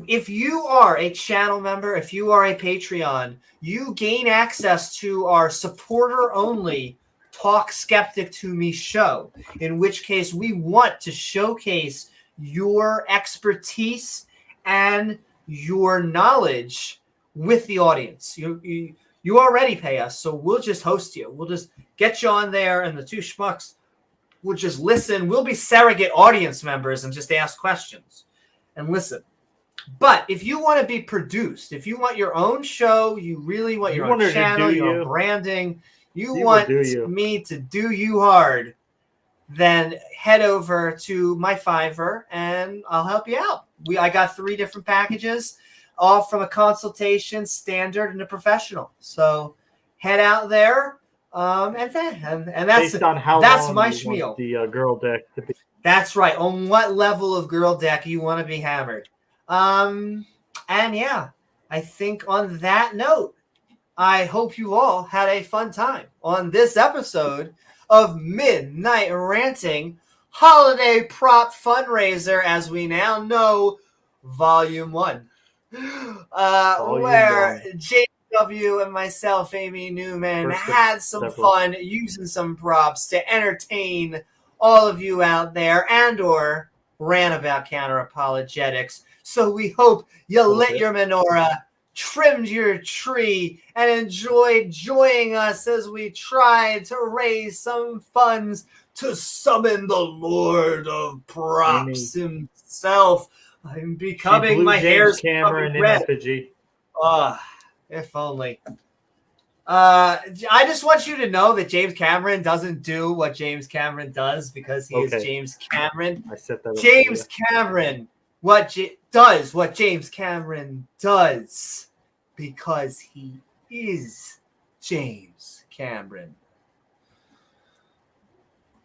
If you are a channel member, if you are a Patreon, you gain access to our supporter-only Talk Skeptic to Me show, in which case we want to showcase your expertise and your knowledge with the audience. You already pay us, so we'll just host you. We'll just get you on there, and the two schmucks will just listen. We'll be surrogate audience members and just ask questions and listen. But if you want to be produced, if you want your own show, you really want your own channel, your own branding, you want me to do you hard, then head over to my Fiverr and I'll help you out. I got 3 different packages, all from a consultation, standard, and a professional. So head out there, and that's based on how that's long my you spiel. Want the girl deck to be. That's right. On what level of girl deck you want to be hammered. And yeah, I think on that note, I hope you all had a fun time on this episode of Midnight Ranting, Holiday Prop Fundraiser, as we now know, Volume 1. Where JW and myself, Amy Newman, had some fun using some props to entertain all of you out there and or rant about counter apologetics. So we hope you lit your menorah, trimmed your tree, and enjoyed joining us as we tried to raise some funds to summon the Lord of Props himself. I'm becoming my hair's Cameron in effigy. If only. I just want you to know that James Cameron doesn't do what James Cameron does because he is James Cameron. I set that James Cameron does what James Cameron does because he is James Cameron.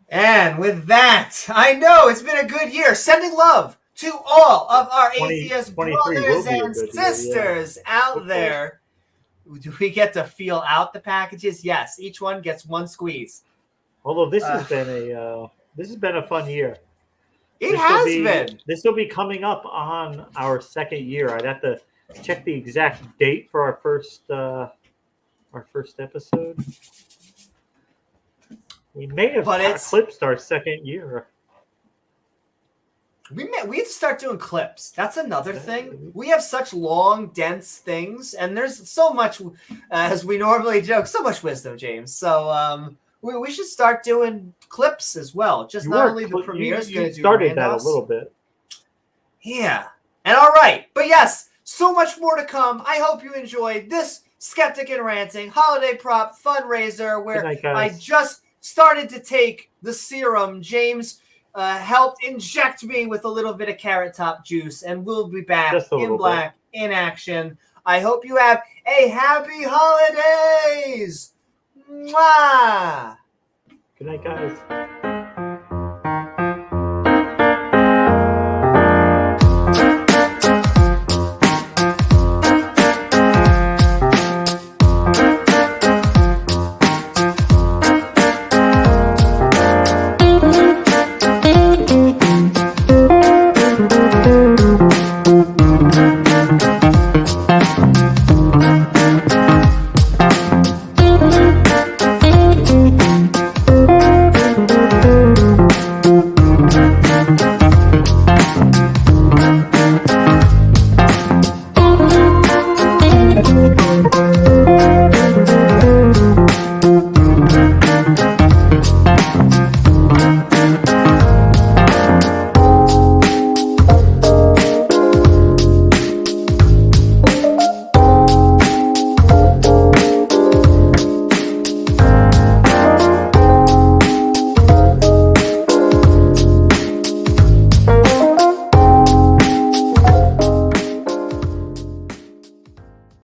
And with that, I know it's been a good year. Sending love to all of our atheist brothers and sisters out there. Do we get to feel out the packages? Yes, each one gets one squeeze. Although this has been a fun year. It has been. This will be coming up on our 2nd year. I'd have to check the exact date for our first episode. We may have eclipsed our 2nd year. We have to start doing clips. That's another thing. We have such long, dense things, and there's so much, as we normally joke, so much wisdom, James. So we should start doing clips as well. Just not only the premieres. You started that a little bit. Yeah. And all right. But yes, so much more to come. I hope you enjoyed this Skeptic and Ranting Holiday Prop Fundraiser where I just started to take the serum. James helped inject me with a little bit of carrot top juice, and we'll be back in black, in action. I hope you have a happy holidays. Mwah! Good night, guys.